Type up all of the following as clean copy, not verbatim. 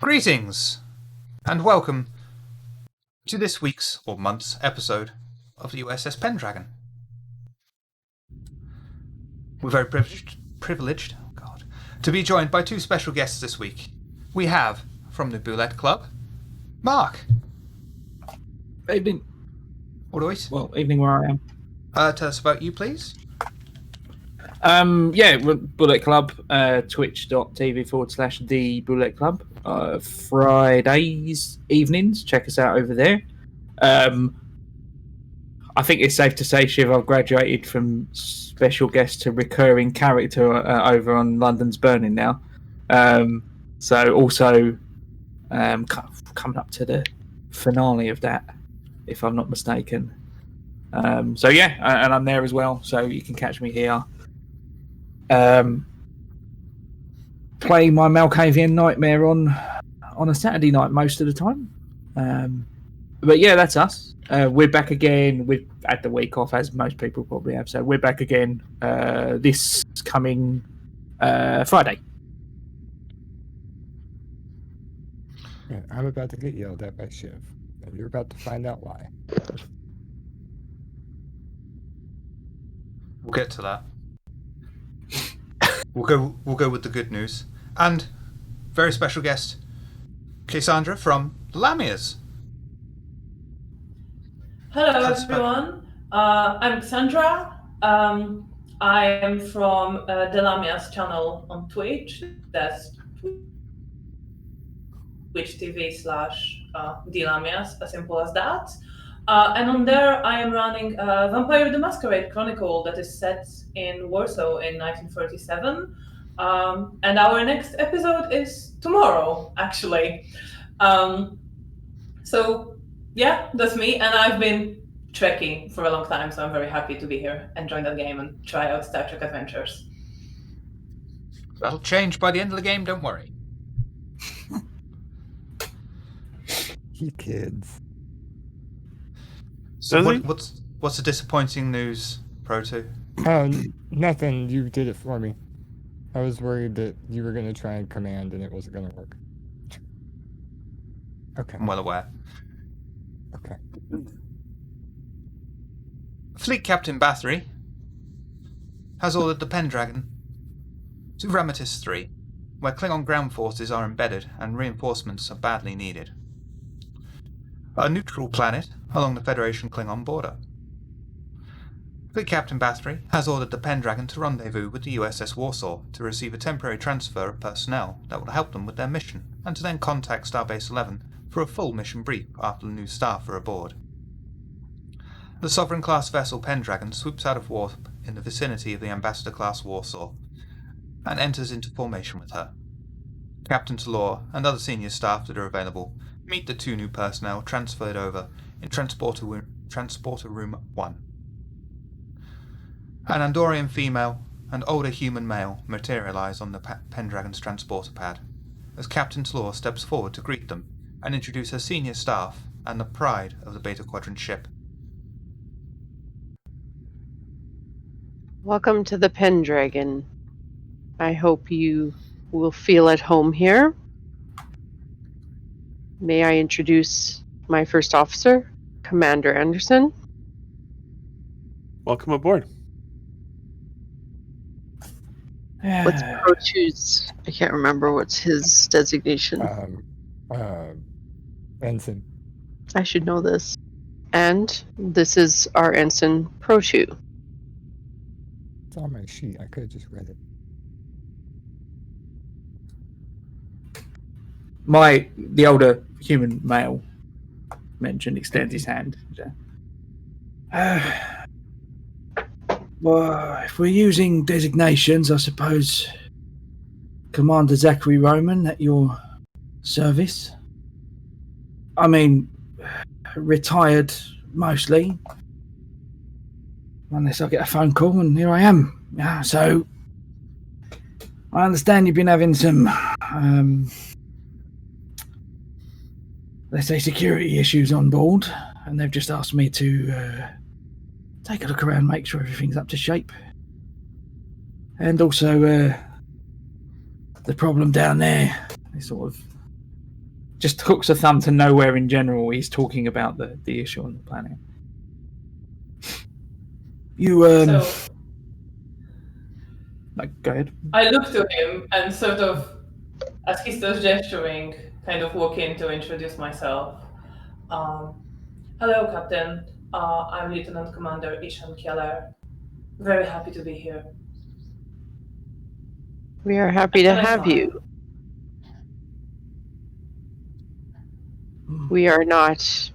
Greetings, and welcome to this week's or month's episode of the U.S.S. Pendragon. We're very privileged, to be joined by two special guests this week. We have, from the Boulette Club, Mark. Evening. Well, evening where I am. Tell us about you, please. We're Bullet Club, twitch.tv/the Bullet Club. Fridays evenings, check us out over there. I think it's safe to say, Shiv, I've graduated from special guest to recurring character over on London's Burning now. So also coming up to the finale of that, if I'm not mistaken. And I'm there as well, so you can catch me here. Play my Malkavian Nightmare on a Saturday night most of the time. But yeah, that's us. We're back again. We've had the week off, as most people probably have, so we're back again this coming Friday. Yeah, I'm about to get yelled at by Shiv, and you're about to find out why. We'll get to that. We'll go with the good news. And very special guest, Cassandra from the Lamias. Hello everyone, I'm Cassandra. I am from the Lamias channel on Twitch. That's Twitch TV/the Lamias, as simple as that. And on there, I am running Vampire the Masquerade Chronicle that is set in Warsaw in 1937. And our next episode is tomorrow, actually. So, yeah, that's me. And I've been trekking for a long time, so I'm very happy to be here and join that game and try out Star Trek Adventures. That'll change by the end of the game, don't worry. You kids. So what's the disappointing news, Proto? Nothing. You did it for me. I was worried that you were going to try and command and it wasn't going to work. Okay. I'm well aware. Okay. Fleet Captain Bathory has ordered the Pendragon to Ramatis III, where Klingon ground forces are embedded and reinforcements are badly needed. A neutral planet along the Federation Klingon border. Fleet Captain Bathory has ordered the Pendragon to rendezvous with the U.S.S. Warsaw to receive a temporary transfer of personnel that will help them with their mission, and to then contact Starbase 11 for a full mission brief after the new staff are aboard. The Sovereign-class vessel Pendragon swoops out of warp in the vicinity of the Ambassador-class Warsaw and enters into formation with her. Captain Talor and other senior staff that are available meet the two new personnel transferred over in Transporter Room 1. An Andorian female and older human male materialise on the Pendragon's transporter pad, as Captain Talor steps forward to greet them and introduce her senior staff and the pride of the Beta Quadrant ship. Welcome to the Pendragon. I hope you will feel at home here. May I introduce my first officer, Commander Anderson. Welcome aboard. What's Pro2's? I can't remember what's his designation. Ensign. I should know this. And this is our Ensign Pro2. It's on my sheet. I could have just read it. The older human male mentioned extends his hand. Well, if we're using designations, I suppose Commander Zachary Roman at your service. I mean, retired mostly, unless I get a phone call, and here I am. Yeah, so I understand you've been having some let's say security issues on board, and they've just asked me to take a look around, make sure everything's up to shape. And also the problem down there, they sort of just hooks a thumb to nowhere in general. He's talking about the issue on the planet. You So go ahead. I look to him and sort of, as he starts gesturing, kind of walk in to introduce myself. Hello, Captain. I'm Lieutenant Commander Ishan Keller. Very happy to be here. We are happy to And I have smile. you. We are not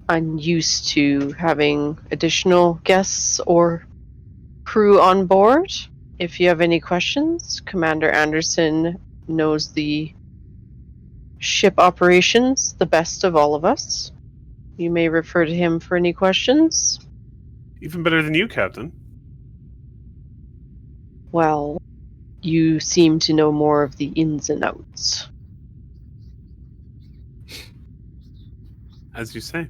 unused to having additional guests or crew on board. If you have any questions, Commander Anderson knows the ship operations the best of all of us. You may refer to him for any questions. Even better than you, Captain. Well, you seem to know more of the ins and outs. As you say.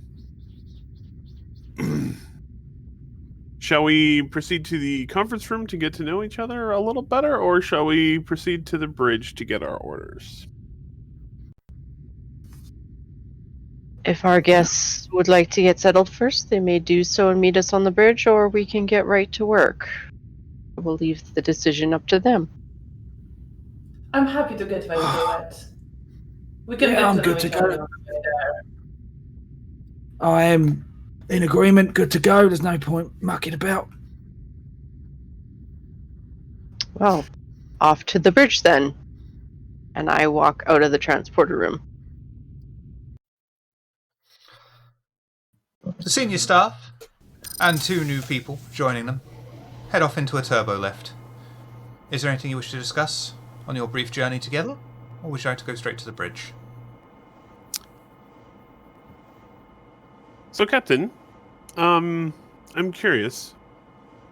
Shall we proceed to the conference room to get to know each other a little better, or shall we proceed to the bridge to get our orders? If our guests would like to get settled first, they may do so and meet us on the bridge, or we can get right to work. We'll leave the decision up to them. I'm happy to get right to it. We can Yeah, get I'm to good know to each go. other on the way there. I am in agreement. Good to go. There's no point mucking about. Well, off to the bridge then. And I walk out of the transporter room. The senior staff and 2 new people joining them head off into a turbo lift. Is there anything you wish to discuss on your brief journey together, or would you like to go straight to the bridge? So, Captain, I'm curious.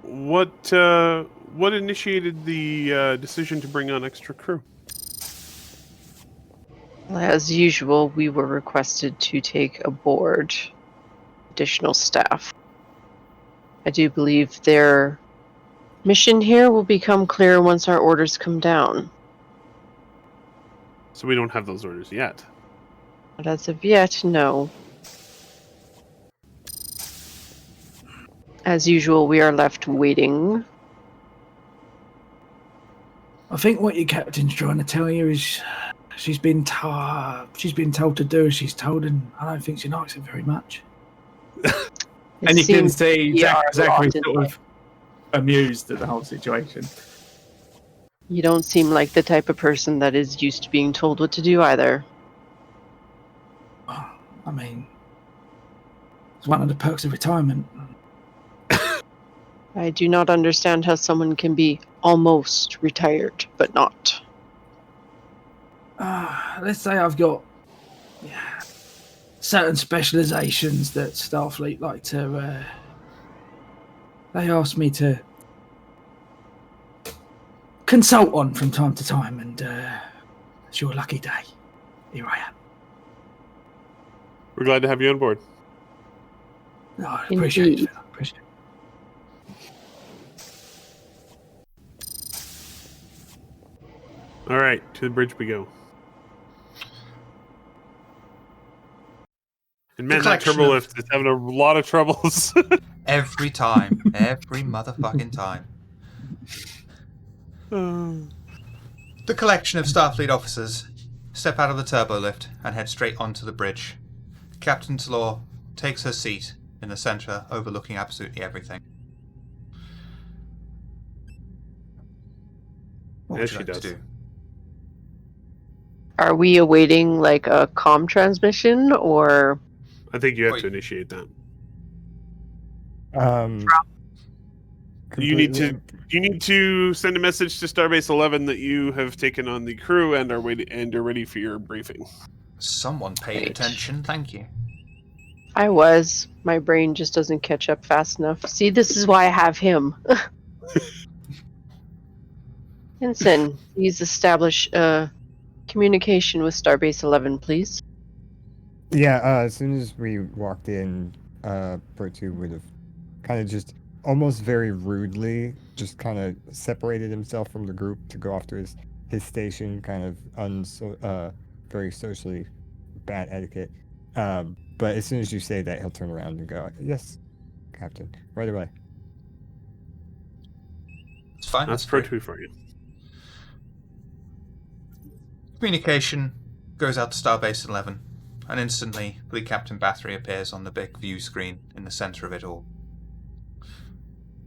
What initiated the decision to bring on extra crew? As usual, we were requested to take aboard additional staff. I do believe their mission here will become clear once our orders come down. So we don't have those orders yet. But as of yet, no. As usual, we are left waiting. I think what your captain's trying to tell you is she's been told to do as she's told, and I don't think she likes it very much. And you can see Zachary sort of amused at the whole situation. You don't seem like the type of person that is used to being told what to do either. I mean, it's one of the perks of retirement. I do not understand how someone can be almost retired, but not. Let's say I've got certain specializations that Starfleet like to. They ask me to consult on from time to time, and it's your lucky day. Here I am. We're glad to have you on board. No, I appreciate Indeed. it. Appreciate it. All right, to the bridge we go. And man, that turbo lift is having a lot of troubles. Every time. Every motherfucking time. The collection of Starfleet officers step out of the turbo lift and head straight onto the bridge. Captain Tlor takes her seat in the centre, overlooking absolutely everything. What would Yes, you she like does. to do? Are we awaiting like a comm transmission or? I think you have Wait. to initiate that. You need to send a message to Starbase 11 that you have taken on the crew and are ready for your briefing. Someone paid Right. attention, thank you. I was. My brain just doesn't catch up fast enough. See, this is why I have him. Ensign, please establish communication with Starbase 11, please. Yeah, as soon as we walked in, Pertu would have kind of just almost very rudely just kind of separated himself from the group to go off to his station, kind of very socially bad etiquette. But as soon as you say that, he'll turn around and go, "Yes, Captain, right away." It's fine. That's great. Pro 2 for you. Communication goes out to Starbase 11, and instantly Fleet Captain Bathory appears on the big view screen in the center of it all.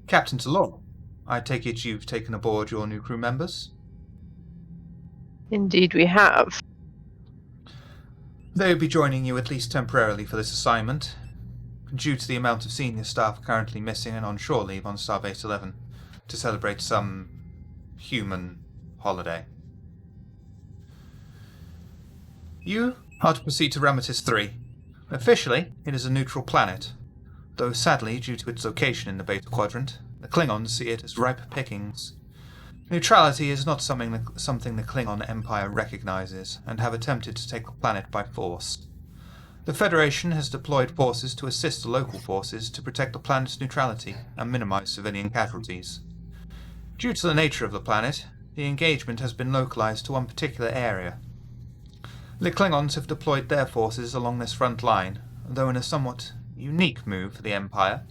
Captain Talor, I take it you've taken aboard your new crew members? Indeed, we have. They will be joining you at least temporarily for this assignment, due to the amount of senior staff currently missing and on shore leave on Starbase 11, to celebrate some human holiday. You are to proceed to Ramatis III. Officially, it is a neutral planet, though sadly, due to its location in the Beta Quadrant, the Klingons see it as ripe pickings. Neutrality is not something the Klingon Empire recognizes, and have attempted to take the planet by force. The Federation has deployed forces to assist the local forces to protect the planet's neutrality and minimize civilian casualties. Due to the nature of the planet, the engagement has been localized to one particular area. The Klingons have deployed their forces along this front line, though in a somewhat unique move for the Empire.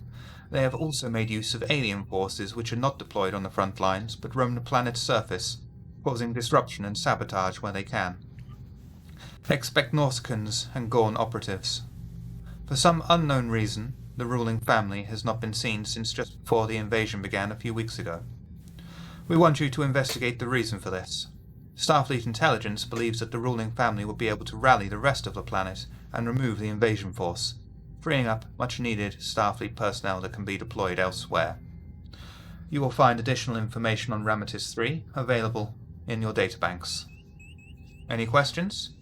They have also made use of alien forces which are not deployed on the front lines, but roam the planet's surface, causing disruption and sabotage where they can. Expect Norsicans and Gorn operatives. For some unknown reason, the ruling family has not been seen since just before the invasion began a few weeks ago. We want you to investigate the reason for this. Starfleet intelligence believes that the ruling family will be able to rally the rest of the planet and remove the invasion force, freeing up much-needed Starfleet personnel that can be deployed elsewhere. You will find additional information on Ramatis III available in your databanks. Any questions?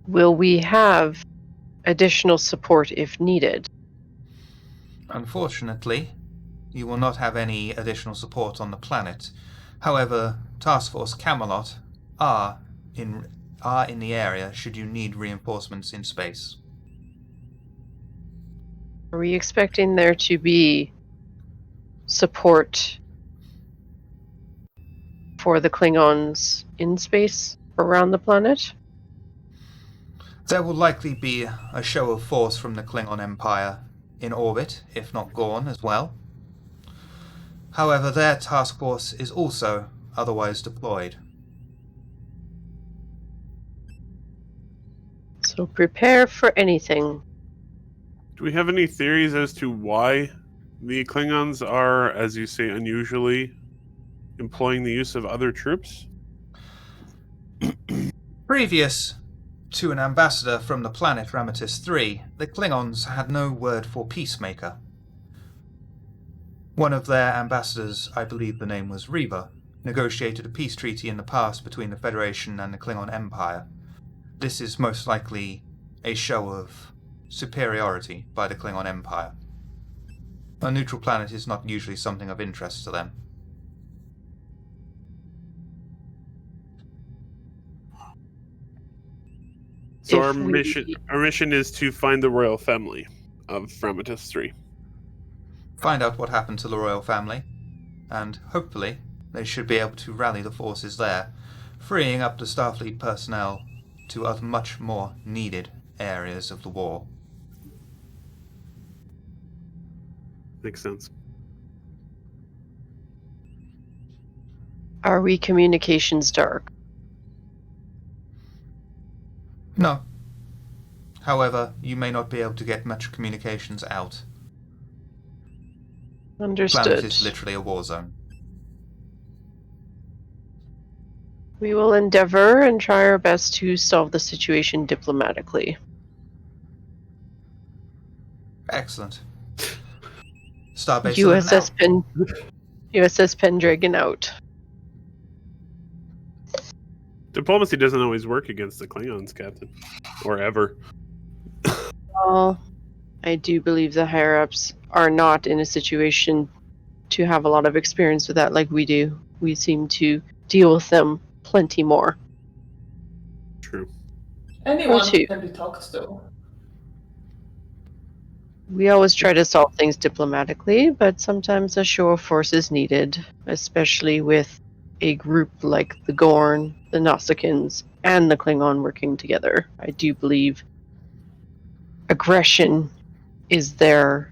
Will we have additional support if needed? Unfortunately, you will not have any additional support on the planet. However, Task Force Camelot are in the area should you need reinforcements in space. Are we expecting there to be support for the Klingons in space around the planet? There will likely be a show of force from the Klingon Empire in orbit, if not Gorn as well. However, their task force is also otherwise deployed. So prepare for anything. Do we have any theories as to why the Klingons are, as you say, unusually employing the use of other troops? Previous to an ambassador from the planet Ramatis III, the Klingons had no word for peacemaker. One of their ambassadors, I believe the name was Reva, negotiated a peace treaty in the past between the Federation and the Klingon Empire. This is most likely a show of superiority by the Klingon Empire. A neutral planet is not usually something of interest to them. So If our we- mission is to find the royal family of Ramatis III. Find out what happened to the royal family, and hopefully they should be able to rally the forces there, freeing up the Starfleet personnel to other much more needed areas of the war. Makes sense. Are we communications dark? No. However, you may not be able to get much communications out. The Understood. planet is literally a war zone. We will endeavor and try our best to solve the situation diplomatically. Excellent. Starbase U.S.S. 11 out. U.S.S. Pendragon out. Diplomacy doesn't always work against the Klingons, Captain. Or ever. Well, I do believe the higher-ups are not in a situation to have a lot of experience with that like we do. We seem to deal with them plenty more. True. Anyone two. can be talked to. We always try to solve things diplomatically, but sometimes a show of force is needed, especially with a group like the Gorn, the Nausicaans, and the Klingon working together. I do believe aggression is their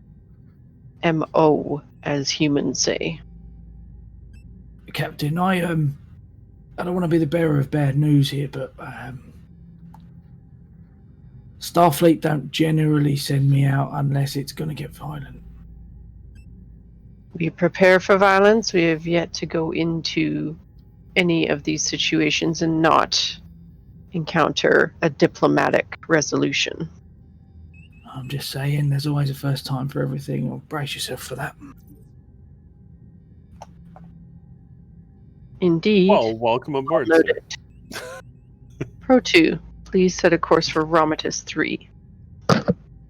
MO, as humans say. Captain, I don't want to be the bearer of bad news here, but Starfleet don't generally send me out unless it's going to get violent. We prepare for violence. We have yet to go into any of these situations and not encounter a diplomatic resolution. I'm just saying, there's always a first time for everything. Or brace yourself for that. Indeed. Well, welcome aboard. Noted. Pro 2, please set a course for Ramatis III.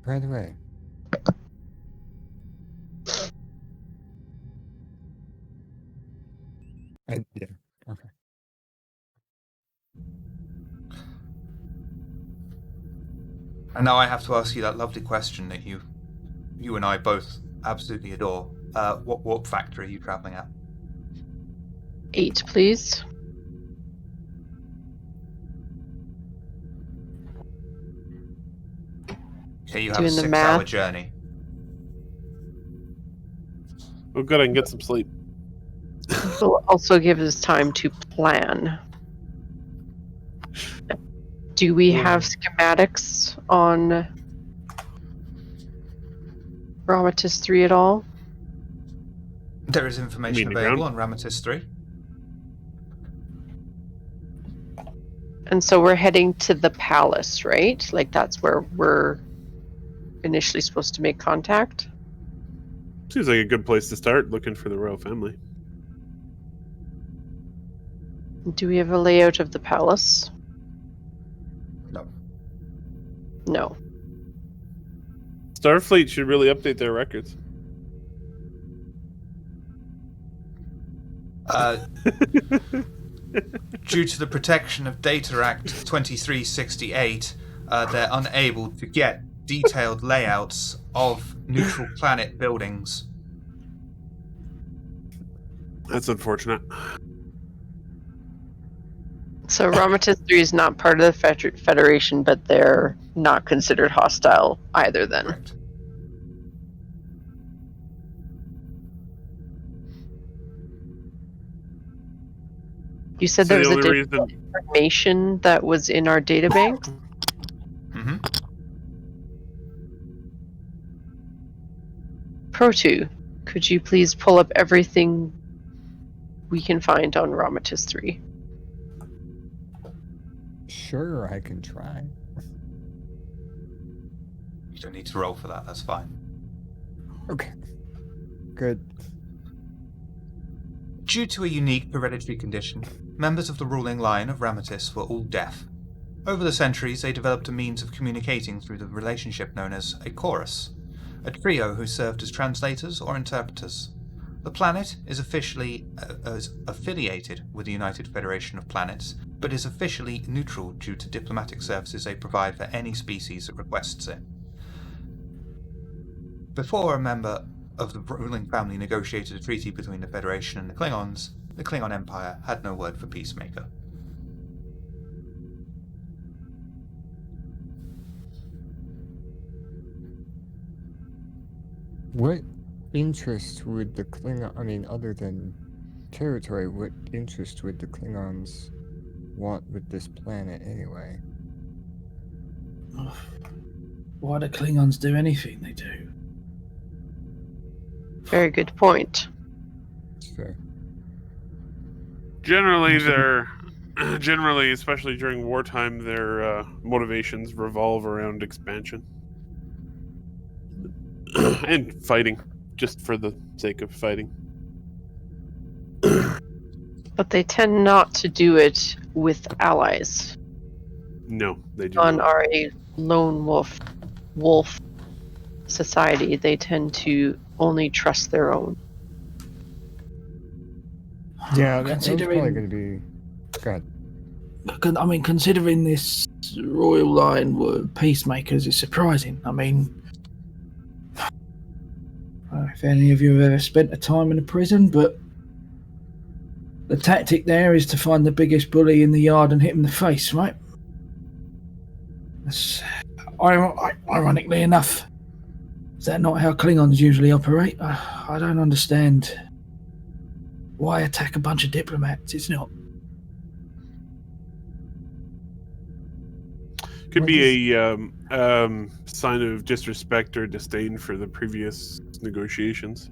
Right away. Yeah. Okay. And now I have to ask you that lovely question that you and I both absolutely adore. What warp factor are you traveling at? 8, please. Okay, you have Doing a the 6-hour math. journey. Oh, good, I can get some sleep. This will also give us time to plan. Do we have schematics on Ramatis 3 at all? There is information the available ground? on Ramatis 3. And so we're heading to the palace, right? Like that's where we're initially supposed to make contact? Seems like a good place to start, looking for the royal family. Do we have a layout of the palace? No. No. Starfleet should really update their records. Due to the Protection of Data Act 2368, they're unable to get detailed layouts of neutral planet buildings. That's unfortunate. So Ramatis 3 is not part of the Federation, but they're not considered hostile either then. Correct. You said So there the was only additional reason information that was in our databank? Mm-hmm. Pro 2, could you please pull up everything we can find on Ramatis 3? Sure, I can try. You don't need to roll for that, that's fine. Okay. Good. Due to a unique hereditary condition, members of the ruling line of Ramatis were all deaf. Over the centuries, they developed a means of communicating through the relationship known as a chorus, a trio who served as translators or interpreters. The planet is officially affiliated with the United Federation of Planets, but is officially neutral due to diplomatic services they provide for any species that requests it. Before a member of the ruling family negotiated a treaty between the Federation and the Klingon Empire had no word for peacemaker. What interest would the Klingon, other than territory, what interest would the Klingons want with this planet anyway? Why do Klingons do anything they do? Very good point. It's fair. Generally, especially during wartime, their motivations revolve around expansion and fighting, just for the sake of fighting. But they tend not to do it with allies. No, they do On not. our lone wolf society, they tend to only trust their own. Yeah, that was probably considering, going to be... God. Considering this royal line were peacemakers, is surprising. If any of you have ever spent a time in a prison, but The tactic there is to find the biggest bully in the yard and hit him in the face, right? That's, ironically enough, is that not how Klingons usually operate? I don't understand. Why attack a bunch of diplomats? It's not. Could be a sign of disrespect or disdain for the previous negotiations.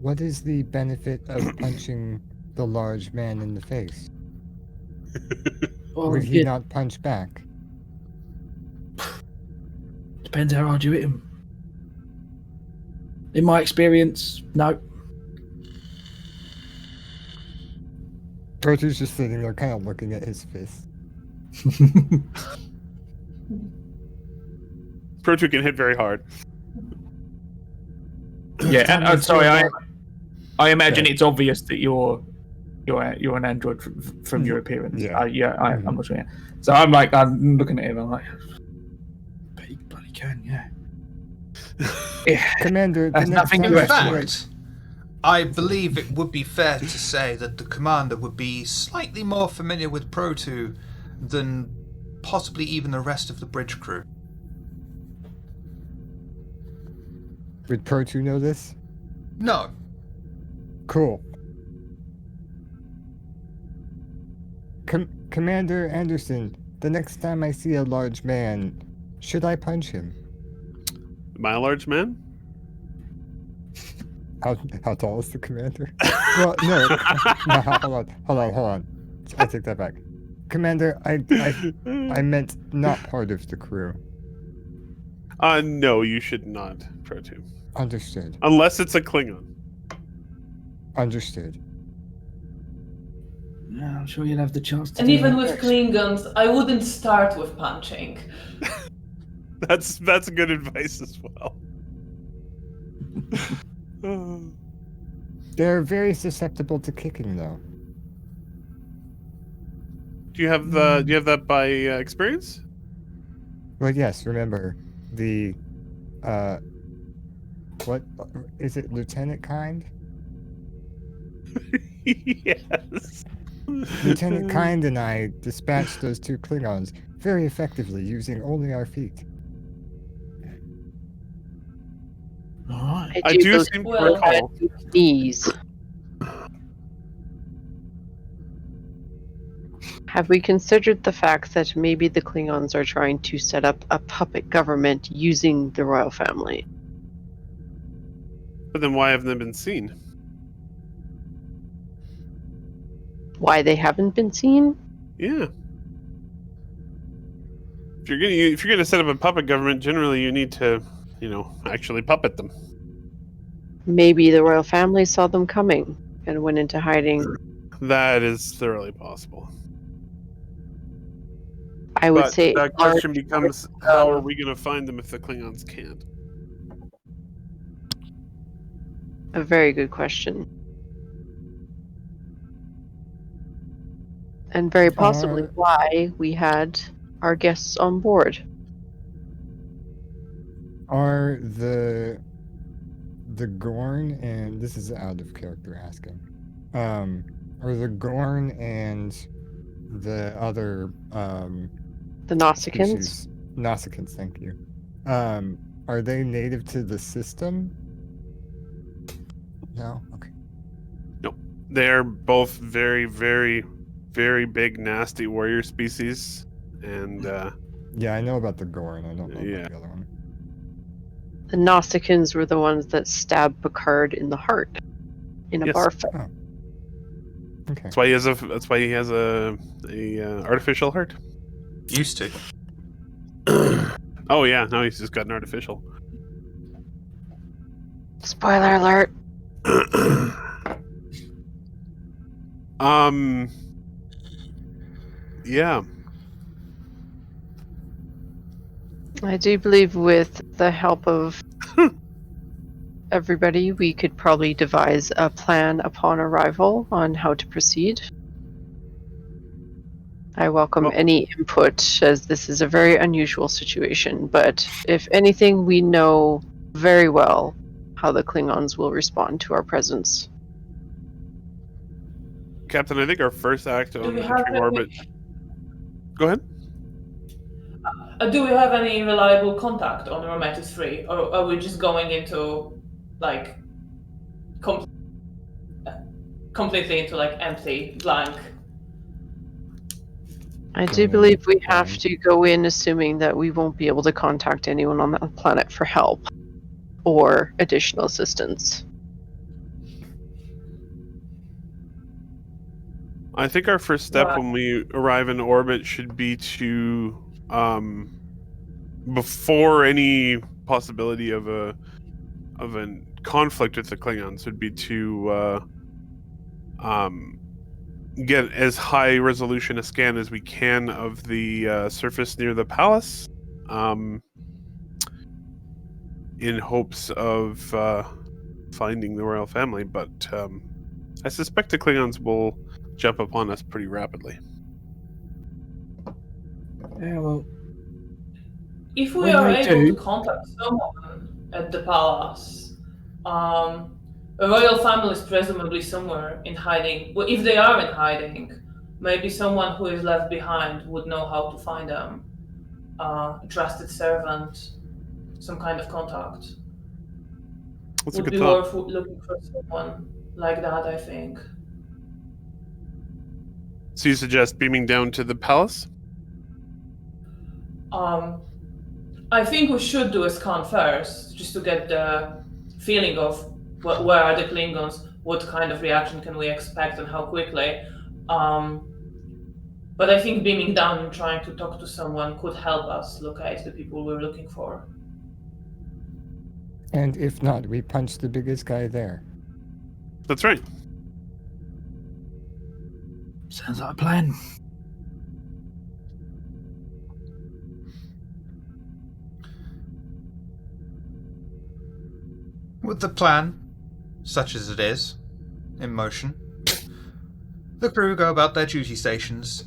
What is the benefit of punching the large man in the face? Well, Would he not punch back? Depends how hard you hit him. In my experience, no. Bertie's just sitting there kind of looking at his face. Proto can hit very hard. Yeah, and I'm sorry. I imagine Okay. it's obvious that you're an android from your appearance. Yeah. I'm not sure. Yeah. So I'm looking at him. I'm like, bet you bloody can, yeah. Yeah. Commander, the That's next nothing time to In I see a- fact, I believe it would be fair to say that the commander would be slightly more familiar with Proto than possibly even the rest of the bridge crew. Would Pro2 know this? No. Cool. Commander Anderson, the next time I see a large man, should I punch him? Am I a large man? How tall is the commander? Well, no, hold on. I take that back. Commander, I meant not part of the crew. No, you should not, Proto. Understood. Unless it's a Klingon. Understood. Yeah, I'm sure you'll have the chance to And do even that with next. Klingons, I wouldn't start with punching. That's good advice as well. They're very susceptible to kicking, though. Do you have that by experience? Well, yes, remember, the, what, is it Lieutenant Kind? Yes. Lieutenant Kind and I dispatched those two Klingons very effectively using only our feet. All right. I do those seem to Well- recall. knees. Have we considered the fact that maybe the Klingons are trying to set up a puppet government using the royal family? But then why haven't they been seen? Why they haven't been seen? Yeah. If you're gonna set up a puppet government, generally you need to, actually puppet them. Maybe the royal family saw them coming and went into hiding. That is thoroughly possible. I would But say that large- question becomes: how are we going to find them if the Klingons can't? a very good question. And very possibly Are- why we had our guests on board. Are the Gorn, and this is out of character asking, are the Gorn and the other The Nausicaans? species, Nausicaans, thank you, are they native to the system? No? Okay. They're both very, very, very big, nasty warrior species, and Yeah, I know about the Gorn, I don't know Yeah. about the other one. The Nausicaans were the ones that stabbed Picard in the heart in a Yes. bar fight. Okay. that's why he has a artificial heart. Used to. Oh yeah, now he's just got an artificial. Spoiler alert. Yeah. I do believe with the help of everybody, we could probably devise a plan upon arrival on how to proceed. I welcome Well- any input, as this is a very unusual situation, but if anything, we know very well how the Klingons will respond to our presence. Captain, I think our first act Do on we have entering any- orbit. Go ahead. Do we have any reliable contact on Ramatis III, or are we just going into like completely into like empty blank? I do Going believe we have blind. to go in assuming that we won't be able to contact anyone on that planet for help or additional assistance. I think our first step Right. when we arrive in orbit should be to, before any possibility of a conflict with the Klingons, would be to get as high resolution a scan as we can of the surface near the palace, in hopes of finding the royal family. But I suspect the Klingons will jump upon us pretty rapidly. Yeah, well, If we When are they able do- to contact someone at the palace, a royal family is presumably somewhere in hiding. Well, if they are in hiding, maybe someone who is left behind would know how to find them. A trusted servant, some kind of contact. That's a Would good be thought. worth looking for someone like that, I think. So you suggest beaming down to the palace? I think we should do a scan first, just to get the feeling of where are the Klingons, what kind of reaction can we expect, and how quickly. But I think beaming down and trying to talk to someone could help us locate the people we're looking for. And if not, we punch the biggest guy there. That's right. sounds like a plan. With the plan, such as it is, in motion, the crew go about their duty stations,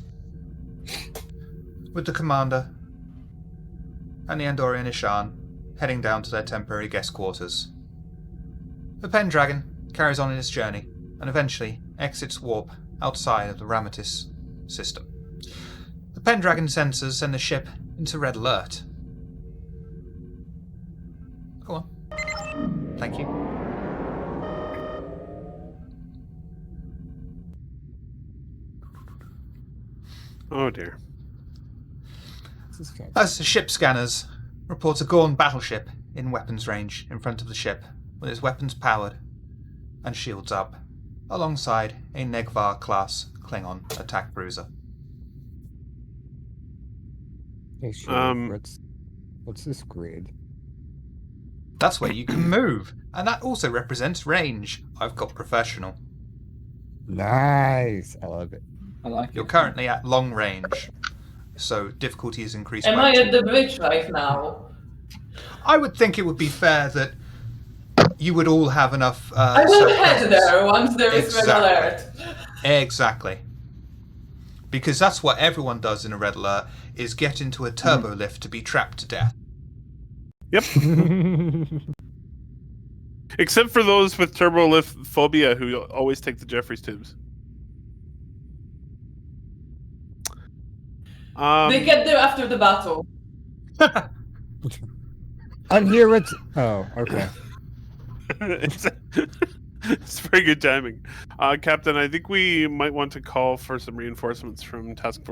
with the commander and the Andorian Ishan heading down to their temporary guest quarters. The Pendragon carries on in its journey and eventually exits warp outside of the Ramatis system. The Pendragon sensors send the ship into red alert. Go on. Thank you. Oh dear. This is fancy. As the ship scanners report a Gorn battleship in weapons range in front of the ship, with its weapons powered and shields up, alongside a Negvar-class Klingon attack cruiser. Hey, sure. What's this grid? That's where you can move, and that also represents range. I've got professional. Nice. I love it. I like You're it. currently at long range, so difficulty is increased Am by I 2. at the bridge right now? I would think it would be fair that you would all have enough. I will self-presence. head there once there is red Exactly. alert. Exactly. Because that's what everyone does in a red alert, is get into a turbo lift to be trapped to death. Yep. Except for those with turbo lift phobia who always take the Jeffries tubes. They get there after the battle. I'm here with. Oh, okay. It's very good timing. Captain, I think we might want to call for some reinforcements from Task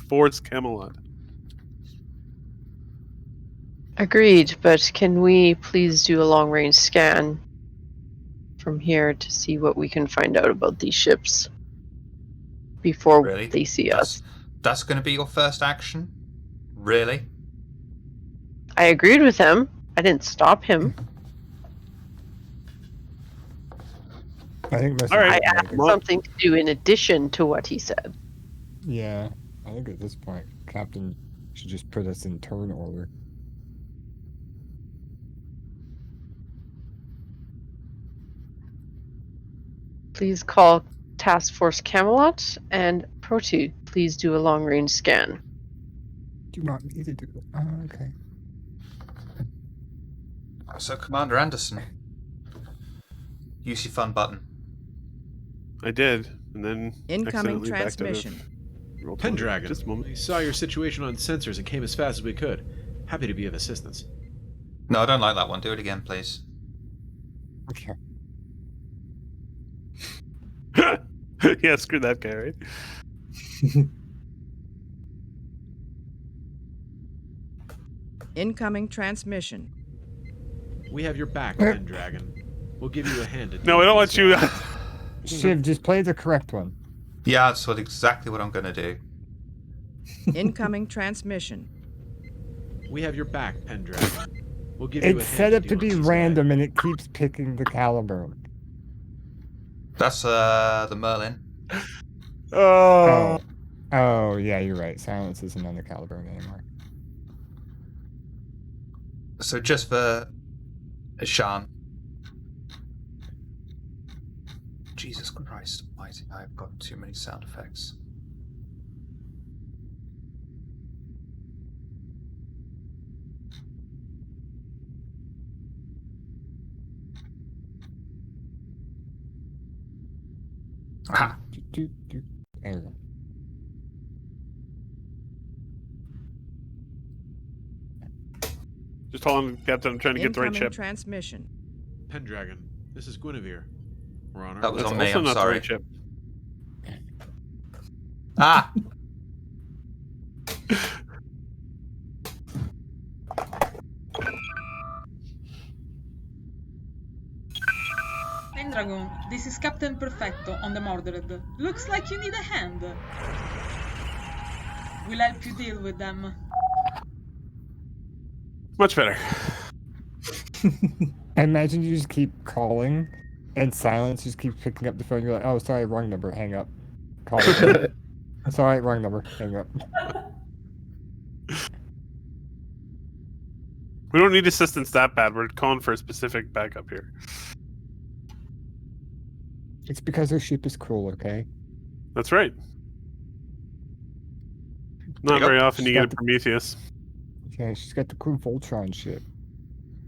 Force Camelot. Agreed, but can we please do a long-range scan from here to see what we can find out about these ships before Really? they see us? That's going to be your first action? Really? I agreed with him. I didn't stop him. I think most All right. I of asked it- Well- something to do in addition to what he said. Yeah, I think at this point, Captain should just put us in turn order. Please call Task Force Camelot, and Protu, please do a long-range scan. Do you want me to do it? Oh, okay. So, Commander Anderson, use your fun button. I did, and then Incoming accidentally backed out of transmission. Roll20. Pendragon, Just a moment. we saw your situation on sensors and came as fast as we could. Happy to be of assistance. No, I don't like that one. Do it again, please. Okay. Yeah, screw that guy, right? Incoming transmission. We have your back, Pendragon. We'll give you a hand. No, I don't want you. Shiv, just play the correct one. Yeah, that's exactly what I'm going to do. Incoming transmission. We have your back, Pendragon. We'll give you a It's hand set up to deal be with this guy. random and it keeps picking the caliber. That's the Merlin. Oh. Oh, yeah, you're right. Silence isn't on the caliber anymore. So just for Shan. Jesus Christ almighty, I've got too many sound effects. Aha! There you go. Just hold on, Captain. I'm trying to get the right Incoming ship. transmission. Pendragon, this is Guinevere. We're on our That was way. on That's me, also I'm not sorry. the right ship. Ah! Pendragon, this is Captain Perfecto on the Mordred. Looks like you need a hand. We'll help you deal with them. Much better. I imagine you just keep calling and Silence just keeps picking up the phone. You're like, oh, sorry, wrong number. Hang up. Call it. Sorry, wrong number. Hang up. We don't need assistance that bad. We're calling for a specific backup here. It's because her ship is cruel, okay? That's right. Not Yep. very often you She's get a got the- Prometheus. Yeah, she's got the cool Voltron ship.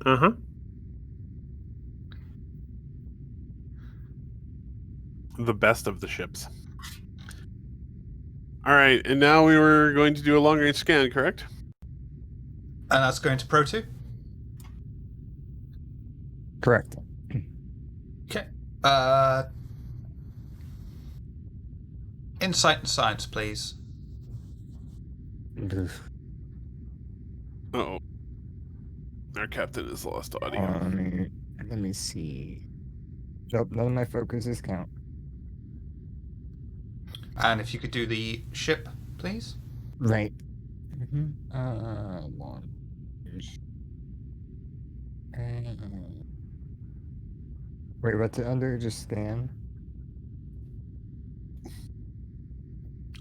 Uh-huh. The best of the ships. All right, and now we were going to do a long-range scan, correct? And that's going to Pro 2? Correct. Okay. Insight and science, please. Uh-oh. Our captain has lost audio. Let me see. Nope, none of my focuses count. And if you could do the ship, please. Right. Launch. Wait, what's it under? Just scan.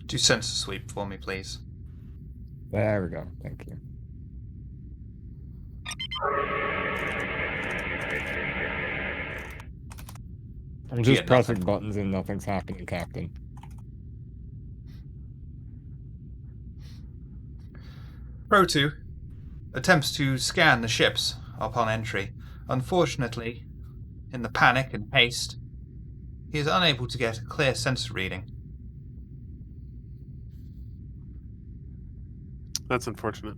Do sensor sweep for me, please. There we go. Thank you. I'm just Yeah, pressing nothing. buttons and nothing's happening, Captain. Pro 2 attempts to scan the ships upon entry. Unfortunately, in the panic and haste, he is unable to get a clear sensor reading. That's unfortunate.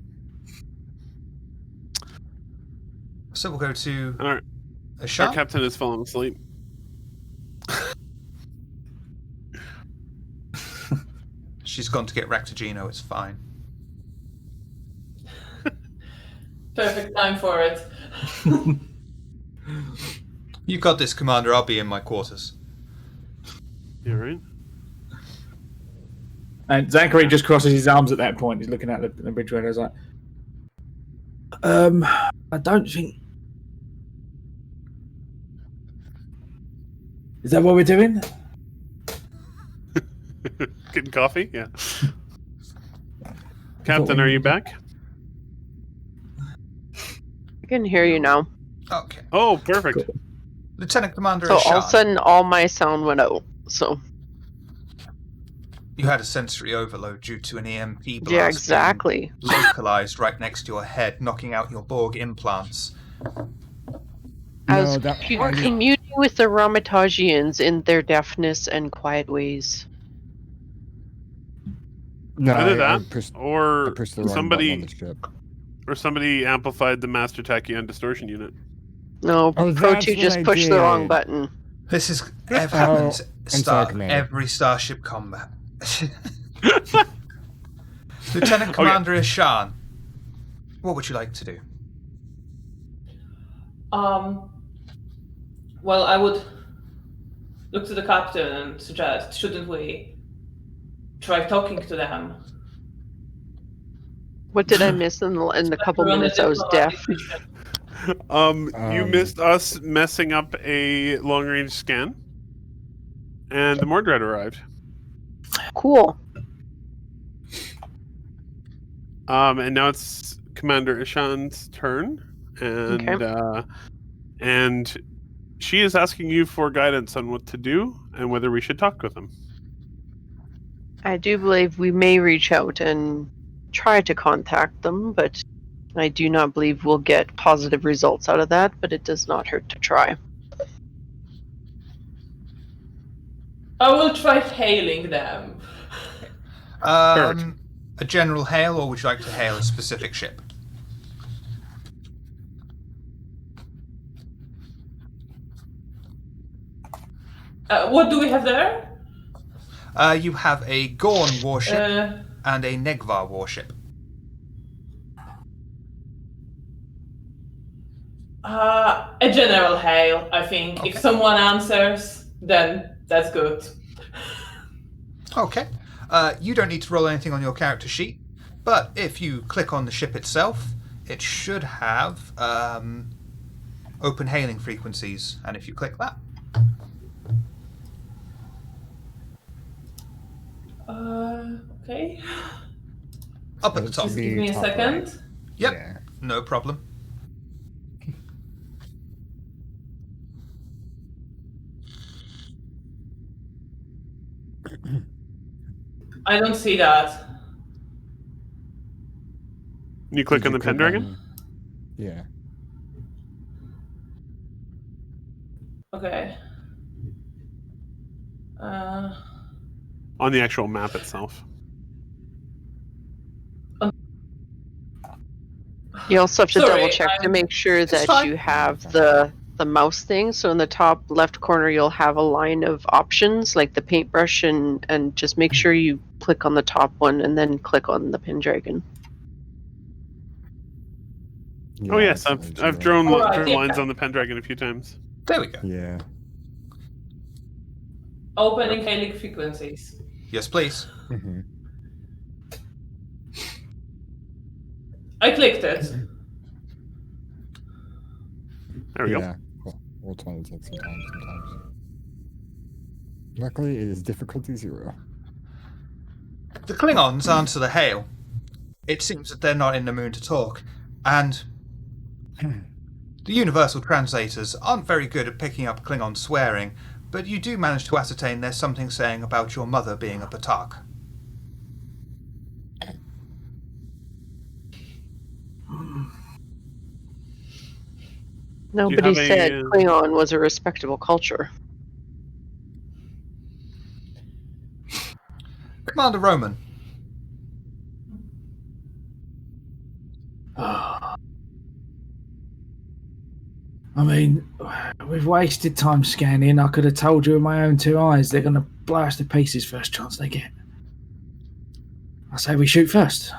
So we'll go to Our Ashan. captain has fallen asleep. She's gone to get Rectogino, it's fine. Perfect time for it. You got this, Commander. I'll be in my quarters. You right? And Zachary just crosses his arms at that point. He's looking at the bridge window. He's like, I don't think. Is that what we're doing? Getting coffee? Yeah. Captain, are you back? I can hear you now. Okay. Oh, perfect. Cool. Lieutenant Commander So all Ashan, of a sudden, all my sound went out. So you had a sensory overload due to an EMP blast yeah, being exactly. localized right next to your head, knocking out your Borg implants. I was No, that- I just- commuting with the Ramatagians in their deafness and quiet ways. No, Either I that, pushed or the wrong button on the ship. somebody amplified the master tachyon distortion unit. No, Oh, Pro that's 2 what just I pushed the wrong did. button. This is happens I'm sorry, Commander. every starship combat. Lieutenant Commander Ishan, what would you like to do? Well, I would look to the captain and suggest, shouldn't we try talking to them? What did I miss in the couple minutes I was deaf? You missed us messing up a long-range scan, and the Mordred arrived. Cool. And now it's Commander Ishan's turn, and she is asking you for guidance on what to do and whether we should talk with them. I do believe we may reach out and try to contact them, but I do not believe we'll get positive results out of that, but it does not hurt to try. I will try hailing them. A general hail, or would you like to hail a specific ship? What do we have there? You have a Gorn warship and a Negvar warship. A general hail, I think. Okay. If someone answers, then that's good. Okay. You don't need to roll anything on your character sheet, but if you click on the ship itself, it should have open hailing frequencies, and if you click that. Okay. Up at the top. Just give me a second. Right. Yep, Yeah. no problem. I don't see that. You click Did on you the click Pendragon? on- Yeah. Okay. On the actual map itself. You also have to Sorry, double check to make sure that fine. you have the mouse thing. So in the top left corner, you'll have a line of options like the paintbrush, and just make sure you click on the top one and then click on the Pendragon. Oh Yeah, yes, that's I've right. drawn Alright, yeah. lines on the Pendragon a few times. There we go. Yeah. Opening hailing frequencies. Yes, please. Mm-hmm. I clicked it. There we go. Yeah. Well, roll 20 takes some time sometimes. Luckily, it is difficulty 0. The Klingons answer the hail. It seems that they're not in the mood to talk, and the universal translators aren't very good at picking up Klingon swearing, but you do manage to ascertain there's something saying about your mother being a Patak. Nobody have said a, Klingon was a respectable culture. Commander Roman, I mean, we've wasted time scanning. I could have told you with my own 2 eyes they're going to blow us to pieces first chance they get. I say we shoot first.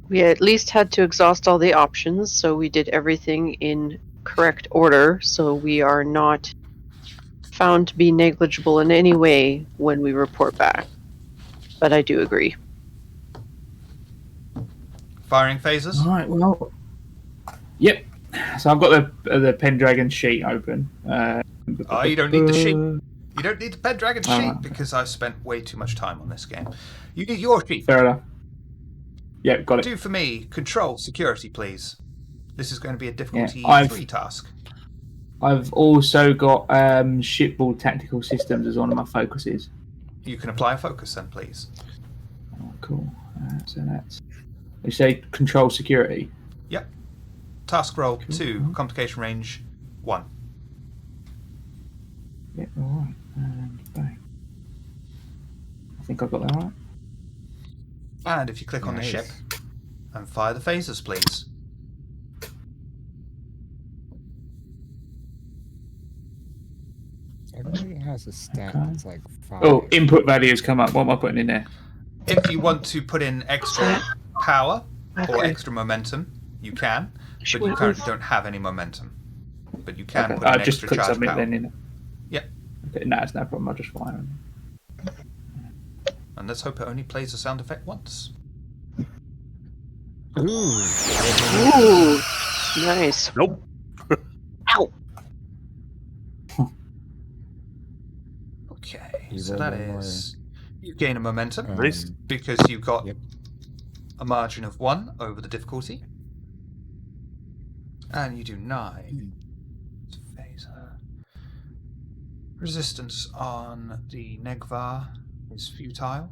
We at least had to exhaust all the options, so we did everything in correct order, so we are not found to be negligible in any way when we report back. But I do agree. firing phasers. All right, well, yep. So I've got the Pendragon sheet open. Oh, you don't need the sheet. You don't need the Pendragon sheet Alright. because I've spent way too much time on this game. You need your sheet. Fair enough. Yep, got it. Do for me, control security, please. This is going to be a difficulty I've- 3 task. I've also got shipboard tactical systems as one of my focuses. You can apply a focus then, please. Oh, cool. So that's... You say control security? Yep. Task roll 2, complication range 1. Yeah, alright. And bang. I think I got that right. And if you click on the ship Nice. and fire the phasers, please. Everybody has a stat Okay. that's like 5. Oh, input values come up. What am I putting in there? If you want to put in extra power or Okay. extra momentum, you can, Should but you we currently move? don't have any momentum. But you can Okay, put in I'll just extra click charge submit power. then. In it. Yep. Okay, no, it's no problem. I'll just fire it. And let's hope it only plays the sound effect once. Ooh. Ooh, nice. Nope. Ow. Okay, You so roll that one more. is... You gain a momentum Nice. because you've got Yep. a margin of 1 over the difficulty. And you do 9. Phaser. Resistance on the Negvar is futile.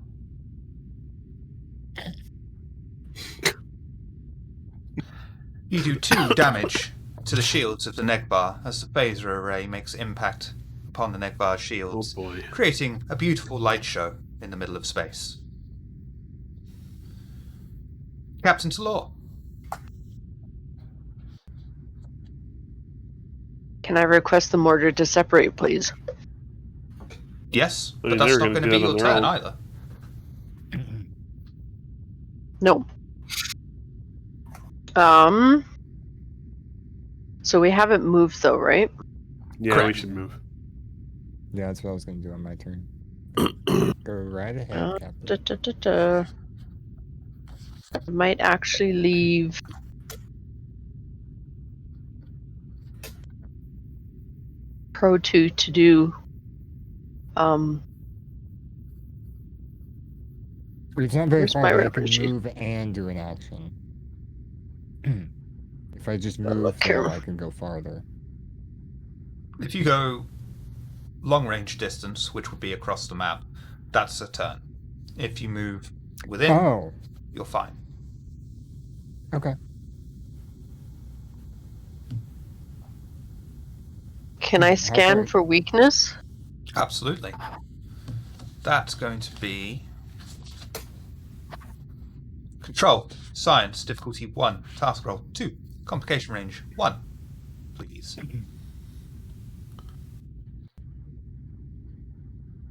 You do 2 damage to the shields of the Negvar as the phaser array makes impact upon the Negvar Oh shields, boy. creating a beautiful light show in the middle of space. Captain Talor. Can I request the mortar to separate, please? Yes, I but mean, that's they're not gonna going to do be it on your their turn own. either. No. So we haven't moved though, right? Yeah, Correct. we should move. Yeah, that's what I was going to do on my turn. Go right ahead, Da, Captain. da, da, da. I might actually leave Pro 2 to do It's not very where's far my away. I reference can sheet? move and do an action. If I just Look move, here. though, I can go farther. If you go long range distance, which would be across the map, that's a turn. If you move within, Oh, you're fine. okay. Can I How scan far- for weakness? Absolutely. That's going to be Control, Science, difficulty 1, task roll 2, complication range 1, please.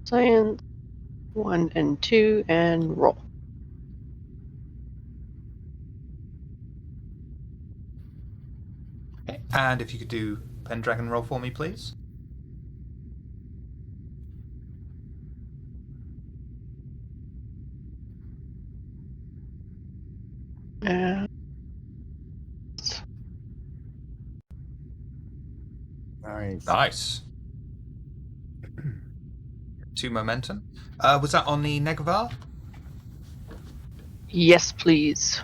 Science 1 and 2 and roll. Okay. And if you could do Pendragon roll for me, please. Nice. Nice. 2 momentum. Was that on the Negavar? Yes, please.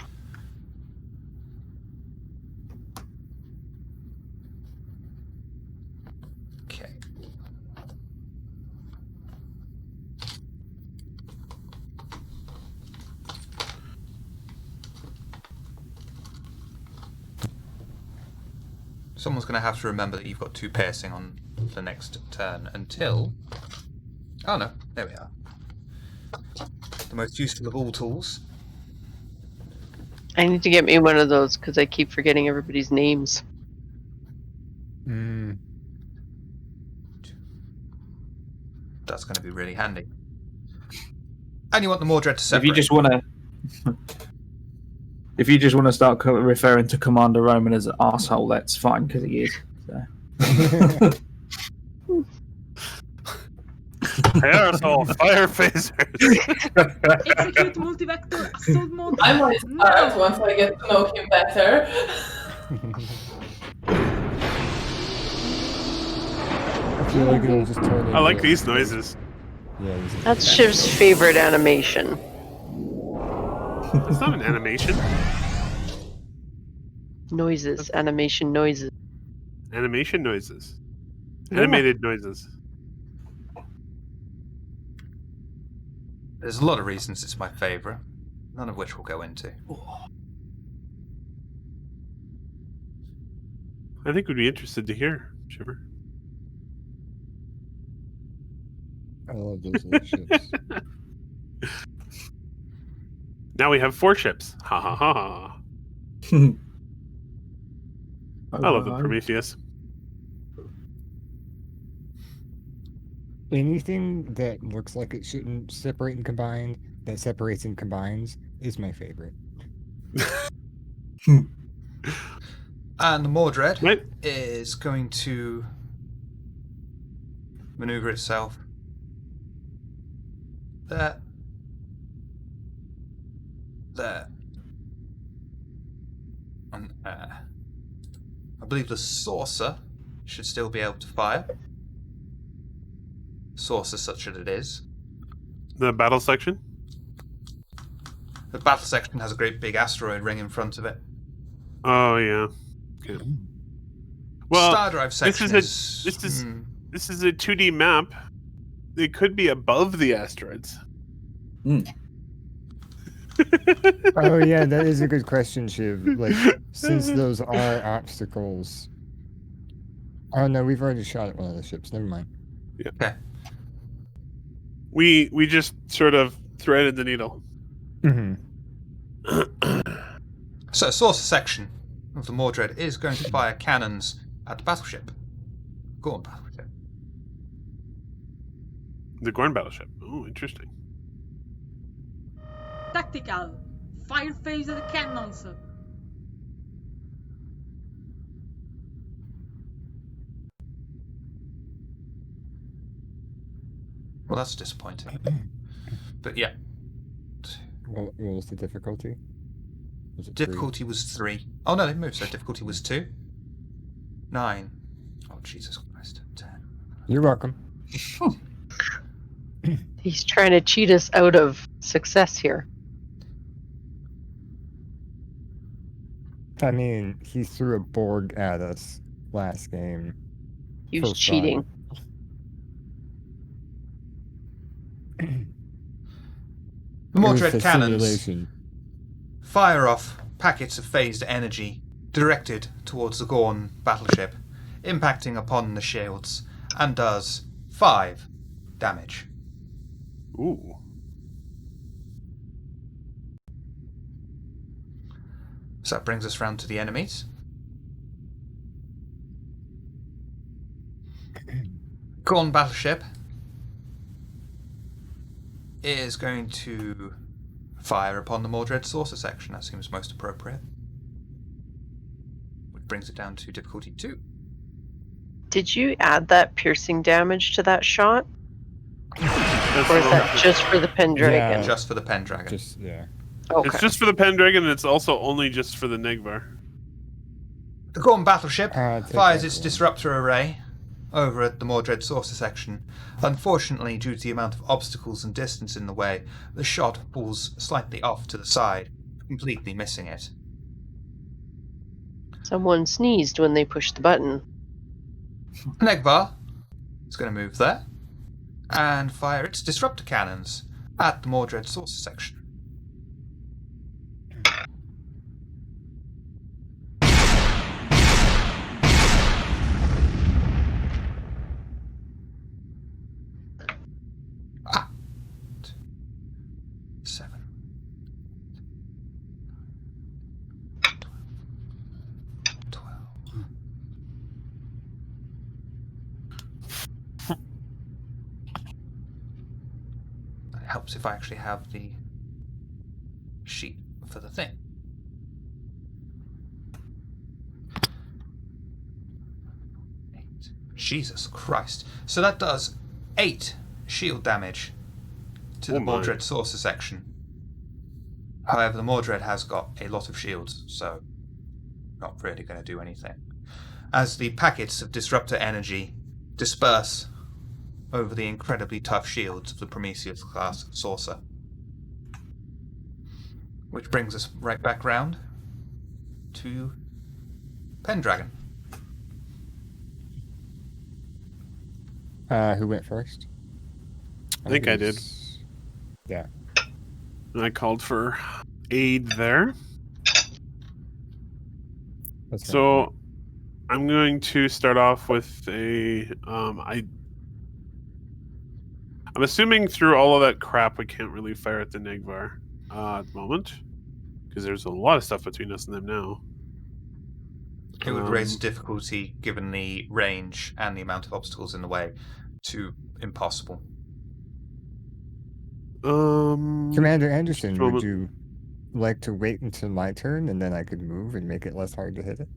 Okay. Someone's going to have to remember that you've got 2 piercing on the next turn until... Oh no, there we are. The most useful of all tools. I need to get me one of those because I keep forgetting everybody's names. Mm, That's going to be really handy. And you want the Mordred to separate. If you just want to start referring to Commander Roman as an arsehole, that's fine because he is. So. Aerosol fire phasers. Execute multi-vector assault mode. I might start once I get to know him better. I feel like it'll just turn into... I like these noises. Yeah, these are- That's Shiv's favorite animation. It's not an animation. Noises, animation noises. Animation noises. Yeah. Animated noises. There's a lot of reasons it's my favourite, none of which we'll go into. I think we'd be interested to hear. Shiver. I love those little ships. Now we have 4 ships. Ha ha ha ha. I love the Prometheus. Anything that looks like it shouldn't separate and combine, that separates and combines, is my favorite. And the Mordred Right. is going to maneuver itself there. And I believe the saucer should still be able to fire. Saucer such as it is. The battle section? The battle section has a great big asteroid ring in front of it. Oh, yeah. Okay. Well, Star drive section this is a 2D map. It could be above the asteroids. Oh yeah, that is a good question, Shiv. Like, since those are obstacles. Oh no, we've already shot at one of the ships. Never mind. Yeah. Okay. We just sort of threaded the needle. Mm-hmm. So, saucer section of the Mordred is going to fire cannons at the battleship. Gorn battleship. The Gorn battleship. Oh, interesting. Tactical. Fire phase the cannons. Well, that's disappointing. But yeah. What was the difficulty? Was it Difficulty was 3. Oh no, they moved, so difficulty was 2. 9. Oh, Jesus Christ. 10. 3? You're welcome. He's trying to cheat us out of success here. I mean, he threw a Borg at us last game. He was For fun. cheating. The Mordred It was a cannons simulation. fire off packets of phased energy directed towards the Gorn battleship, impacting upon the shields, and does 5 damage. Ooh. So that brings us round to the enemies. Gorn battleship is going to fire upon the Mordred saucer section. That seems most appropriate. Which brings it down to difficulty 2. Did you add that piercing damage to that shot? That's Or is the- that just for the Pendragon? Yeah. Just for the Pendragon. Just, yeah. Okay. It's just for the Pendragon, and it's also only just for the Negvar. The Gorn battleship Take fires that its one. disruptor array over at the Mordred saucer section. Unfortunately, due to the amount of obstacles and distance in the way, the shot falls slightly off to the side, completely missing it. Someone sneezed when they pushed the button. Negvar is going to move there and fire its disruptor cannons at the Mordred saucer section. Ah. 7. 12. It helps if I actually have the sheet for the thing. Jesus Christ. So that does 8 shield damage to the Oh my. Mordred saucer section. However, the Mordred has got a lot of shields, so not really going to do anything. As the packets of disruptor energy disperse over the incredibly tough shields of the Prometheus class saucer. Which brings us right back round to Pendragon. Who went first? I think I did. was- Yeah. I called for aid there. That's fine. So I'm going to start off with a. I'm assuming through all of that crap, we can't really fire at the Negvar at the moment, because there's a lot of stuff between us and them now. It would raise difficulty given the range and the amount of obstacles in the way to impossible. Commander Anderson, Moment. would you like to wait until my turn and then I could move and make it less hard to hit it?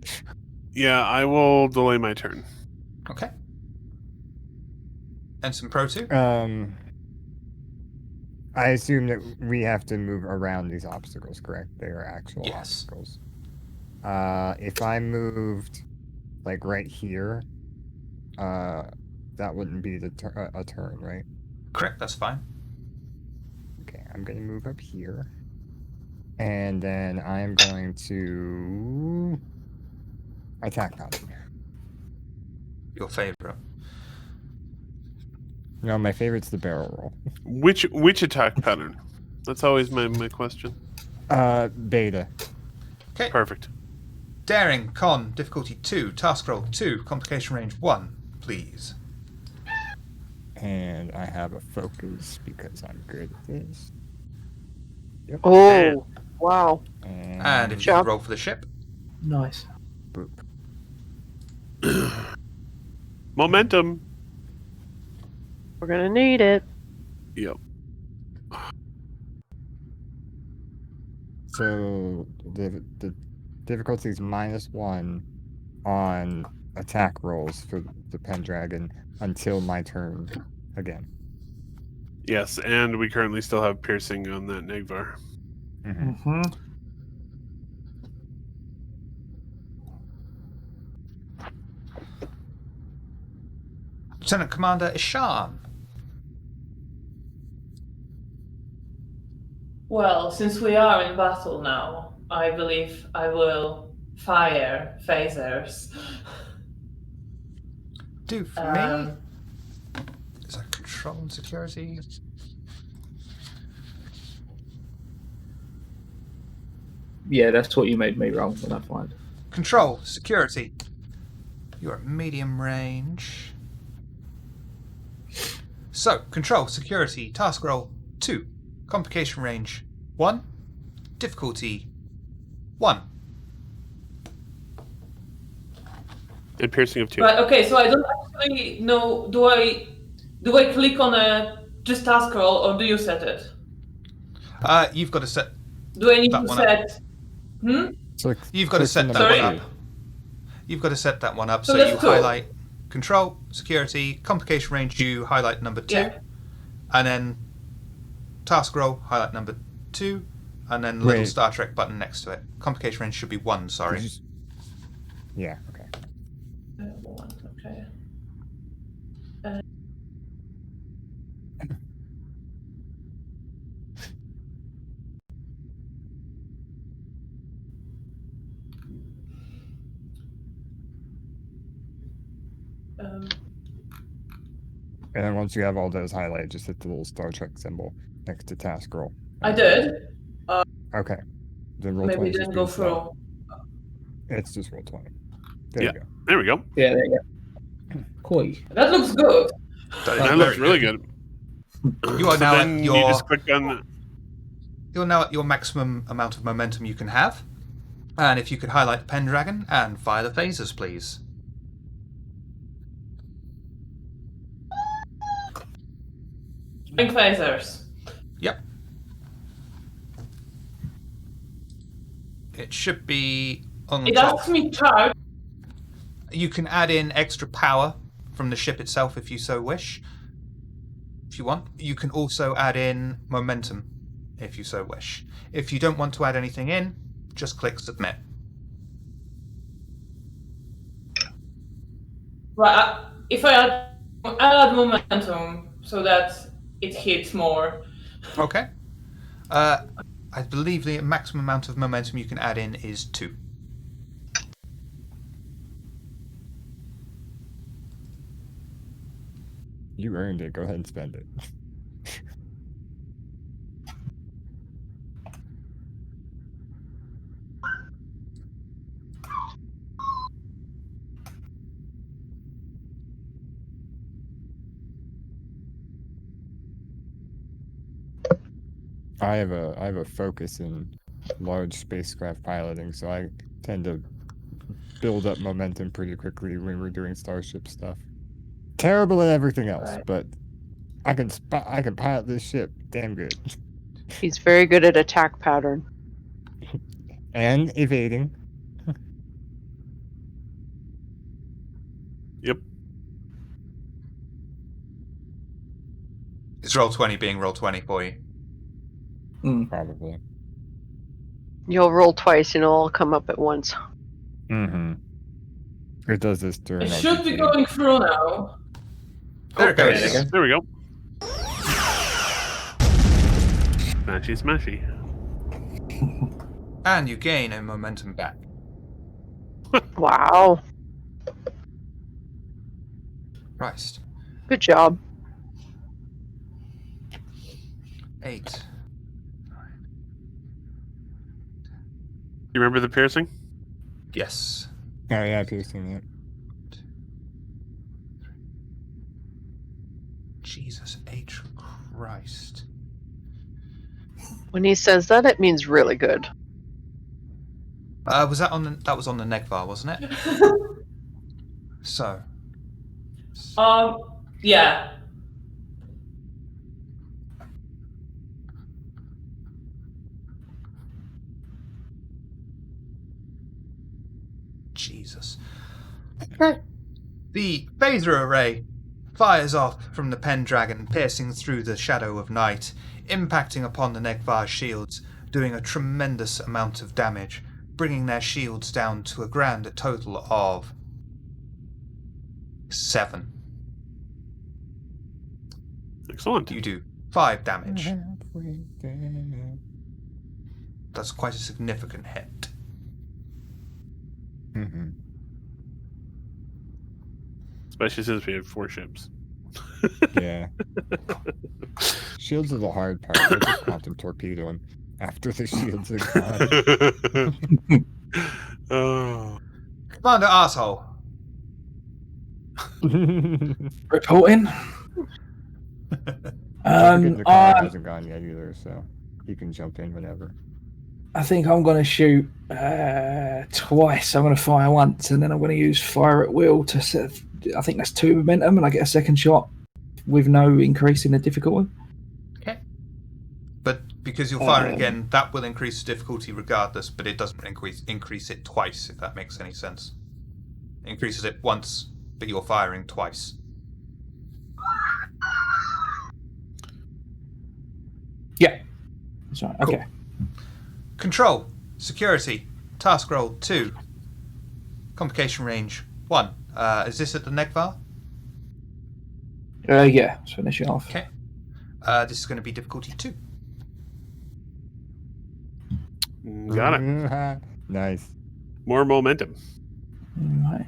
Yeah, I will delay my turn. Okay. Ensign Pro 2? I assume that we have to move around these obstacles, correct? They are actual Yes. obstacles. If I moved, like, right here, that wouldn't be a turn, right? Correct, that's fine. Okay, I'm going to move up here. And then I'm going to attack pattern. Your favourite. No, my favorite's the barrel roll. Which attack pattern? That's always my question. Beta. Okay. Perfect. Daring, con, difficulty 2, task roll 2, complication range 1, please. And I have a focus because I'm good at this. Yep. Oh, wow. And if you Job. could roll for the ship. Nice. Boop. Momentum. We're gonna need it. Yep. So the difficulty is -1 on attack rolls for the Pendragon until my turn again. Yes, and we currently still have piercing on that Negvar. Mm-hmm. Lieutenant Commander Ishan. Well, since we are in battle now, I believe I will fire phasers. Do for me. Is that control and security? Yeah, that's what you made me roll when I find. Control, security. You're at medium range. So, control, security, task roll 2, complication range 1, difficulty 1. And piercing of 2. Right. Okay. So I don't actually know. Do I click on a just task roll, or do you set it? You've got to set. Do I need That to one set? So You've got to set that Sorry? one up. You've got to set that one up. So So that's you two. highlight control, security, complication range. You highlight number 2, Yeah. and then task roll highlight number 2, and then the little Wait. Star Trek button next to it. Complication range should be 1. Sorry. Yeah, okay. One. Okay. And then once you have all those highlighted, just hit the little Star Trek symbol next to task roll. I did. Okay. Then roll Maybe 20 it is didn't just go being through. set. It's just roll 20. There Yeah. you go. There we go. Yeah, there you go. Koi. That looks good. That looks really good. You are So now then at you your. just click on. You're now at your maximum amount of momentum you can have. And if you could highlight the Pendragon and fire the phasers, please. Ring phasers. Yep. It should be on the It top. asks me charge. You can add in extra power from the ship itself if you so wish. If you want. You can also add in momentum if you so wish. If you don't want to add anything in, just click submit. Right. If I add momentum so that it hits more. Okay. I believe the maximum amount of momentum you can add in is 2. You earned it. Go ahead and spend it. I have a focus in large spacecraft piloting, so I tend to build up momentum pretty quickly when we're doing starship stuff. Terrible at everything else, Right. but I can pilot this ship damn good. He's very good at attack pattern. And evading. Yep. Is roll 20 being roll 20 for you? Probably. You'll roll twice and it'll all come up at once. Mm-hmm. It does this during It our should be PK. going through now. There it goes. there you go. There we go. Smashy, smashy. And you gain a momentum back. Wow. Christ. Good job. 8. You remember the piercing? Yes. Oh yeah, piercing it. Jesus H. Christ. When he says that, it means really good. Was that on the? That was on the Negvar, wasn't it? So. Yeah. Jesus. The phaser array fires off from the Pendragon, piercing through the shadow of night, impacting upon the Negvar shields, doing a tremendous amount of damage, bringing their shields down to a grand total of 7. Excellent. You do 5 damage. Halfway there. That's quite a significant hit. Mm-hmm. Especially since we have 4 ships. Yeah. Shields are the hard part. I just quantum torpedo him after the shields are gone. Oh. Commander Arsehole. Reporting. The car hasn't gone yet either, so he can jump in whenever. I think I'm going to shoot twice. I'm going to fire once, and then I'm going to use fire at will to set. I think that's 2 momentum, and I get a second shot with no increase in the difficulty. Okay. But because you're firing again, that will increase the difficulty regardless, but it doesn't increase it twice, if that makes any sense. It increases it once, but you're firing twice. Yeah. That's right. Cool. Okay. Control, security, task roll 2, complication range 1. Is this at the Negvar? Yeah. So finish it off. Okay. This is going to be difficulty 2. Got it. Nice. More momentum. Right.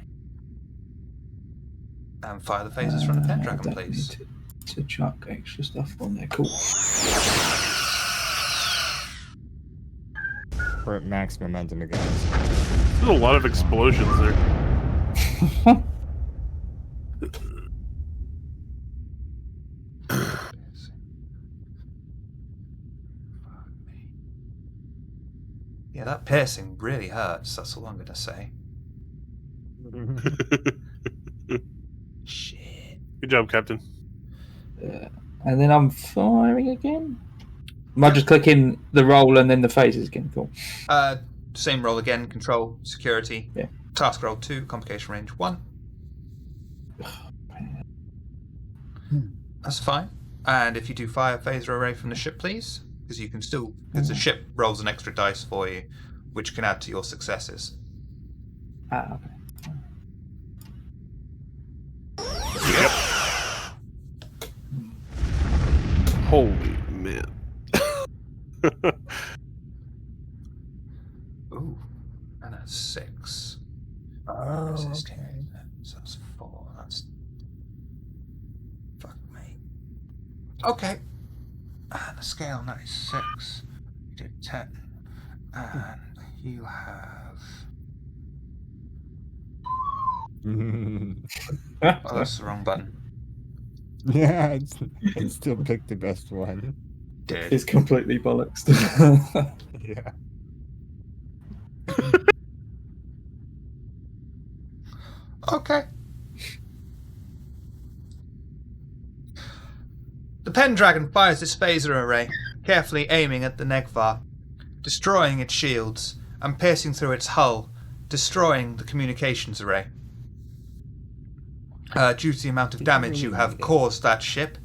And fire the phasers from the Pendragon, don't please. need to chuck extra stuff on there. Cool. We're at max momentum again. There's a lot of explosions there. Yeah, that piercing really hurts. That's all I'm going to say. Shit. Good job, Captain. And then I'm firing again. Am I just clicking the roll and then the phases again? Cool. Same roll again. Control, security. Yeah. Task roll 2, complication range 1. That's fine. And if you do fire phaser array from the ship, please, because you can still, because the ship rolls an extra dice for you, which can add to your successes. Okay. Yep. Holy man. Ooh, and a 6. Oh, Resisting. okay. So that's 4. That's. Fuck me. Okay. And the scale on that is 6. You did 10. And you have. Oh, that's the wrong button. Yeah, it still picked the best one. did. is completely bollocks. Yeah. Okay. The Pendragon fires its phaser array, carefully aiming at the Negvar, destroying its shields and piercing through its hull, destroying the communications array. Due to the amount of damage you have caused that ship,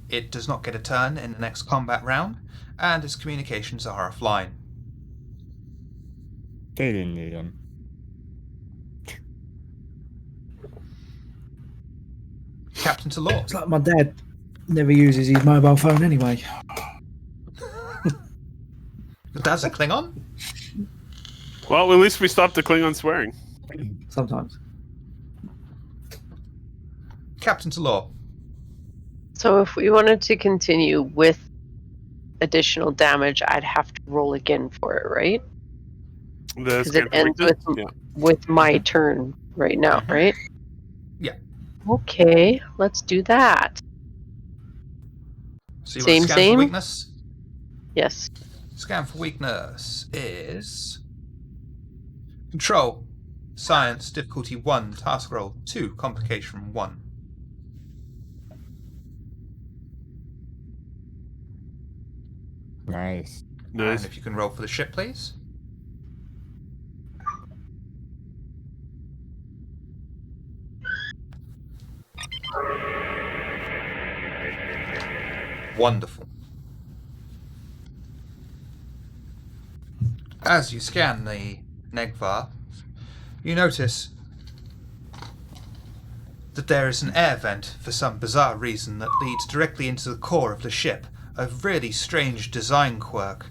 it does not get a turn in the next combat round, and its communications are offline. They didn't need him. Captain to Law. It's like my dad never uses his mobile phone anyway. Your dad's a Klingon? Well, at least we stopped the Klingon swearing. Sometimes. Captain to Law. So if we wanted to continue with additional damage, I'd have to roll again for it, right? Because it ends with my turn right now, right? Yeah. Okay, let's do that. So you want to scan for weakness? Yes. Scan for weakness is Control, Science, difficulty 1, task roll 2, complication 1. Nice. And if you can roll for the ship, please. Wonderful. As you scan the Negvar, you notice that there is an air vent for some bizarre reason that leads directly into the core of the ship. A really strange design quirk,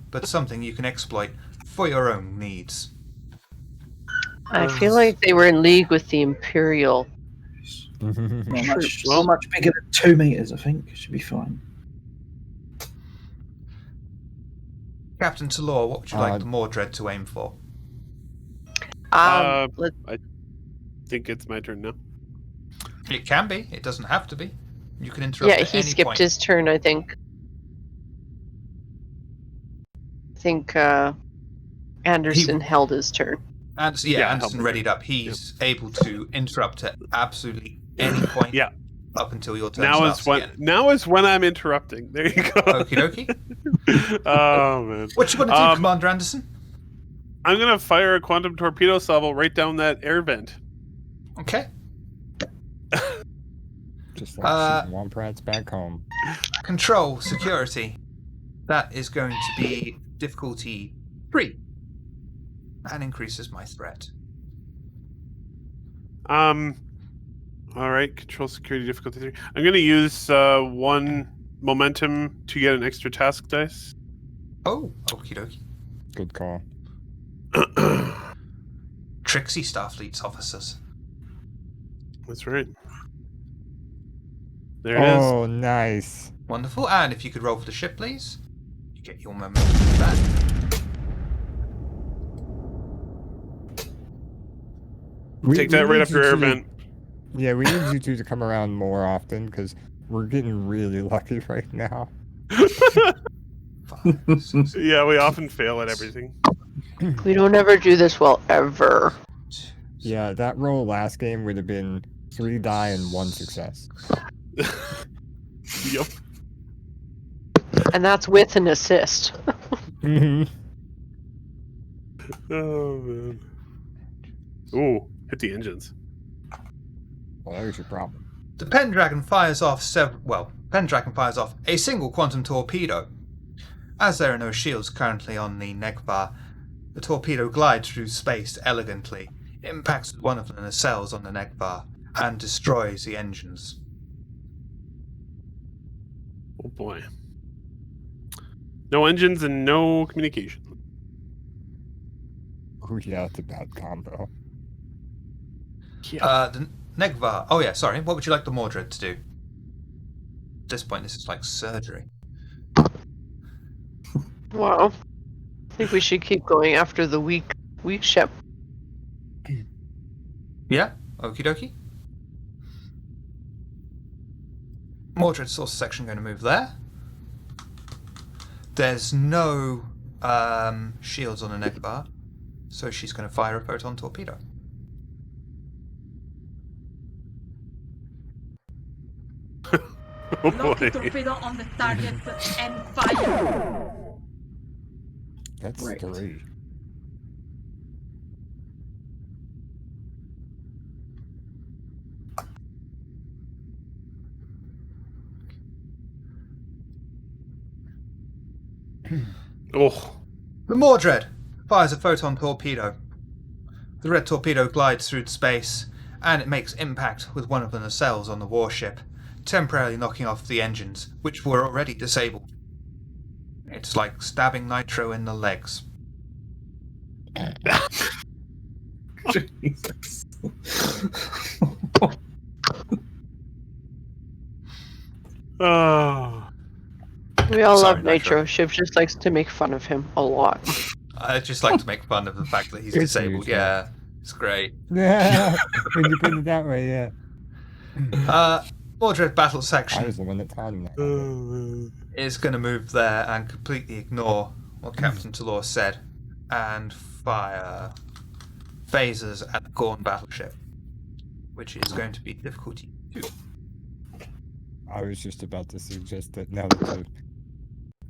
but something you can exploit for your own needs. I feel like they were in league with the Imperial. Not much bigger than 2 meters, I think. It should be fine. Captain Talor, what would you like the Mordred to aim for? I think it's my turn now. It can be. It doesn't have to be. You can interrupt at any point. Yeah, he skipped his turn, I think. I think Anderson held his turn. Anderson readied up. He's able to interrupt at absolutely any point up until your turn starts again. Now is when I'm interrupting. There you go. Okie dokie. Oh, man. What you want to do, Commander Anderson? I'm going to fire a quantum torpedo salvo right down that air vent. Okay. Just like shooting Womprats back home. Control, security. That is going to be difficulty 3. And increases my threat. All right, control security difficulty 3. I'm going to use 1 momentum to get an extra task dice. Oh, okie dokie. Good call. Tricksy Starfleet's officers. That's right. There it is. Oh, nice. Wonderful. And if you could roll for the ship, please. You get your momentum back. Take that right up your air vent. Yeah, we need you two to come around more often because we're getting really lucky right now. 5, 6, Yeah, we often fail at everything. We don't ever do this well, ever. Yeah, that roll last game would have been 3 die and 1 success. Yep. And that's with an assist. Mm-hmm. Oh, man. Ooh, hit the engines. Well, there's your problem. The Pendragon fires off a single quantum torpedo. As there are no shields currently on the Negvar, the torpedo glides through space elegantly, impacts with one of the nacelles on the Negvar, and destroys the engines. Oh boy. No engines and no communication. Oh yeah, it's a bad combo. The Negvar. Oh yeah, sorry. What would you like the Mordred to do? At this point, this is like surgery. Wow. I think we should keep going after the weak ship. Yeah? Okie dokie. Mordred source section going to move there. There's no shields on the Negbar, so she's going to fire a photon torpedo. Oh Lock boy. a torpedo on the target and fire. That's Right. 3. Oh. The Mordred fires a photon torpedo. The red torpedo glides through space, and it makes impact with one of the nacelles on the warship, temporarily knocking off the engines, which were already disabled. It's like stabbing Nitro in the legs. Jesus. Oh. We all Sorry, love Nitro. Nitro. Shiv just likes to make fun of him a lot. I just like to make fun of the fact that he's Good disabled. news, yeah. Yeah, it's great. Yeah, when you put it that way, yeah. Mordred battle I section was the one that taught him that. is going to move there and completely ignore what Captain Talor said and fire phasers at the Gorn battleship, which is going to be difficulty 2. I was just about to suggest that now that the...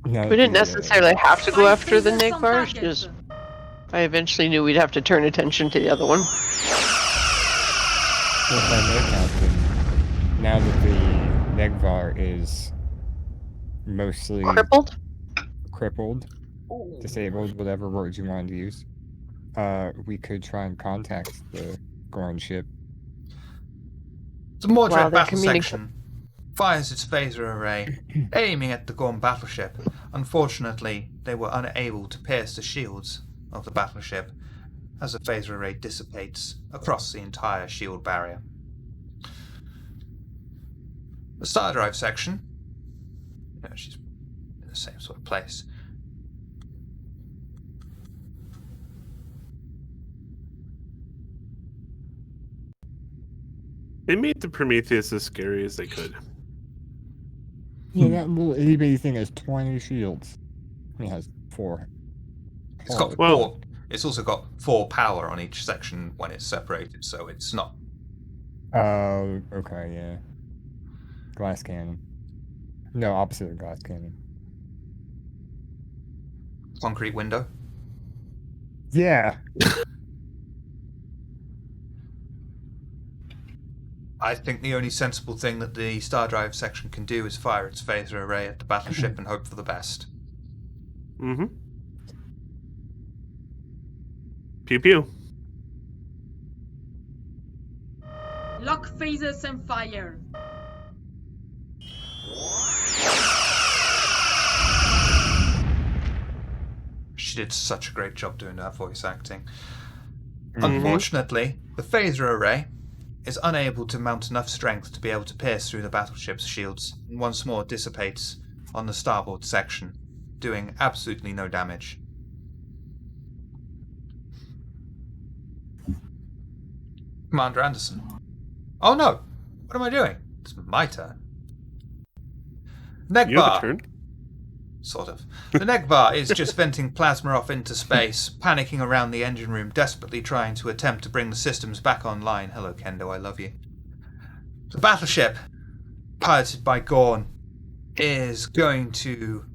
Now We that didn't the, necessarily have to go Five after the phasers on Negvar. target. Just I eventually knew we'd have to turn attention to the other one. Well, if I know, Captain, now that the Negvar is mostly Crippled? crippled, disabled, whatever words you wanted to use, we could try and contact the Gorn ship. The Mordred Wow, they battle communicate. section fires its phaser array, aiming at the Gorn battleship. Unfortunately, they were unable to pierce the shields of the battleship as the phaser array dissipates across the entire shield barrier. The Star Drive section, she's in the same sort of place. They made the Prometheus as scary as they could. Yeah, that little itty bitty thing has 20 shields. It has 4. It's got Well- 4. It's also got 4 power on each section when it's separated, so it's not. Oh, okay, yeah. Glass cannon. No, opposite of glass cannon. Concrete window. Yeah. I think the only sensible thing that the Star Drive section can do is fire its phaser array at the battleship and hope for the best. Mm-hmm. Pew pew. Lock phasers and fire. She did such a great job doing that voice acting. Mhm. Unfortunately, the phaser array is unable to mount enough strength to be able to pierce through the battleship's shields, and once more dissipates on the starboard section, doing absolutely no damage. Commander Anderson. Oh no! What am I doing? It's my turn. You have a Negbar. turn. Sort of. The Negvar is just venting plasma off into space, panicking around the engine room, desperately trying to attempt to bring the systems back online. Hello, Kendo, I love you. The battleship, piloted by Gorn, is going to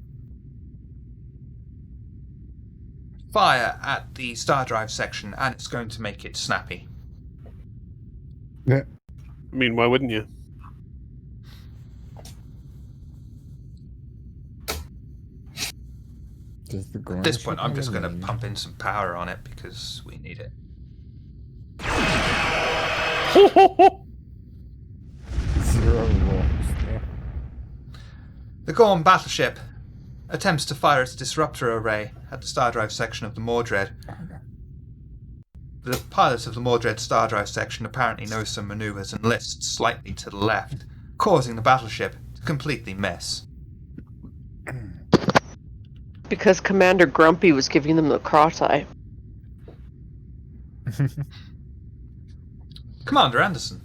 fire at the Star Drive section, and it's going to make it snappy. I mean, why wouldn't you? Does the Gorn At this ship point, I'm have just a going to name? pump in some power on it because we need it. 0 rolls. Yeah. The Gorn battleship attempts to fire its disruptor array at the Star Drive section of the Mordred. The pilot of the Mordred Star Drive section apparently knows some maneuvers and lists slightly to the left, causing the battleship to completely miss. Because Commander Grumpy was giving them the cross eye. Commander Anderson.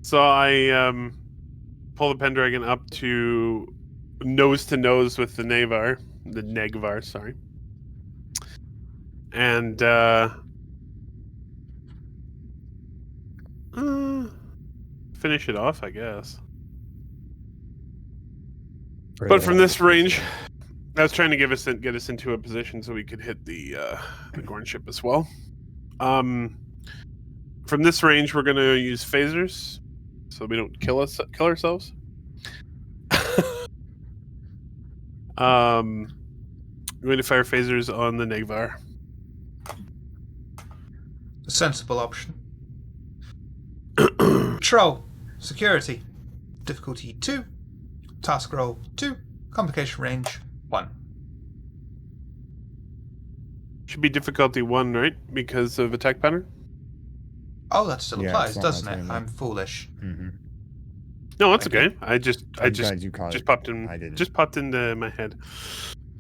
So I pull the Pendragon up to nose with the Negvar, sorry. And finish it off, I guess. But from this range, I was trying to get us into a position so we could hit the Gorn ship as well. From this range, we're going to use phasers, so we don't kill ourselves. I'm going to fire phasers on the Negvar. A sensible option. Patrol. Security. Difficulty 2. Task roll 2. Complication range 1. Should be difficulty 1, right? Because of attack pattern? Oh, that still Yeah, applies, it's not doesn't much it? in there. I'm foolish. Mm-hmm. No, that's Okay. okay. I just glad you caught just it. popped in. I didn't. Just popped into my head.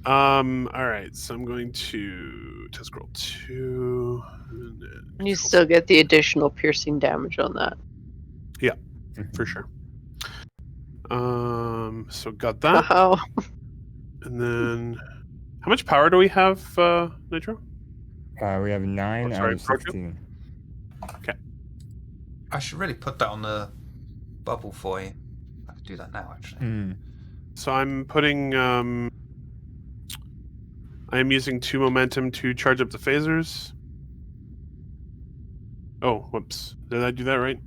All right. So I'm going to test roll 2. And then You still get the additional piercing damage on that. for sure. So got that, Wow. and then how much power do we have, Nitro? We have 9 out sorry, of Proto? 16. I should really put that on the bubble for you. I could do that now, actually. So I'm putting. I am using 2 momentum to charge up the phasers. Oh, whoops! Did I do that right?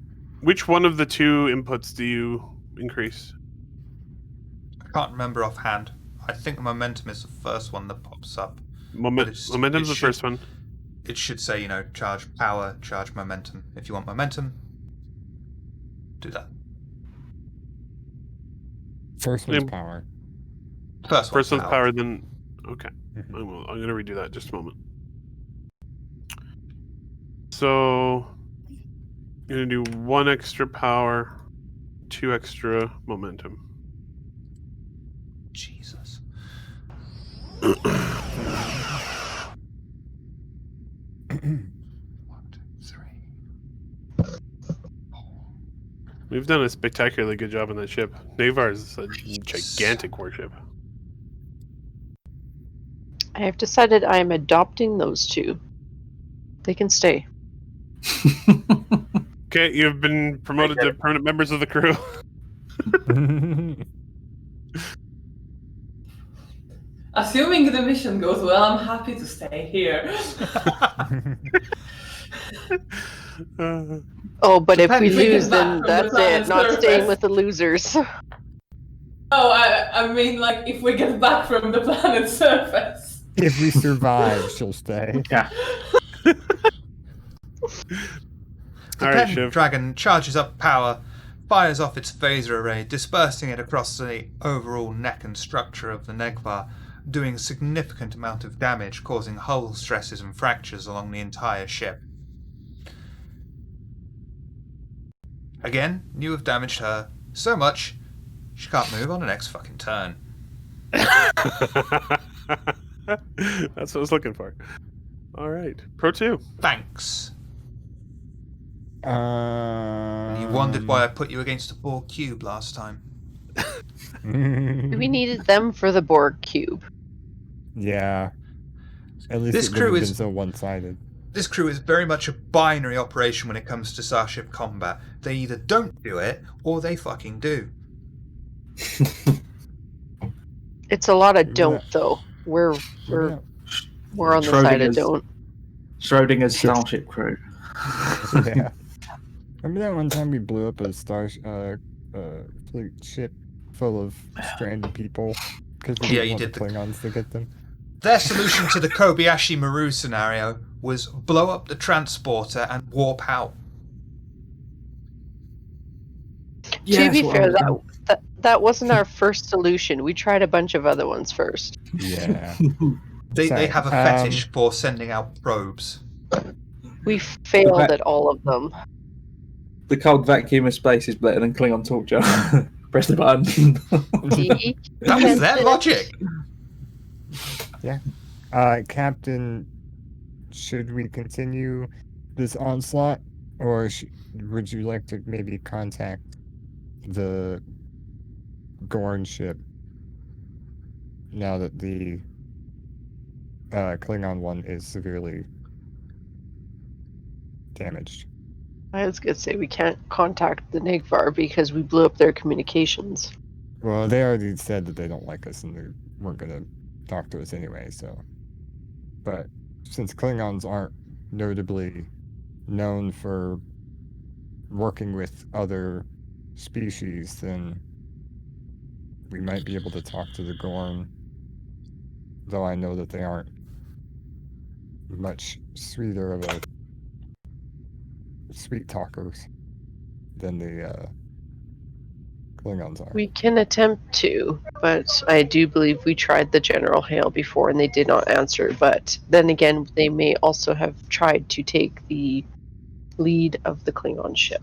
Which one of the 2 inputs do you increase? I can't remember offhand. I think the momentum is the first one that pops up. It's- Momentum's it the should- first one. It should say, charge power, charge momentum. If you want momentum, do that. First one's Yeah. power. First First one's power. power, then okay. Mhm. I'm going to redo that in just a moment. So I'm going to do 1 extra power, 2 extra momentum. Jesus. One, two, three. We've done a spectacularly good job on that ship. Navar is a gigantic warship. I have decided I am adopting those 2. They can stay. Okay, you've been promoted to permanent members of the crew. Assuming the mission goes well, I'm happy to stay here. Oh, but if we Depends. We get lose, back then from the that's it. planet's Not surface. staying with the losers. Oh, I mean, like, if we get back from the planet's surface. If we survive, she'll stay. Yeah. The All right, Shiv. Pendragon charges up power, fires off its phaser array, dispersing it across the overall neck and structure of the Negvar, doing a significant amount of damage, causing hull stresses and fractures along the entire ship. Again, you have damaged her so much, she can't move on the next fucking turn. That's what I was looking for. All right, Pro 2. Thanks. You You wondered why I put you against a Borg cube last time. We needed them for the Borg cube. Yeah. At least This it crew wouldn't have is- been so one-sided. This crew is very much a binary operation when it comes to Starship combat. They either don't do it, or they fucking do. It's a lot of don't though. We're Yeah. on the side of Schrodinger's- don't. Schrodinger's Starship crew. Yeah. Remember that one time we blew up a fleet ship full of stranded people because we Yeah, didn't you want did the Klingons to get them? Their solution to the Kobayashi Maru scenario was blow up the transporter and warp out. To be fair, that wasn't our first solution. We tried a bunch of other ones first. Yeah. They Sorry, have a fetish for sending out probes. We failed at all of them. The cold vacuum of space is better than Klingon torture. Press the button. See? That was their logic. Captain, should we continue this onslaught, Or would you like to maybe contact the Gorn ship now that the Klingon one is severely damaged? I was gonna say we can't contact the Nigvar because we blew up their communications. Well, they already said that they don't like us and they weren't going to talk to us anyway, so. But since Klingons aren't notably known for working with other species, then we might be able to talk to the Gorn, though I know that they aren't much sweeter of a sweet talkers than the Klingons are. We can attempt to, but I do believe we tried the General Hale before and they did not answer. But then again, they may also have tried to take the lead of the Klingon ship.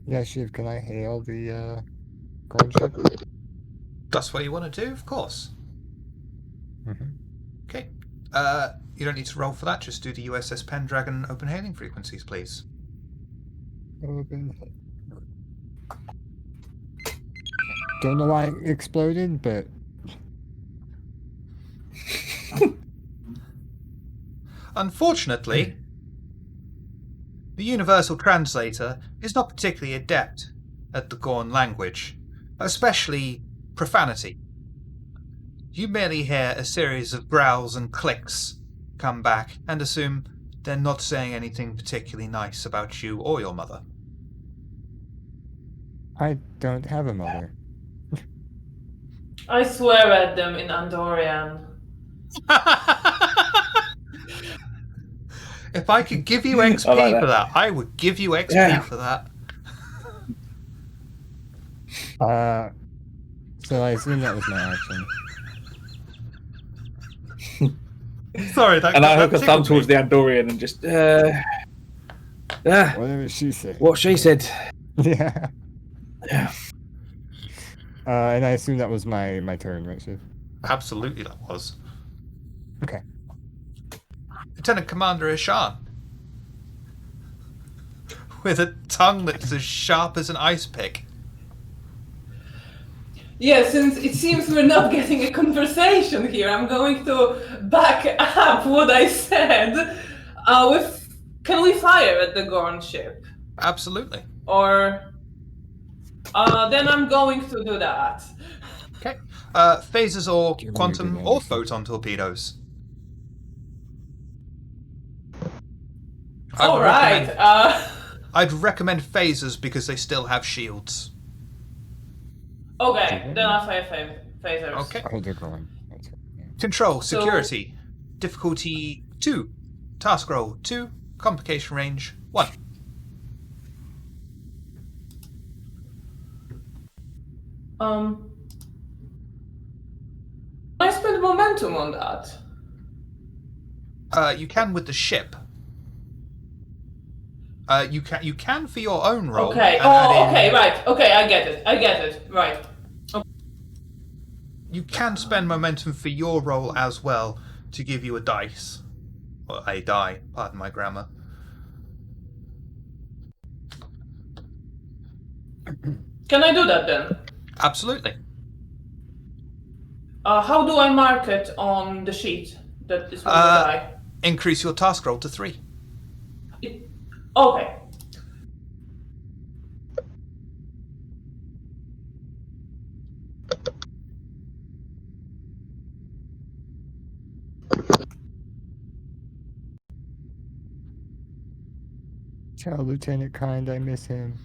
Yeah, Shiv, can I hail the Gorn ship? That's what you want to do, of course. Mm-hmm. Okay. You don't need to roll for that. Just do the U.S.S. Pendragon open hailing frequencies, please. Open. Don't know why it exploded, but Unfortunately, the Universal Translator is not particularly adept at the Gorn language, especially profanity. You merely hear a series of growls and clicks come back and assume they're not saying anything particularly nice about you or your mother. I don't have a mother. I swear at them in Andorian. If I could give you XP I like for that, I would give you XP Yeah. for that. So I assume that was my action. Sorry, that And I that hook a thumb tickled towards me. the Andorian and just, Whatever she said. what she said. Yeah. Yeah. And I assume that was my turn, right, Shiv? Absolutely, that was. Okay. Lieutenant Commander Ishan. With a tongue that's as sharp as an ice pick. Yeah, since it seems we're not getting a conversation here, I'm going to back up what I said. Can we fire at the Gorn ship? Absolutely. Or then I'm going to do that. Okay. Phasers or Give me a quantum good or attitude. photon torpedoes. All right. I'd recommend phasers because they still have shields. Okay, then I'll fire phasers. Okay. Oh, they're going. That's right. Yeah. Control, So- security. Difficulty 2. Task roll 2. Complication range 1. I spend momentum on that. You can with the ship. You can for your own roll. Okay. and add Oh, in- okay, right. Okay, I get it. Right. You can spend momentum for your roll as well to give you a dice. Or a die, pardon my grammar. Can I do that then? Absolutely. How do I mark it on the sheet that is one die? Increase your task roll to 3. Okay. Tell Lieutenant Kind I miss him.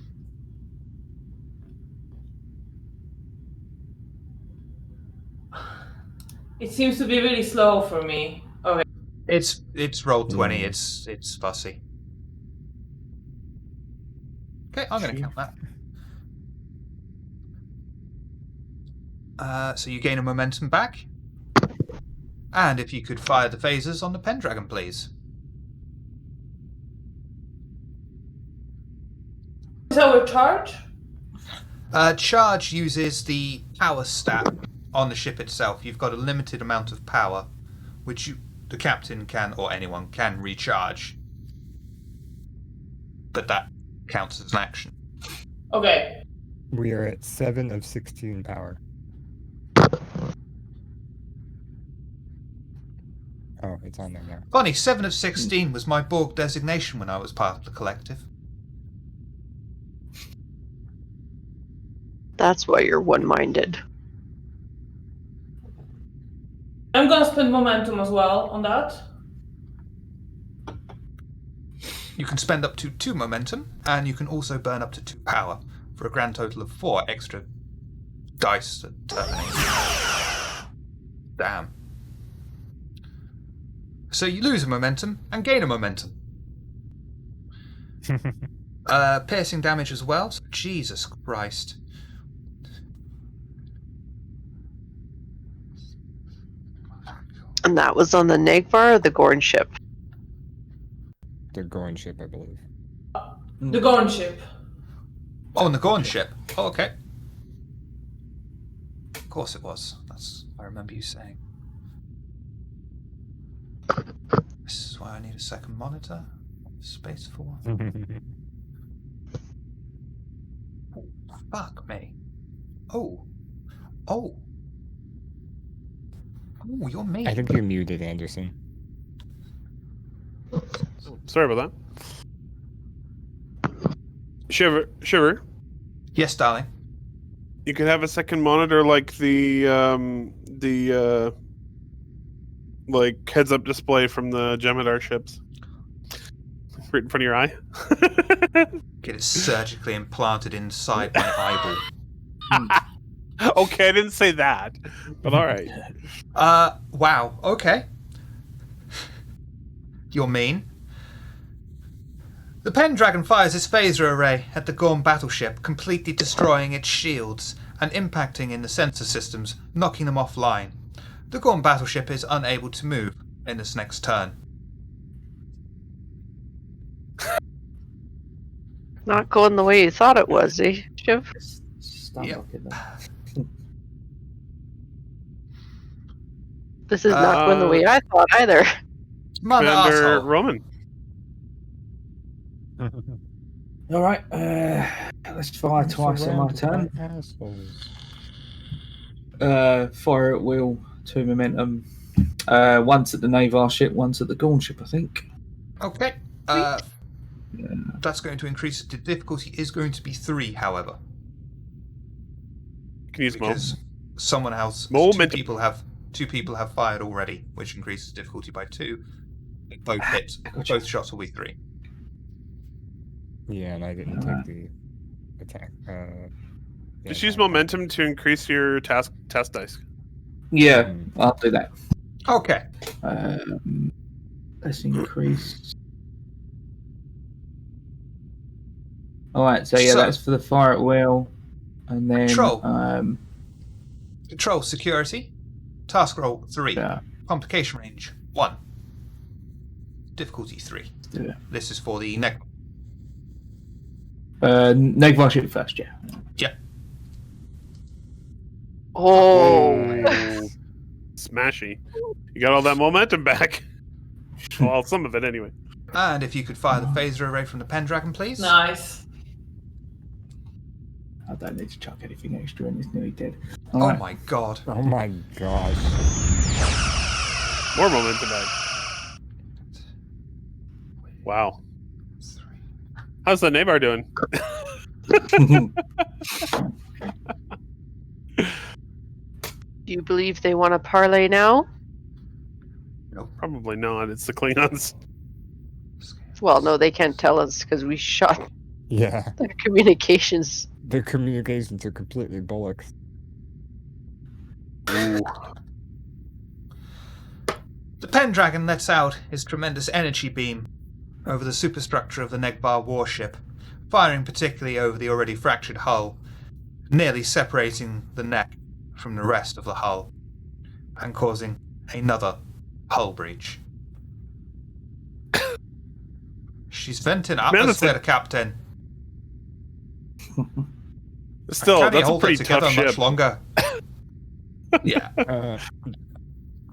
It seems to be really slow for me. Okay. It's roll 20. Yeah. It's fussy. Okay, I'm going to count that. So you gain a momentum back. And if you could fire the phasers on the Pendragon, please. Is our charge? Charge uses the power stat on the ship itself. You've got a limited amount of power, which you the captain can, or anyone can, recharge. But that counts as an action. Okay. We are at 7 of 16 power. Oh, it's on there now. Funny, 7 of 16 was my Borg designation when I was part of the collective. That's why you're one-minded. I'm gonna spend momentum as well on that. You can spend up to 2 momentum, and you can also burn up to 2 power, for a grand total of 4 extra dice that terminate. Damn. So you lose a momentum and gain a momentum. Piercing damage as well. So Jesus Christ. And that was on the Negvar or the Gorn ship? The Gorn ship, I believe. The Gorn ship. Oh, on the Gorn ship. Oh, okay. Of course it was. I remember you saying. This is why I need a second monitor. Space for one. Oh, fuck me. Oh, you're me. I think you're muted, Anderson. Sorry about that. Shiver. Yes, darling. You could have a second monitor like the like heads-up display from the Jem'Hadar ships, right in front of your eye. Get it surgically implanted inside my eyeball. Okay, I didn't say that, but all right. Wow. Okay. You're mean. The Pendragon fires its phaser array at the Gorn battleship, completely destroying its shields and impacting in the sensor systems, knocking them offline. The Gorn battleship is unable to move in this next turn. Not going the way you thought it was, eh, Shiv? Yep. This is not going the way I thought either. Mother Commander asshole. Roman. All right, let's fire twice on my turn. Fire at will, 2 momentum. Once at the Navar ship, once at the Gorn ship, I think. Okay. That's going to increase. The difficulty is going to be 3, however. Can you use Because someone else, Momentum. two people have fired already, which increases difficulty by 2. Both hits, Gotcha. both shots will be 3. Yeah, and I didn't take the attack. Just use momentum to increase your test dice. Yeah, I'll do that. Okay. Let's increase. All right, so yeah, So- that's for the fire at will, and then Control. Control security. Task roll 3. Yeah. Complication range 1. Difficulty 3. do it. This is for the neck. Negvar ship first, yeah. Yeah. Oh, Smashy. You got all that momentum back. Well, some of it anyway. And if you could fire the phaser array from the Pendragon, please. Nice. I don't need to chuck anything extra, and it's nearly dead. Oh All right. my god. Oh my gosh. More momentum back. Wow. How's the Navar doing? do you believe they want to parlay now? Probably not. It's the Klingons. Well, no, they can't tell us because we shot Yeah, their communications. their communications are completely bollocks. The Pendragon lets out his tremendous energy beam over the superstructure of the Negbar warship, firing particularly over the already fractured hull, nearly separating the neck from the rest of the hull, and causing another hull breach. She's venting atmosphere, Captain. Still, Can he that's a hold it pretty together tough much ship. longer? Yeah.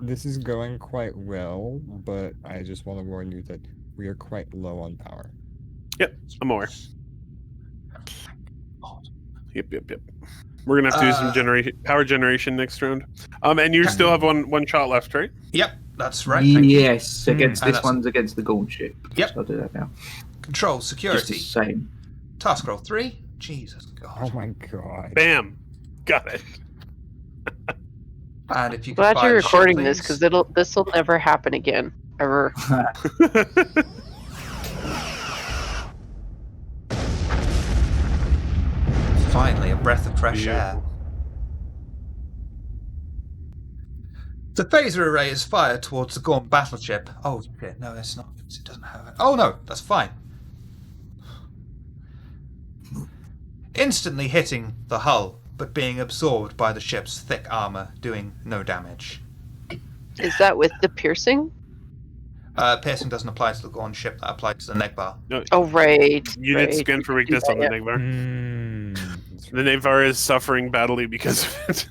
This is going quite well, but I just want to warn you that we are quite low on power. Yep, I'm aware. Yep. We're gonna have to do some power generation next round. And you still have one shot left, right? Yep, that's right. Thank you. Yes, against And this that's- one's against the Gorn ship. Yep. So I'll do that now. Control Just the security. same. Task roll 3. Jesus God. Oh my god. Bam, got it. And if you could Glad fire you're the ship, recording this please. because this'll never happen again, ever. Finally, a breath of fresh air. The phaser array is fired towards the Gorn battleship. Oh, shit, no, it's not. It doesn't have it. Oh, no, that's fine. Instantly hitting the hull, but being absorbed by the ship's thick armor, doing no damage. Is that with the piercing? Piercing doesn't apply to the Gorn ship, that applies to the Negvar. No, Oh, right. you right. did scan for weakness on the Negvar. That's The Negvar is suffering badly because of it.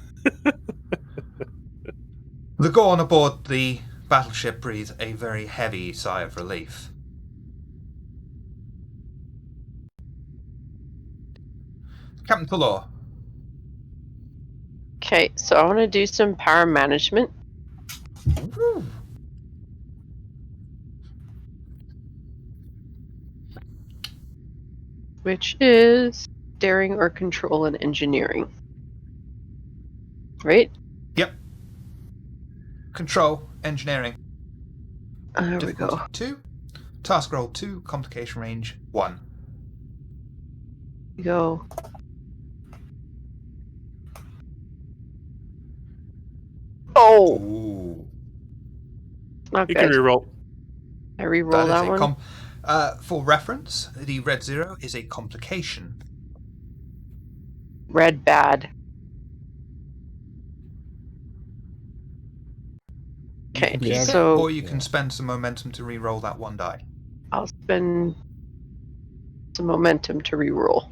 The Gorn aboard the battleship breathe a very heavy sigh of relief. Captain Talor. Okay, so I want to do some power management. Which is daring or control and engineering. Right? Yep. Control, engineering. There we Difficulty go. 2. Task roll 2, complication range 1. Go. Oh, Ooh. not You can good. reroll. I re-roll that one. For reference, the red 0 is a complication. Red bad. Okay, Yeah. so Or you can spend some momentum to re-roll that one die. I'll spend some momentum to re-roll.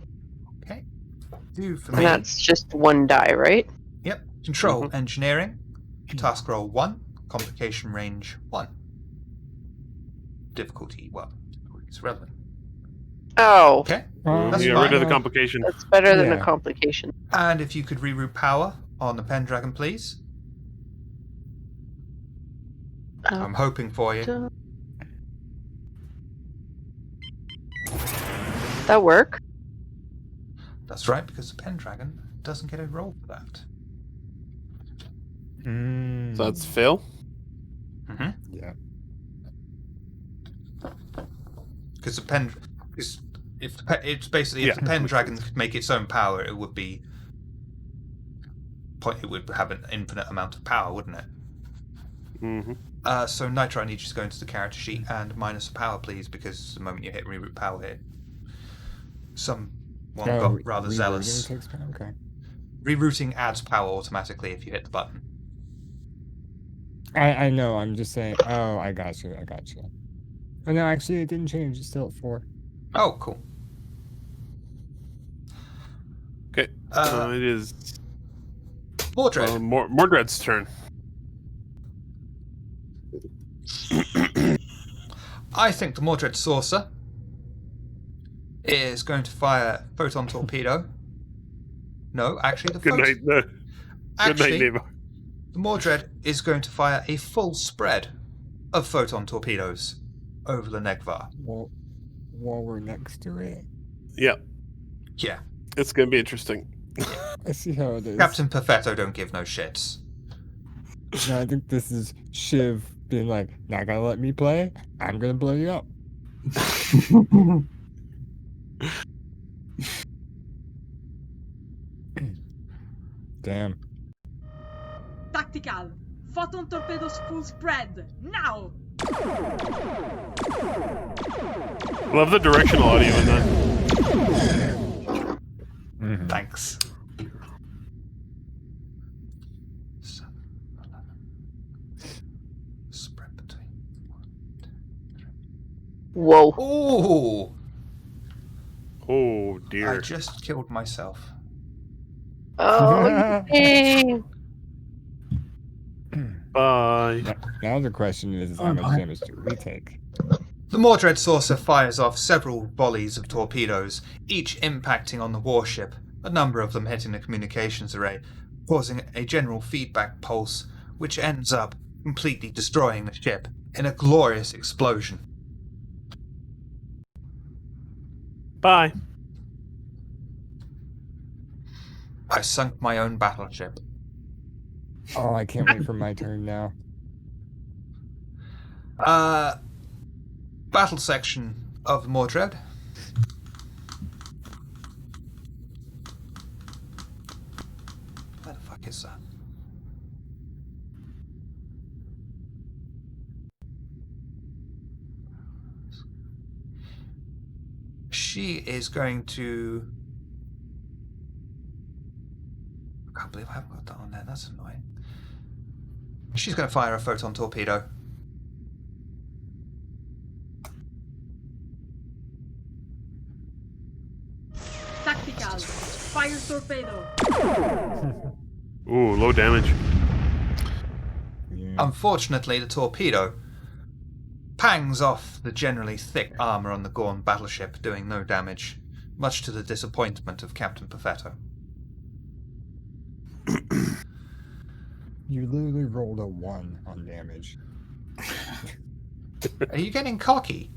Okay. Do for And me. that's just one die, right? Yep. Control, engineering. Task roll 1, complication range 1. Difficulty, well, it's relevant. Oh, Okay. That's Get fine. rid of the complication. that's better than a Yeah. complication. And if you could reroute power on the Pendragon, please. I'm hoping for you. That work? That's right, because the Pendragon doesn't get a roll for that. So that's fail. Mm-hmm. Yeah. Because it's basically if the Pendragon could make its own power, it would be. It would have an infinite amount of power, wouldn't it? Mm-hmm. So Nitro, I need you to go into the character sheet and minus a power, please, because the moment you hit reroute power here, someone got rather zealous. Takes power? Okay. Rerouting adds power automatically if you hit the button. I know. I'm just saying. Oh, I got you. Oh no, actually, it didn't change. It's still at 4. Oh, cool. Okay. It is Mordred. Mordred's turn. I think the Mordred saucer is going to fire photon torpedo. No, actually, the Good night. Good night, neighbor. the Mordred is going to fire a full spread of photon torpedoes over the Negvar. Well, while we're next to it, Yeah, Yeah, it's gonna be interesting. I see how it is. Captain Perfetto don't give no shits. No, I think this is Shiv being like, not gonna let me play. I'm gonna blow you up. Damn. Tactical. Photon torpedoes full spread. Now! Love the directional audio in that. Mhm. Thanks. Spread between 1, 2, 3. Whoa. Ooh! Oh I dear. just killed myself. Oh, dang. Bye. Now the question is how much damage do we take? The Mordred saucer fires off several volleys of torpedoes, each impacting on the warship, a number of them hitting the communications array, causing a general feedback pulse, which ends up completely destroying the ship in a glorious explosion. Bye. I sunk my own battleship. Oh, I can't wait for my turn now. Battle section of the Mordred. Where the fuck is that? She is going to... I can't believe I haven't got that on there. That's annoying. She's going to fire a photon torpedo. Tactical. Fire torpedo. Ooh, low damage. Yeah. Unfortunately, the torpedo pangs off the generally thick armour on the Gorn battleship, doing no damage, much to the disappointment of Captain Perfetto. You literally rolled a 1 on damage. Are you getting cocky?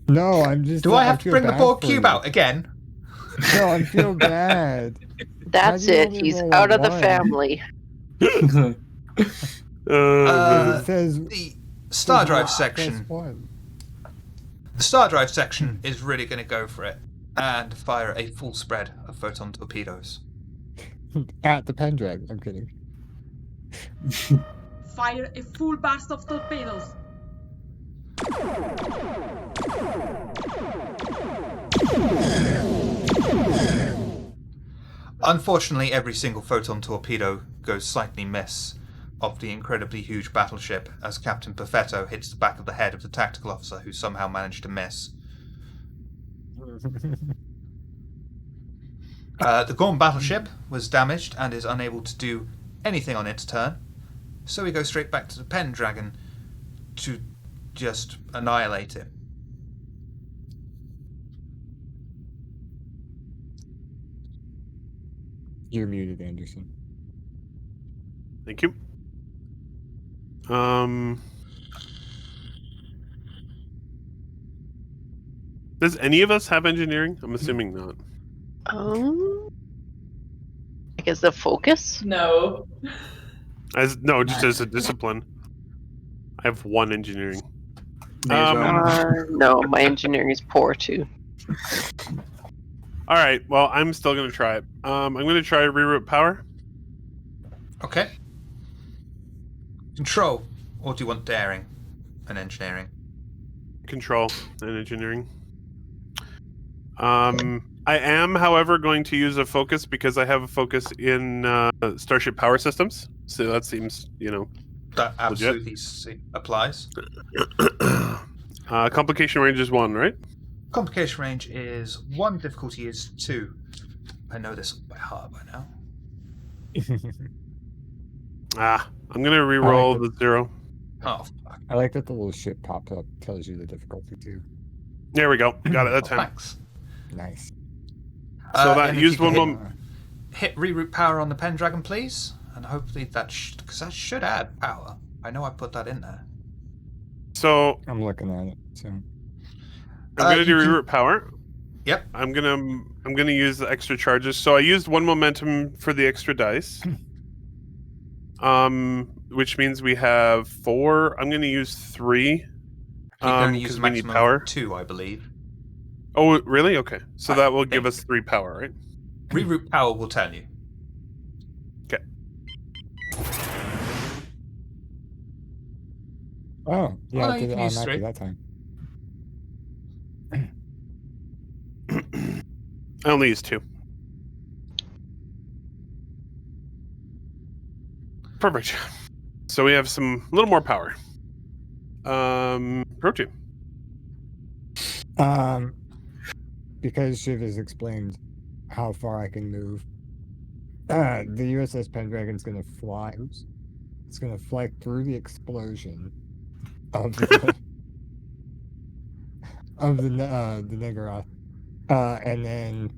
No, I'm just. Do I have to feel bring the bad Borg for cube you. out again? No, I feel bad. That's How do you it. only He's roll a out of the 1? family. It says The star drive plus section. 1. The star drive section is really going to go for it and fire a full spread of photon torpedoes. At the Pendragon. I'm kidding. Fire a full burst of torpedoes. Unfortunately, every single photon torpedo goes slightly miss of the incredibly huge battleship as Captain Perfetto hits the back of the head of the tactical officer who somehow managed to miss. The Gorn battleship was damaged and is unable to do anything on its turn, so we go straight back to the Pendragon to just annihilate it. You're muted, Anderson. Thank you. Does any of us have engineering? I'm assuming not. I guess the focus. No. Just as a discipline. I have 1 engineering. Me as well. No, my engineering is poor too. All right. Well, I'm still gonna try it. I'm gonna try reroute power. Okay. Control, or do you want daring and engineering? Control and engineering. I am, however, going to use a focus because I have a focus in Starship Power Systems. So that seems, That absolutely applies. Complication range is 1, right? Complication range is 1, difficulty is 2. I know this by heart by now. I'm going to re-roll the 0. Oh, fuck. I like that the little ship pops up, tells you the difficulty too. There we go. Got it that time. Thanks. Nice. So that and if used you one could moment. hit reroute power on the Pendragon, please. And hopefully because that should add power. I know I put that in there. So I'm looking at it. So I'm going to do reroute power. Yep. I'm gonna use the extra charges. So I used 1 momentum for the extra dice. Which means we have 4. I'm gonna use 3. You can only use because a we need maximum power. of 2, I believe. Oh, really? Okay. So Right, that will okay. give us 3 power, right? Reroute power will tell you. Okay. Oh, yeah, Well, I you did it can use automatically 3. that time. I only used 2. Perfect. So we have a little more power. Protein. Because Shiv has explained how far I can move, the U.S.S. Pendragon's gonna fly. Oops. It's gonna fly through the explosion of the the Niggeroth, and then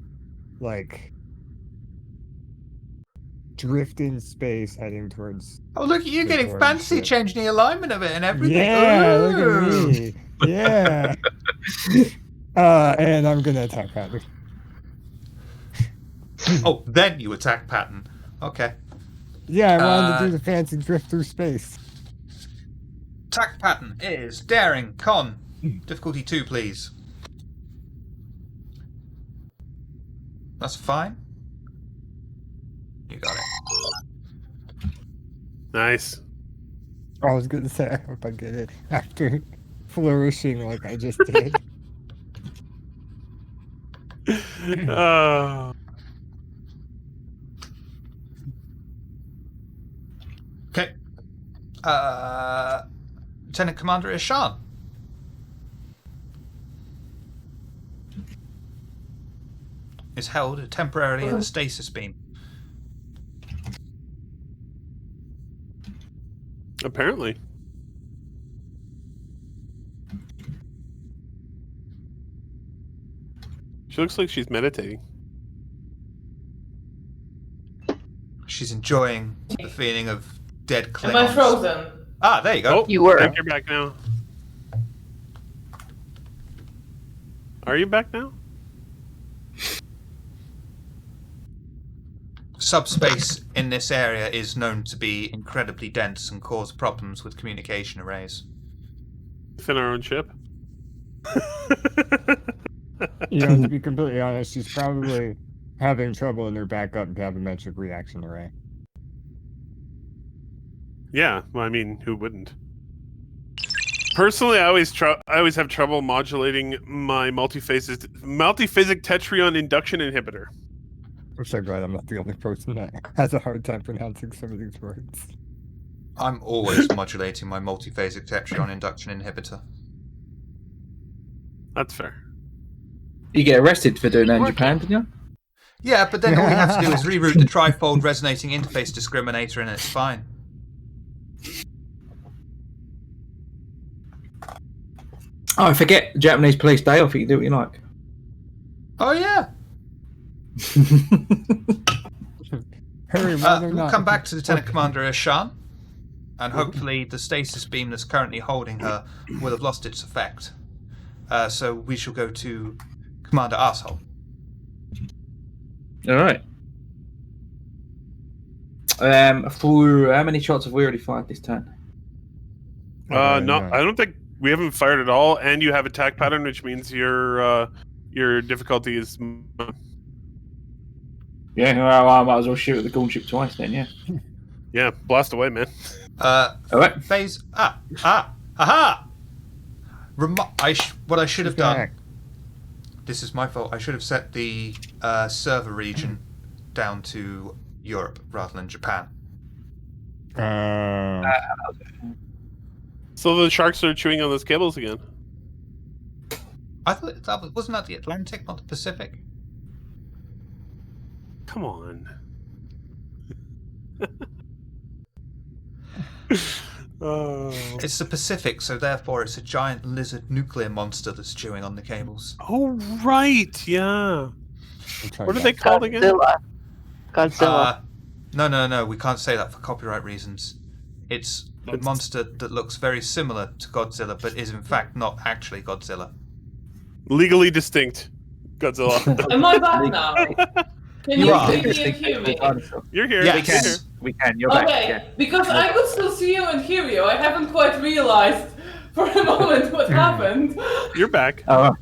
like drift in space heading towards. Oh, look at you The getting Gorn fancy, ship. changing the alignment of it and everything. Yeah, look Ooh. at me. Yeah. And I'm gonna attack Patrick. Oh, then you attack Patton. Okay. Yeah, I wanted to Uh, do the fancy drift through space. Attack Patton is daring con. Difficulty 2, please. That's fine. You got it. Nice. I was gonna say, I hope I get it after flourishing like I just did. Oh. Okay. Lieutenant Commander Ishan. Is held temporarily in a stasis beam. Apparently. She looks like she's meditating. She's enjoying the feeling of dead Klingons. Am I frozen? Ah, there you go. Oh, You were. You're back now. Are you back now? Subspace in this area is known to be incredibly dense and cause problems with communication arrays. Within our own ship? You know, to be completely honest, she's probably having trouble in her backup gravimetric reaction array. Yeah, well, I mean, who wouldn't? Personally, I always have trouble modulating my multiphasic tetryon induction inhibitor. I'm so glad I'm not the only person that has a hard time pronouncing some of these words. I'm always modulating my multiphasic tetryon induction inhibitor. That's fair. You get arrested for doing that in Japan, didn't you? Yeah, but then all you have to do is reroute the trifold resonating interface discriminator and it's fine. Oh, forget the Japanese police day off. You can do what you like. Oh yeah. Hurry, why they're We'll not. come back to Lieutenant Commander Ishan, and hopefully the stasis beam that's currently holding her will have lost its effect. So we shall go to Commander Arsehole. All right. For how many shots have we already fired this turn? No, no. I don't think we haven't fired at all, and you have attack pattern, which means your difficulty is. Yeah, well, I might as well shoot at the gun ship twice then. Yeah. Yeah, blast away, man. All right. Phase. Aha! What I should have done. This is my fault. I should have set the server region down to Europe rather than Japan. So the sharks are chewing on those cables again. I thought wasn't that the Atlantic, not the Pacific? Come on. Oh. It's the Pacific, so therefore it's a giant lizard nuclear monster that's chewing on the cables. Oh, right. Yeah. What are they called again? Godzilla. No, we can't say that for copyright reasons. It's a monster that looks very similar to Godzilla, but is in fact not actually Godzilla. Legally distinct Godzilla. Am I back now? Can You you are. see me and hear me? You're here. Yes. We can. You're here. We can. You're back. Okay, Yeah. because I could still see you and hear you. I haven't quite realized for a moment what happened. You're back. Oh.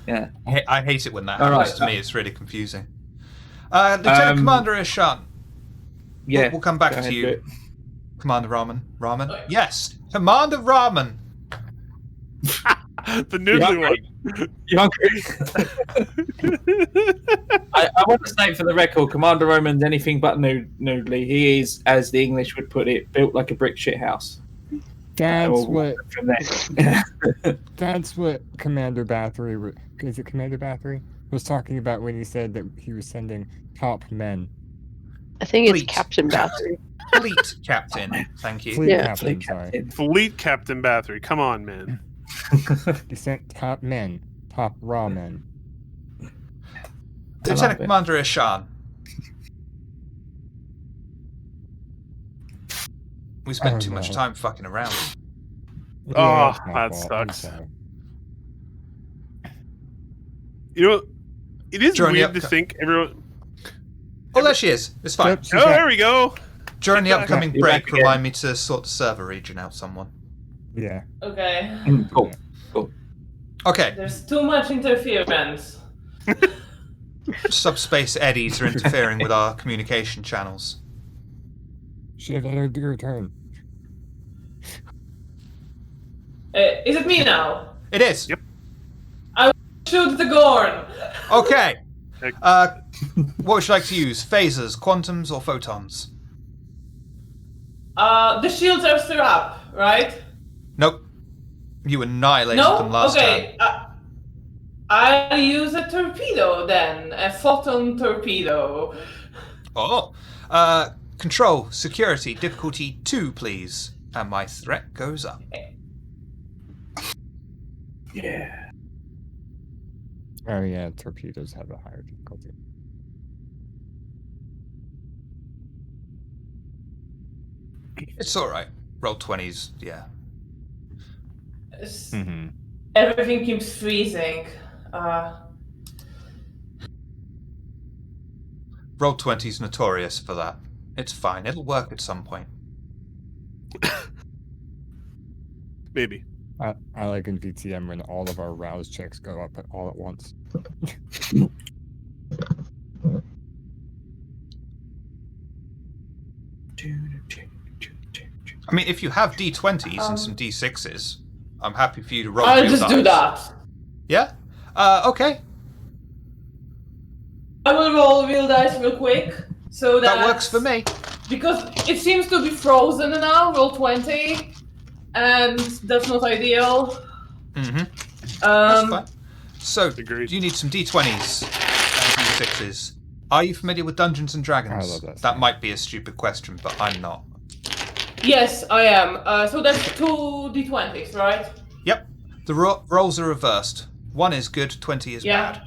Yeah. I hate it when that All happens right. to me. It's really confusing. Lieutenant Commander Ishan. Yeah. We'll come back Go to ahead, you. do it. Commander Raman. Raman? Yes! Commander Raman! The noodly one. You hungry? I want to state for the record, Commander Roman's anything but noodly. He is, as the English would put it, built like a brick shit house. That's what. From there. That's what Commander Bathory. Is it Commander Bathory? Was talking about when he said that he was sending top men. I think it's Please. Captain Bathory. Fleet Captain. Thank you. Fleet Yeah. captain, Fleet sorry. captain. Fleet Captain Bathory. Come on, man. He sent top men, top raw men. Lieutenant it. Commander Ishan. We spent Oh, too much no. time fucking around. Yeah, Oh, that's my that fault. I'm sucks. sorry. You know, it is During the weird to think everyone. Oh, there she is. It's fine. Yep, she's Oh, back. there we go. During the She's back. upcoming You're back break, again. remind me to sort the server region out, someone. Yeah. Okay. Cool. Okay, There's too much interference. subspace eddies are interfering with our communication channels. Shit, let her do her turn. Is it me now? It is. Yep. Shoot the Gorn. Okay. What would you like to use? Phasers, quantums, or photons? The shields are still up, right? Nope. You annihilated No? them last Okay. time. I'll use a torpedo then. A photon torpedo. Oh. Control, security, difficulty 2, please. And my threat goes up. Yeah. Oh yeah, torpedoes have a higher difficulty. It's alright. Roll 20s, yeah. Mm-hmm. Everything keeps freezing. Roll 20's notorious for that. It's fine. It'll work at some point. Maybe. I like in VTM when all of our rouse checks go up all at once. I mean, if you have D20s and some D6s, I'm happy for you to roll. I'll real just do dice. that. Yeah? Okay. I will roll real dice real quick. So That works for me. Because it seems to be frozen now, roll 20. And that's not ideal. Mm-hmm. That's fine. So, Agreed. you need some D20s and D6s. Are you familiar with Dungeons and Dragons? I love that That stuff. might be a stupid question, but I'm not. Yes, I am. So that's 2 d20s, right? Yep. The rolls are reversed. 1 is good, 20 is Yeah. bad.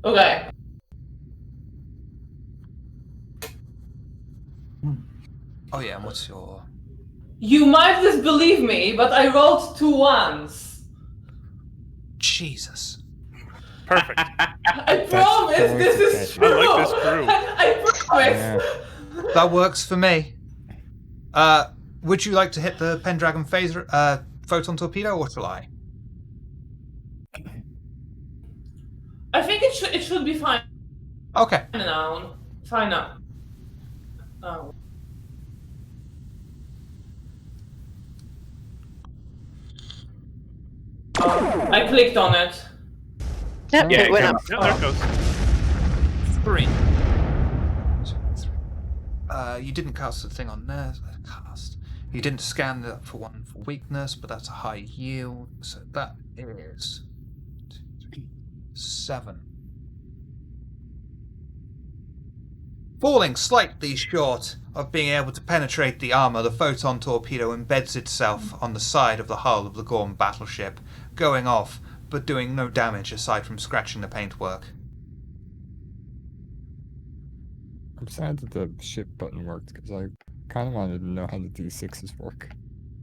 Okay. Oh yeah, and what's your... You might disbelieve me, but I rolled 2 1s. Jesus. Perfect. I promise this is success. true. I like this crew. I promise. Yeah. That works for me. Would you like to hit the Pendragon phaser, photon torpedo, or shall I? I think it should be fine Okay. now. Fine now. Oh. I clicked on it. Yep, Yeah, it went come up. Yeah, there it goes. 3. 3. You didn't cast the thing on there. Cast. You didn't scan that for 1 for weakness, but that's a high yield. So that is 2, 3, 7. Falling slightly short of being able to penetrate the armor, the photon torpedo embeds itself on the side of the hull of the Gorm battleship, going off, but doing no damage aside from scratching the paintwork. I'm sad that the ship button worked because I kind of wanted to know how the D6s work.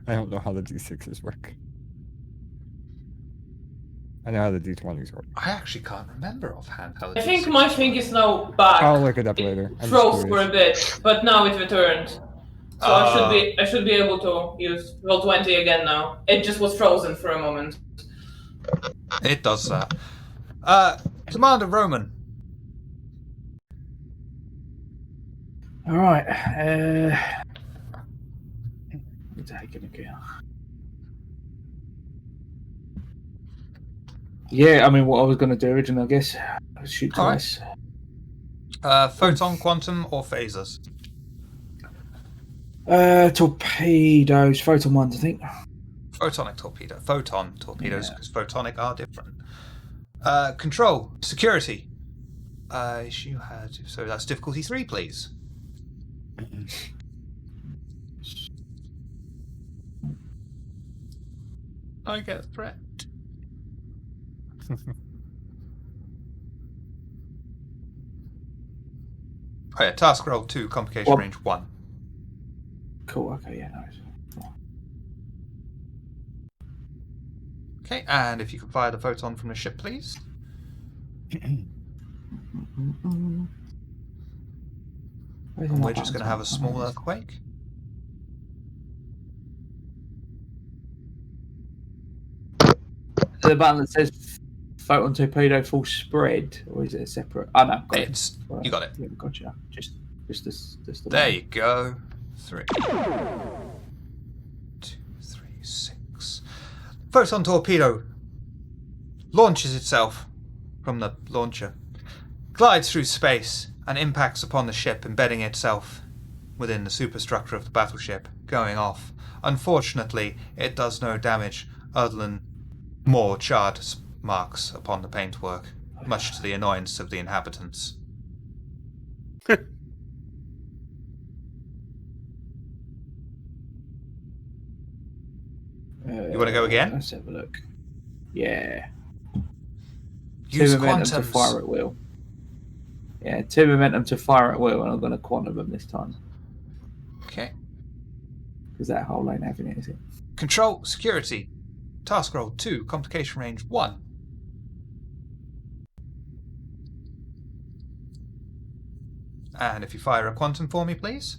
I don't know how the D6s work. I know how the D20s work. I actually can't remember offhand how I think my thing is now back. I'll look it up later. I'm just Froze for curious. a bit, but now it returned. So I should be able to use roll 20 again now. It just was frozen for a moment. It does that. Commander Roman. All right. Taking account. Yeah, I mean, what I was going to do originally, I guess, was shoot All right. twice. Photon, quantum, or phasers? Torpedoes, photon ones, I think. Photonic torpedo. Photon torpedoes, because photonic are different. Control, security. Issue had. So that's difficulty 3, please. I get a threat. Oh yeah, task roll 2, complication Well- range 1. Cool. Okay. Yeah. Nice. Okay, and if you can fire the photon from the ship, please. Mm-mm. Where's And my we're just going to have a buttons? small earthquake. The button that says photon torpedo full spread, or is it a separate? Oh no, got it. It's you got it. Yeah, gotcha. Just the There one. you go. 3, 2, 3, 6. Photon torpedo launches itself from the launcher, glides through space, and impacts upon the ship, embedding itself within the superstructure of the battleship, going off. Unfortunately, it does no damage other than more charred marks upon the paintwork, much to the annoyance of the inhabitants. You want to go again? Let's have a look. Yeah. Use Two momentum to quantums. fire at will. Yeah, 2 momentum to fire at will, and I'm going to quantum them this time. Okay. Because that hole ain't having it, is it? Control security. Task roll 2, complication range 1. And if you fire a quantum for me, please.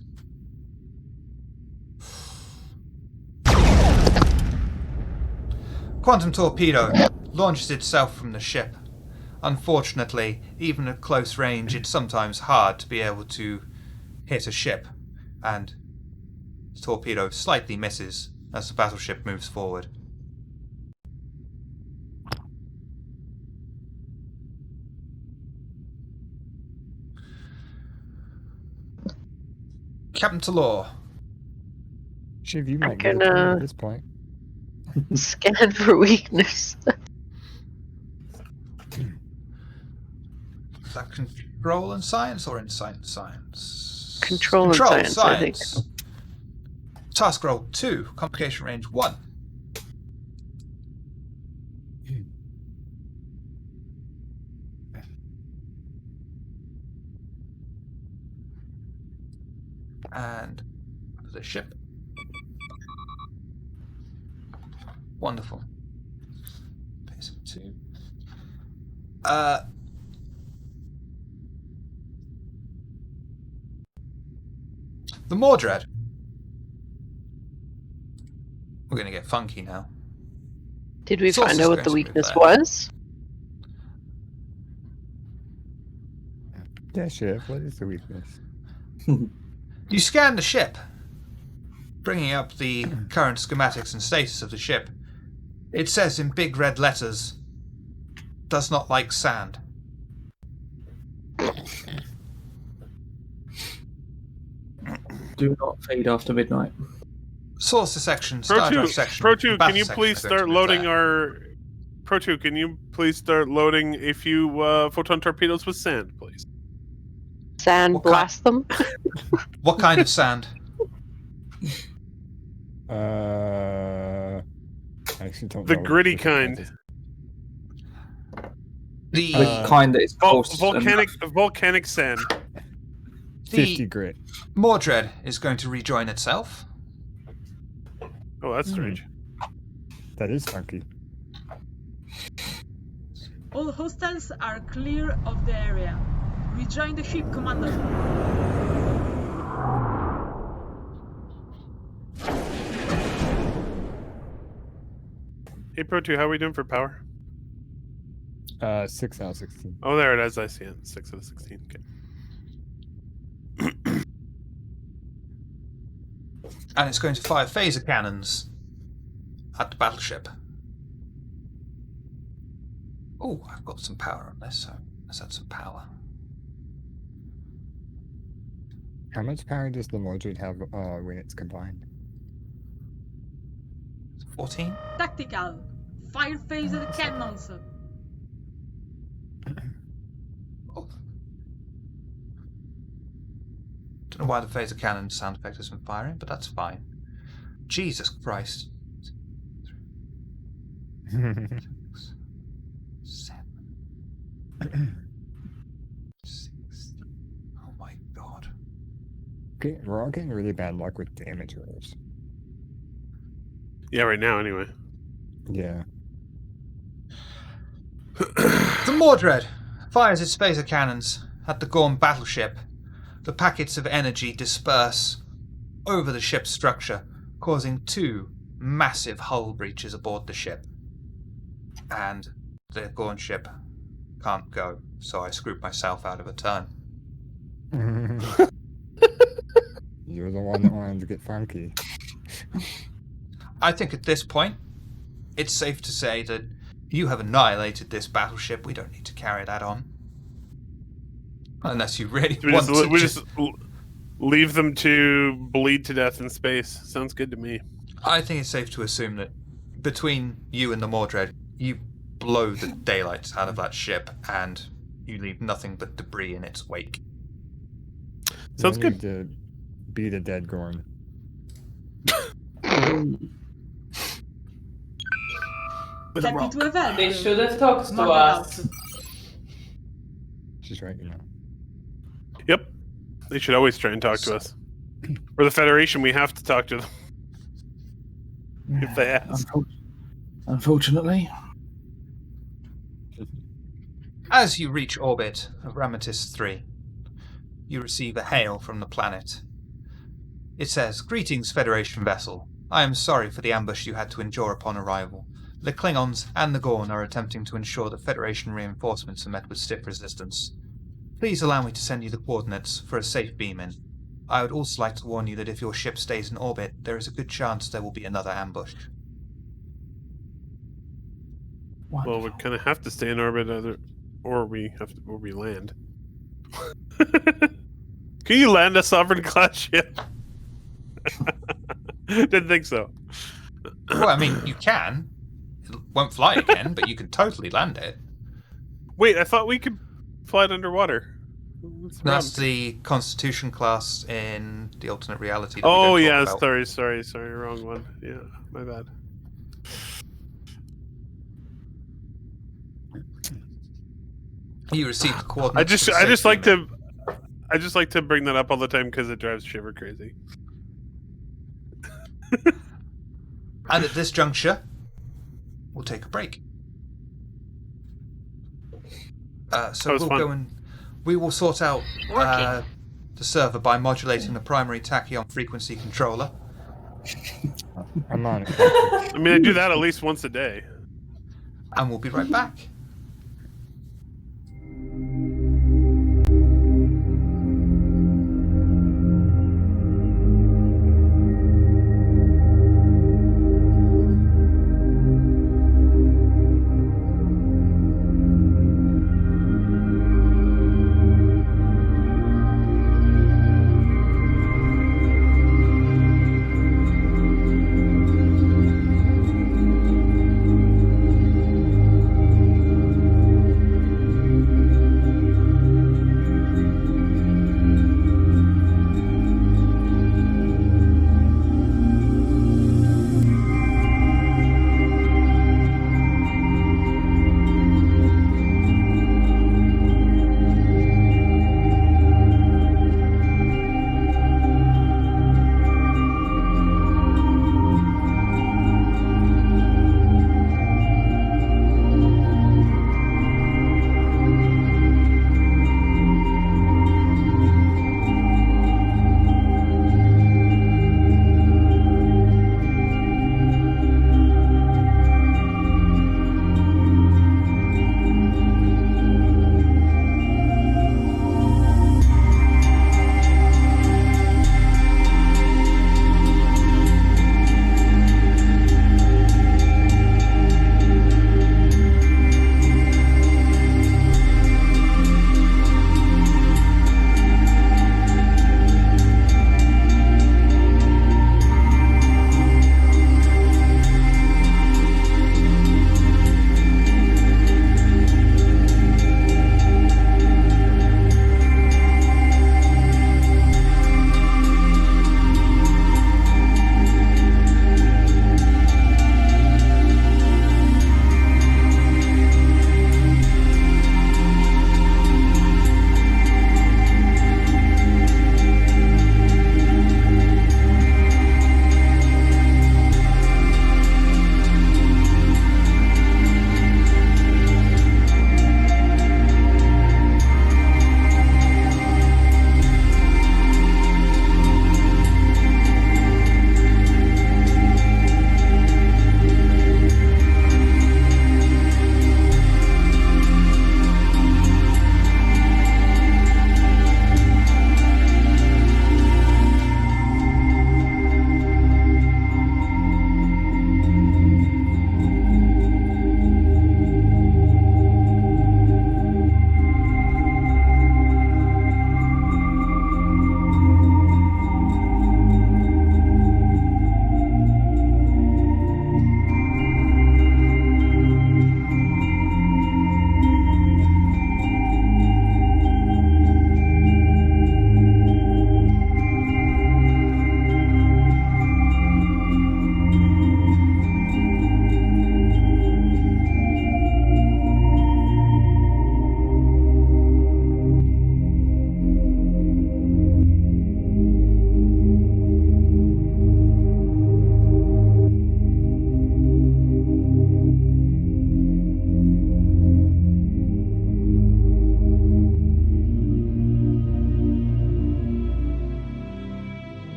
Quantum torpedo launches itself from the ship. Unfortunately, even at close range, it's sometimes hard to be able to hit a ship, and the torpedo slightly misses as the battleship moves forward. Captain Talor. Shiv, you might get a gonna- turn at this point. Scan for weakness. Is that control and science or insight and science? Control and science, I think. Task roll 2, complication range 1. And the ship. Wonderful. Pace of 2. The Mordred. We're going to get funky now. Did we Source find is out what going the to move weakness there. was? Yeah, Shiv, what is the weakness? You scan the ship, bringing up the current schematics and status of the ship. It says in big red letters, does not like sand. Do not feed after midnight. Source section, star drive section. Pro 2, and battle can you section please are going to start move loading there. our... Pro 2, can you please start loading a few photon torpedoes with sand, please? Sand What kind- blast them? What kind of sand? I actually don't The know. what gritty different kind. kinds The The kind that is coarse and- Volcanic sand. of- 50 the grit. Mordred is going to rejoin itself. Oh, that's strange. That is funky. All hostiles are clear of the area. Rejoin the ship, Commander. Hey, Pro 2, how are we doing for power? 6 out of 16. Oh, there it is. I see it. 6 out of 16. Okay. And it's going to fire phaser cannons at the battleship. Oh, I've got some power on this, so let's add some power. How much power does the Mordred have when it's combined? 14? Tactical. Fire phaser cannons. Oh, Don't know why the phaser cannon sound effect isn't firing, but that's fine. Jesus Christ. 7, 6. Oh my god. Okay, we're all getting really bad luck with damage rolls. Yeah, right now, anyway. Yeah. The Mordred fires its phaser cannons at the Gorn battleship. The packets of energy disperse over the ship's structure, causing 2 massive hull breaches aboard the ship. And the Gorn ship can't go, so I screwed myself out of a turn. You're the one that wanted to get funky. I think at this point, it's safe to say that you have annihilated this battleship. We don't need to carry that on. Unless you really want to. We just leave them to bleed to death in space. Sounds good to me. I think it's safe to assume that between you and the Mordred, you blow the daylights out of that ship and you leave nothing but debris in its wake. Sounds good. To beat a dead Gorn. With a Happy rock. to have had They you. should have talked to Murder us. out. She's right, you know. Yep. They should always try and talk to us. We're the Federation. We have to talk to them if they ask. Unfortunately. As you reach orbit of Ramatis III, you receive a hail from the planet. It says, "Greetings, Federation vessel. I am sorry for the ambush you had to endure upon arrival. The Klingons and the Gorn are attempting to ensure that Federation reinforcements are met with stiff resistance. Please allow me to send you the coordinates for a safe beam-in. I would also like to warn you that if your ship stays in orbit, there is a good chance there will be another ambush." Well, we kind of have to stay in orbit, or we land. Can you land a Sovereign class ship? Didn't think so. Well, I mean, you can. It won't fly again, but you can totally land it. Wait, I thought we could fly it underwater. That's the Constitution class in the alternate reality. That Oh we yeah, don't talk about. sorry, wrong one. Yeah, my bad. You received the coordinates. I just like to bring that up all the time because it drives Shiver crazy. And at this juncture, we'll take a break. So was we'll fun. go and we will sort out the server by modulating the primary tachyon frequency controller. I'm on it. I mean, I do that at least once a day. And we'll be right back.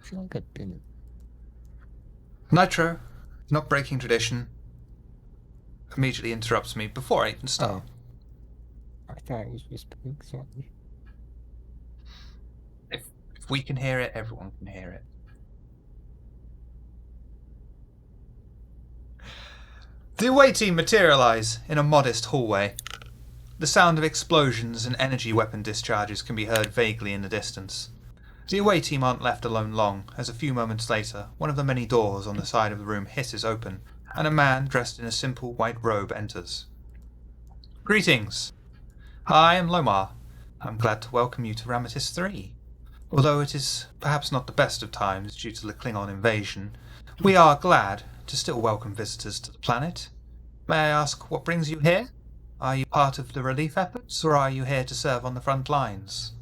I feel like I've been. Nitro, not breaking tradition, immediately interrupts me before I even start. I thought it was whispering. Sorry. If we can hear it, everyone can hear it. The away team materialize in a modest hallway. The sound of explosions and energy weapon discharges can be heard vaguely in the distance. The away team aren't left alone long, as a few moments later, one of the many doors on the side of the room hisses open, and a man dressed in a simple white robe enters. Greetings! I am Lomar. I'm glad to welcome you to Ramatis III. Although it is perhaps not the best of times due to the Klingon invasion, we are glad to still welcome visitors to the planet. May I ask what brings you here? Are you part of the relief efforts, or are you here to serve on the front lines?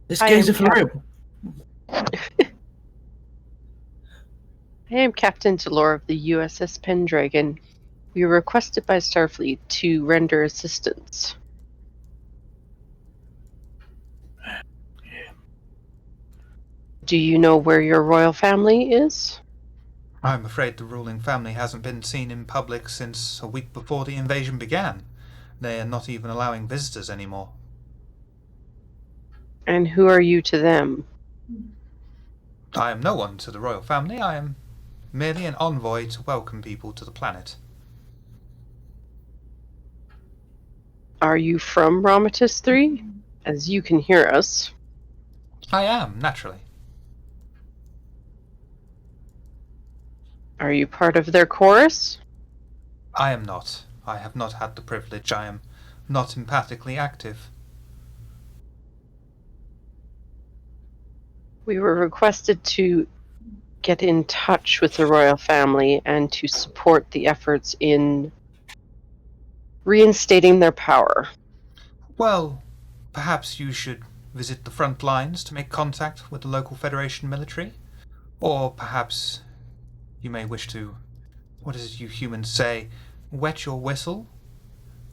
This I game's am for real. I am Captain Delore of the U.S.S. Pendragon. We were requested by Starfleet to render assistance. Do you know where your royal family is? I'm afraid the ruling family hasn't been seen in public since a week before the invasion began. They are not even allowing visitors anymore. And who are you to them? I am no one to the royal family. I am merely an envoy to welcome people to the planet. Are you from Ramatis III? As you can hear us. I am, naturally. Are you part of their chorus? I am not. I have not had the privilege. I am not empathically active. We were requested to get in touch with the royal family and to support the efforts in reinstating their power. Well, perhaps you should visit the front lines to make contact with the local Federation military? Or perhaps you may wish to, what is it you humans say, wet your whistle?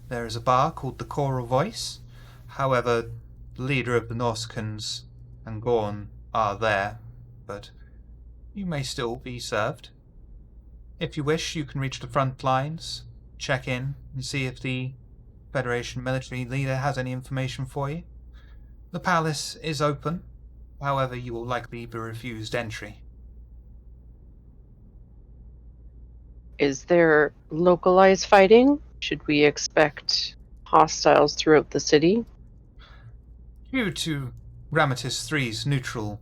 There is a bar called the Choral Voice. However, the leader of the Norsekins and Gorn are there, but you may still be served. If you wish, you can reach the front lines, check in, and see if the Federation military leader has any information for you. The palace is open, however you will likely be refused entry. Is there localized fighting? Should we expect hostiles throughout the city? Due to Ramatis III's neutral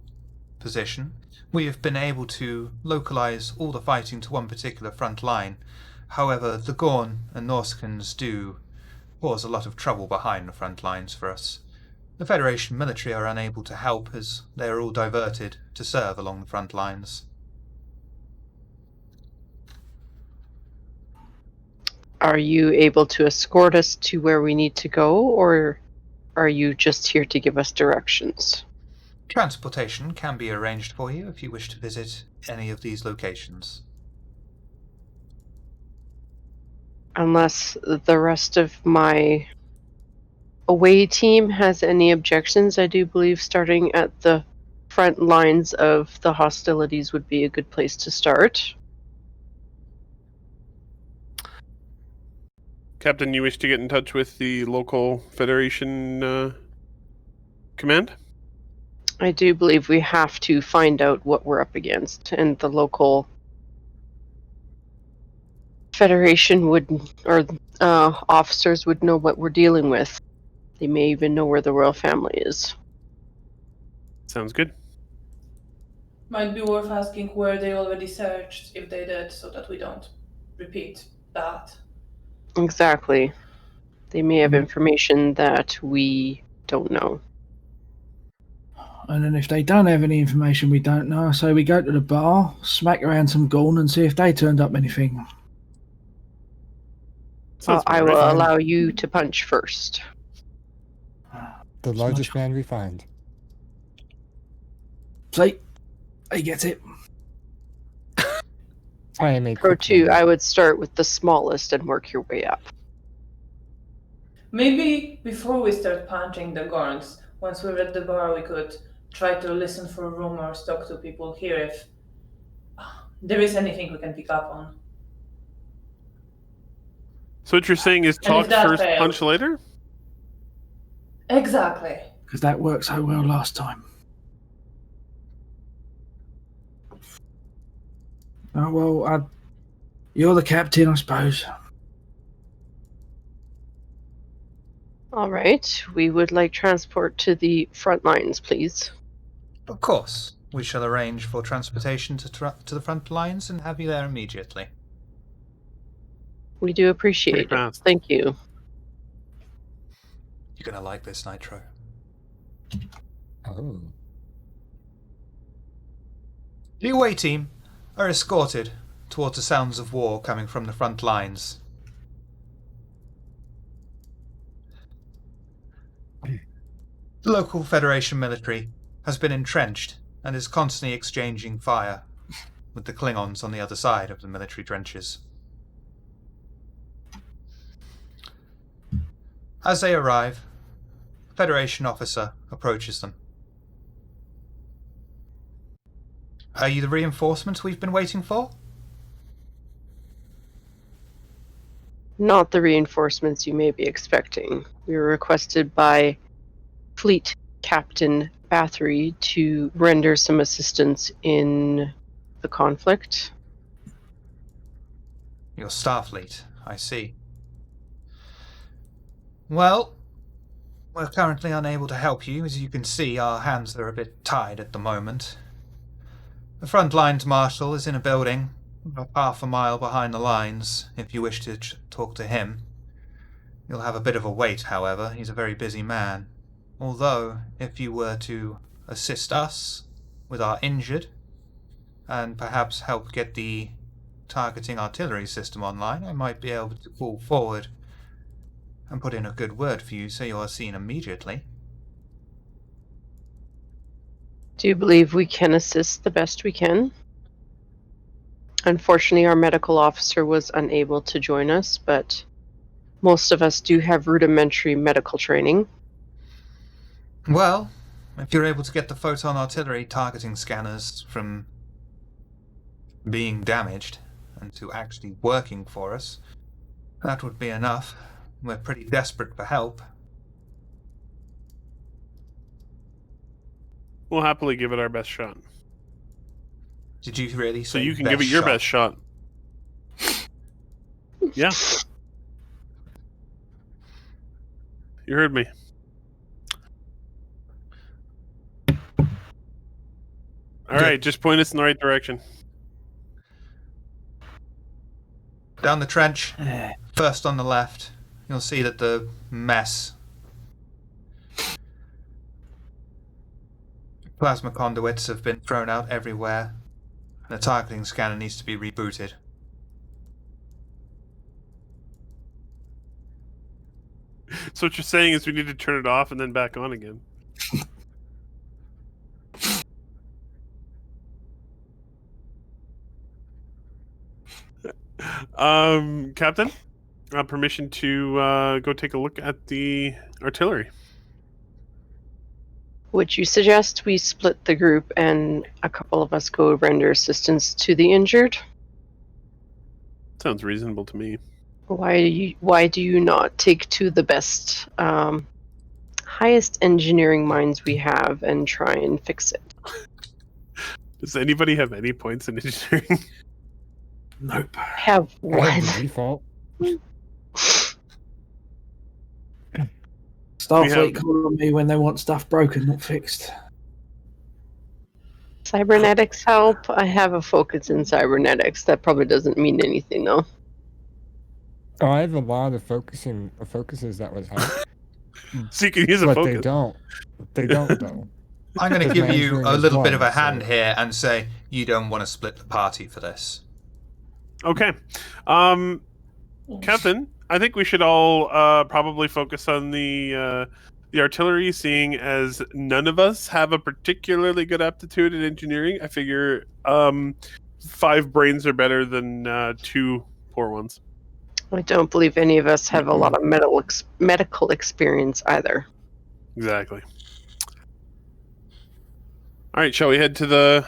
position, we have been able to localize all the fighting to one particular front line. However, the Gorn and Norsekins do cause a lot of trouble behind the front lines for us. The Federation military are unable to help as they are all diverted to serve along the front lines. Are you able to escort us to where we need to go, or are you just here to give us directions? Transportation can be arranged for you if you wish to visit any of these locations. Unless the rest of my away team has any objections, I do believe starting at the front lines of the hostilities would be a good place to start. Captain, you wish to get in touch with the local Federation command? I do believe we have to find out what we're up against, and the local Federation or officers would know what we're dealing with. They may even know where the royal family is. Sounds good. Might be worth asking where they already searched, if they did, so that we don't repeat that. Exactly. They may have information that we don't know. And then if they don't have any information we don't know, so we go to the bar, smack around some Gorn and see if they turned up anything. Sounds I about will right. allow you to punch first. The largest man we find. See? He gets it. I am a Pro quick 2, learner. I would start with the smallest and work your way up. Maybe before we start punching the Gorns, once we're at the bar, we could try to listen for rumors, talk to people here if there is anything we can pick up on. So what you're saying is And talk if that first, fails- punch later? Exactly. Because that worked so well last time. Oh, well, you're the captain, I suppose. All right. We would like transport to the front lines, please. Of course, we shall arrange for transportation to the front lines and have you there immediately. We do appreciate Pretty it. fast. Thank you. You're gonna like this, Nitro. Oh. The away team are escorted towards the sounds of war coming from the front lines. The local Federation military has been entrenched and is constantly exchanging fire with the Klingons on the other side of the military trenches. As they arrive, a Federation officer approaches them. Are you the reinforcements we've been waiting for? Not the reinforcements you may be expecting. We were requested by Fleet Captain Bathory to render some assistance in the conflict. Your Starfleet, I see. Well, we're currently unable to help you. As you can see, our hands are a bit tied at the moment. The front lines marshal is in a building about half a mile behind the lines, if you wish to talk to him. You'll have a bit of a wait, however. He's a very busy man. Although, if you were to assist us with our injured, and perhaps help get the targeting artillery system online, I might be able to call forward and put in a good word for you so you are seen immediately. Do you believe we can assist the best we can? Unfortunately, our medical officer was unable to join us, but most of us do have rudimentary medical training. Well, if you're able to get the photon artillery targeting scanners from being damaged and to actually working for us, that would be enough. We're pretty desperate for help. We'll happily give it our best shot. Did you really So say you can give it your best shot. Yeah. You heard me. All right, just point us in the right direction. Down the trench, first on the left, you'll see that the mess. Plasma conduits have been thrown out everywhere. The targeting scanner needs to be rebooted. So what you're saying is we need to turn it off and then back on again. Captain, permission to go take a look at the artillery. Would you suggest we split the group and a couple of us go render assistance to the injured? Sounds reasonable to me. Why do you not take to the best, highest engineering minds we have and try and fix it? Does anybody have any points in engineering? Nope. Have I one. have the default. Starfleet call on me when they want stuff broken, not fixed. Cybernetics help. I have a focus in cybernetics. That probably doesn't mean anything, though. Oh, I have a lot of focuses that would help. So you can use a But focus. they don't. They don't, though. I'm going to give you Engineering a is little bit of a one, so- hand here and say you don't want to split the party for this. Okay. Captain, I think we should all probably focus on the artillery, seeing as none of us have a particularly good aptitude in engineering. I figure 5 brains are better than 2 poor ones. I don't believe any of us have a lot of medical experience either. Exactly. All right, shall we head to the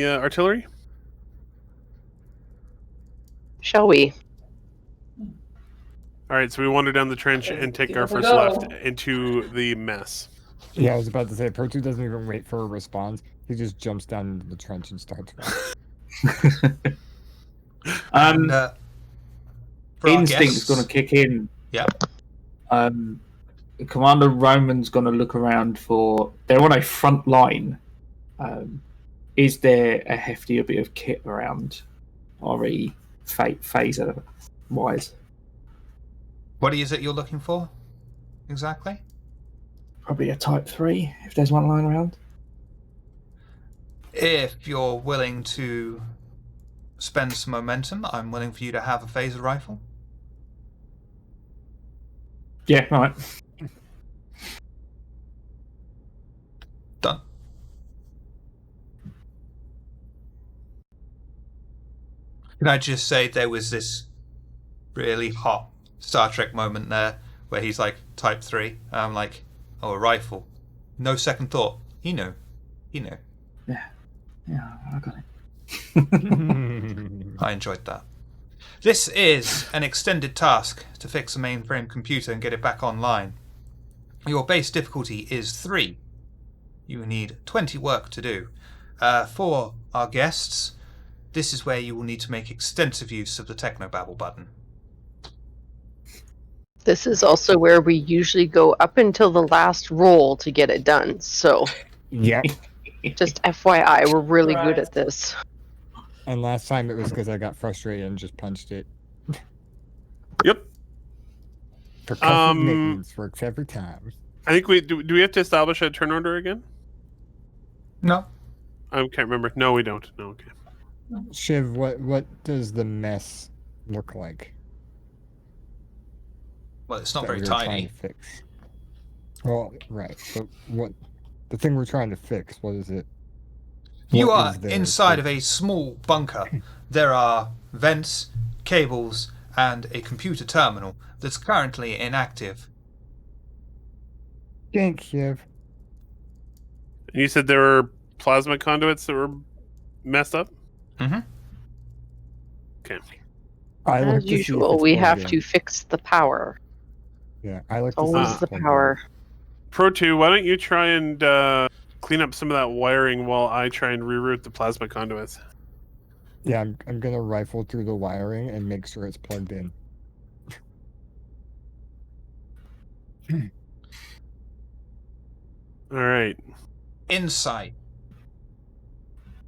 artillery? Shall we? All right, so we wander down the trench and take Give our it a first go. left into the mess. Yeah, I was about to say, Pro 2 doesn't even wait for a response. He just jumps down into the trench and starts running. And for our Instinct's guests- going to kick in. Yeah. Commander Roman's going to look around for. They're on a front line. Is there a heftier bit of kit around, RE phaser wise? What is it you're looking for exactly? Probably a Type 3 if there's one lying around. If you're willing to spend some momentum, I'm willing for you to have a phaser rifle. Yeah, right. Done. Can I just say there was this really hot Star Trek moment there where he's like, Type 3. And I'm like, oh, a rifle. No second thought. He knew. Yeah, I got it. I enjoyed that. This is an extended task to fix a mainframe computer and get it back online. Your base difficulty is 3. You need 20 work to do. For our guests, this is where you will need to make extensive use of the Technobabble button. This is also where we usually go up until the last roll to get it done. So, Yep. just FYI, we're really good Right. at this. And last time it was because I got frustrated and just punched it. Yep. Percussive maintenance works every time. I think we do we have to establish a turn order again? No. I can't remember. No, we don't. No, okay. Shiv, what does the mess look like? Well, it's not that very we were trying tiny. to fix? Well, right. But the thing we're trying to fix, what is it? You What are is there inside to- of a small bunker. There are vents, cables, and a computer terminal that's currently inactive. Thanks, Shiv. And you said there were plasma conduits that were messed up? Mm-hmm. Okay. I like As to see if usual, it's we plugged have in. to fix the power. Yeah, I like to see if Always it's the plugged in. power. Pro 2, why don't you try and clean up some of that wiring while I try and reroute the plasma conduits? Yeah, I'm gonna rifle through the wiring and make sure it's plugged in. All right. Insight.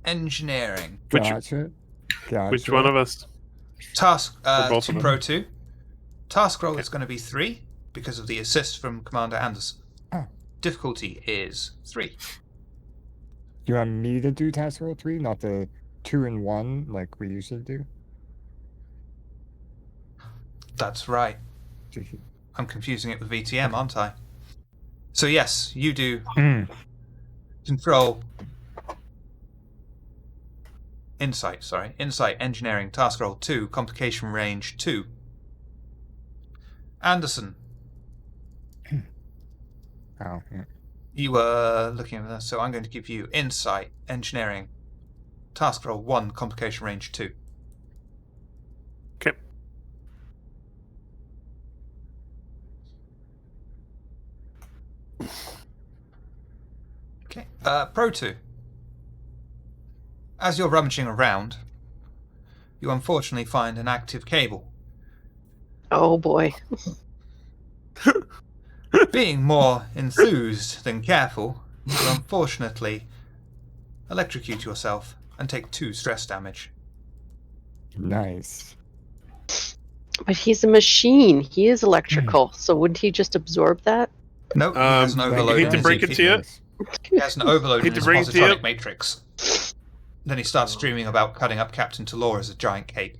Engineering. Which Gotcha. which one of us? Task both to of them. Pro 2. Task roll is going to be 3 because of the assist from Commander Anderson. Oh. Difficulty is 3. You want me to do task roll 3, not the 2 and 1 like we usually do? That's right. I'm confusing it with VTM, aren't I? So yes, you do control insight, engineering, task roll 2, complication range 2. Anderson, Oh, yeah. you were looking at this, so I'm going to give you insight, engineering, task roll 1, complication range 2. Okay. Okay. Pro 2. As you're rummaging around, you unfortunately find an active cable. Oh boy. Being more enthused than careful, you unfortunately electrocute yourself and take 2 stress damage. Nice. But he's a machine. He is electrical. So wouldn't he just absorb that? Nope, he has an I overload. hate to in break his- it to you. He has an overload Hate in to his break it to you. positronic matrix. Then he starts dreaming about cutting up Captain Talor as a giant cake.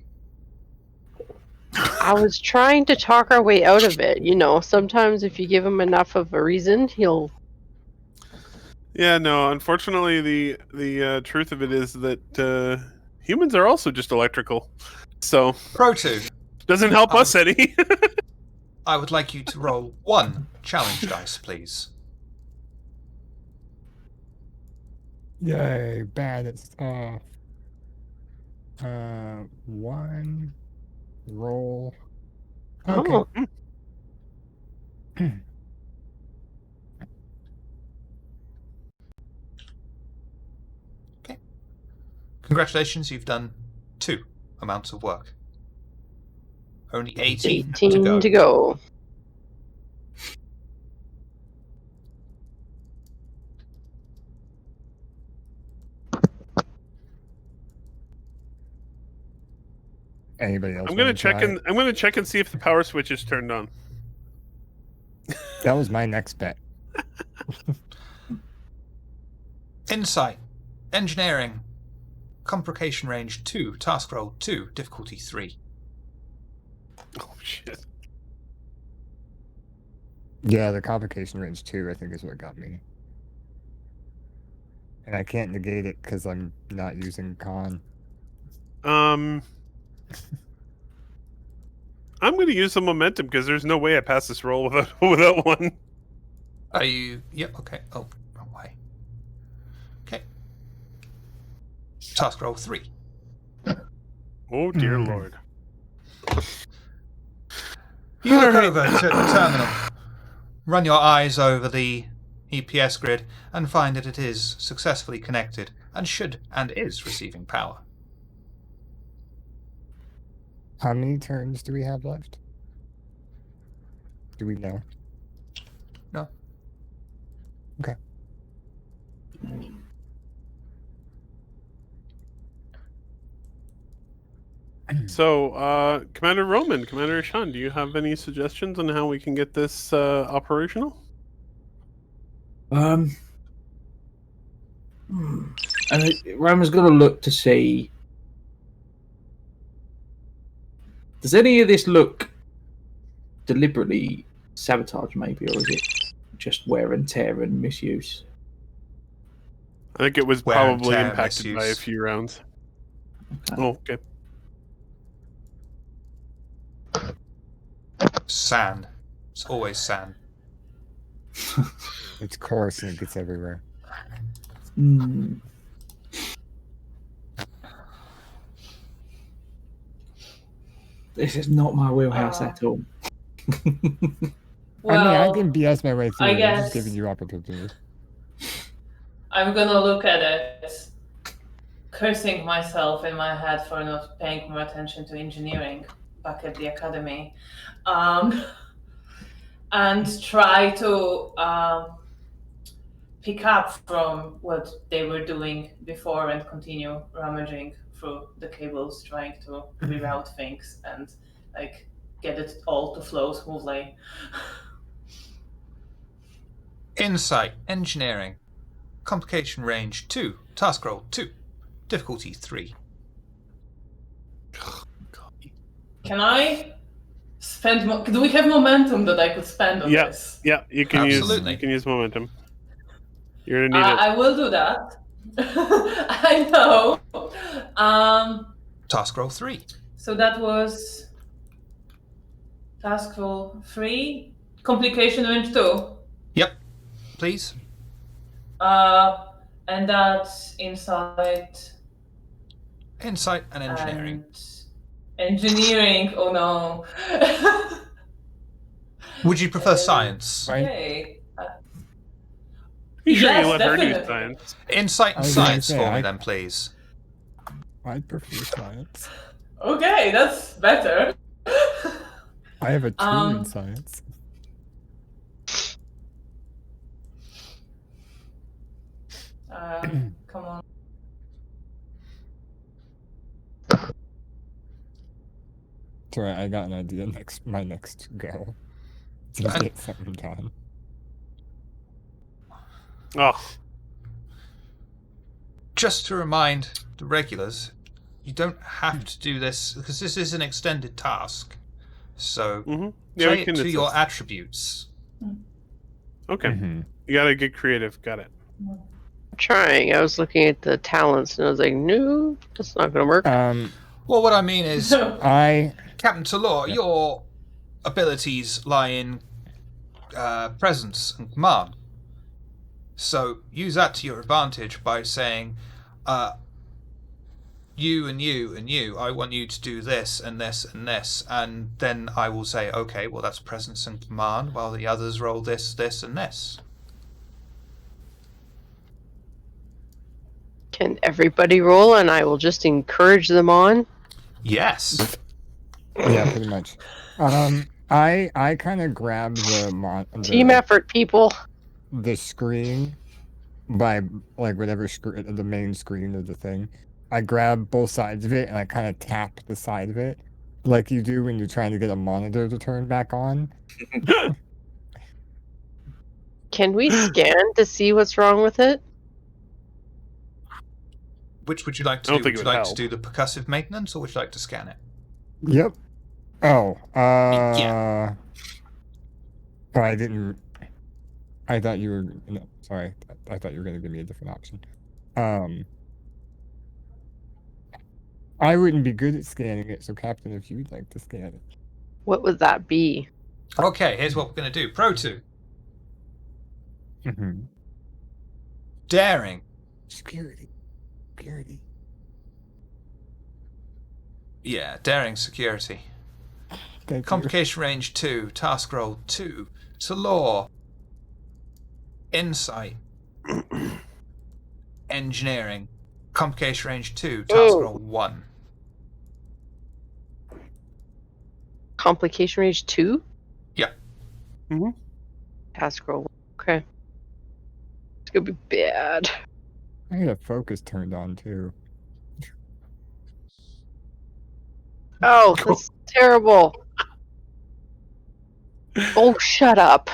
I was trying to talk our way out of it. You know, sometimes if you give him enough of a reason, he'll. Yeah, no. Unfortunately, the truth of it is that humans are also just electrical, so Pro 2, doesn't help us any. I would like you to roll 1 challenge dice, please. Yay, bad. It's one roll. Okay. Oh, Okay. Congratulations, you've done 2 amounts of work. Only 18 to go. 18 to go. Anybody else? I'm gonna wanna check try and it? I'm gonna check and see if the power switch is turned on. That was my next bet. Insight, engineering, complication range 2, task roll 2, difficulty 3. Oh shit! Yeah, the complication range 2, I think, is what got me. And I can't negate it because I'm not using con. I'm going to use some momentum because there's no way I pass this roll without one. Are you? Yep. Okay. Oh, wrong way. Okay. Task roll 3. Oh dear lord! You look over to the terminal, run your eyes over the EPS grid, and find that it is successfully connected and is receiving power. How many turns do we have left? Do we know? No. Okay. So, Commander Roman, Commander Ishan, do you have any suggestions on how we can get this operational? And Roman's going to look to see. Does any of this look deliberately sabotage, maybe, or is it just wear and tear and misuse? I think it was Wear and probably tear, impacted by a misuse. few rounds. Okay. Oh, okay. Sand. It's always sand. It's coarse and it gets everywhere. Hmm. This is not my wheelhouse at all. Well, I mean, I can BS my way through I it. I'm just guess- giving you opportunity. I'm gonna look at it, cursing myself in my head for not paying more attention to engineering back at the academy, and try to pick up from what they were doing before and continue rummaging through the cables, trying to reroute things and like get it all to flow smoothly. Insight, engineering, complication range 2, task roll 2, difficulty 3. Can I spend? Do we have momentum that I could spend on Yeah. this? Yeah, you can Absolutely. use momentum. You're gonna need it. I will do that. I know. Task roll 3. So that was task roll 3, complication range 2, Yep. Please. and that's insight Insight and engineering. and engineering. Oh no. Would you prefer science? Right. Okay. You sure yes, you let her do definitely. science? Insight I and was gonna science say, for me I- then, please. I'd prefer science. Okay, that's better. I have a 2 Um, in science. Come on. Sorry, I got an idea. My next go. To get something done. Oh, Just to remind the regulars, you don't have to do this because this is an extended task. So mm-hmm. Yeah, play we it can to your assist. attributes. Okay, Mhm. you gotta get creative. Got it. Trying. I was looking at the talents and I was like, no, that's not going to work. Well, what I mean is, I Captain Talor, Yeah. your abilities lie in presence and command. So use that to your advantage by saying, you and you and you, I want you to do this and this and this, and then I will say, okay, well that's presence and command, while the others roll this, this, and this. Can everybody roll, and I will just encourage them on? Yes. Yeah, pretty much. I kind of grab Team effort, people. the screen by like whatever the main screen of the thing. I grab both sides of it and I kind of tap the side of it, like you do when you're trying to get a monitor to turn back on. Can we scan to see what's wrong with it? Which would you like to I do? don't think Would it you would like help. to do the percussive maintenance, or would you like to scan it? Yep. Oh. Yeah. Oh, I didn't. I thought you were. No, sorry. I thought you were going to give me a different option. I wouldn't be good at scanning it, so Captain, if you'd like to scan it. What would that be? Okay, here's what we're going to do. Pro 2. Mm-hmm. Daring. Security. Yeah, daring security. Thank you. Complication range 2, task roll 2. To law. Insight. Engineering. Complication range 2, task roll 1. Complication range 2? Yeah. Mm-hmm. Task roll. Okay. It's gonna be bad. I had a focus turned on too. Oh, that's terrible. Oh, shut up.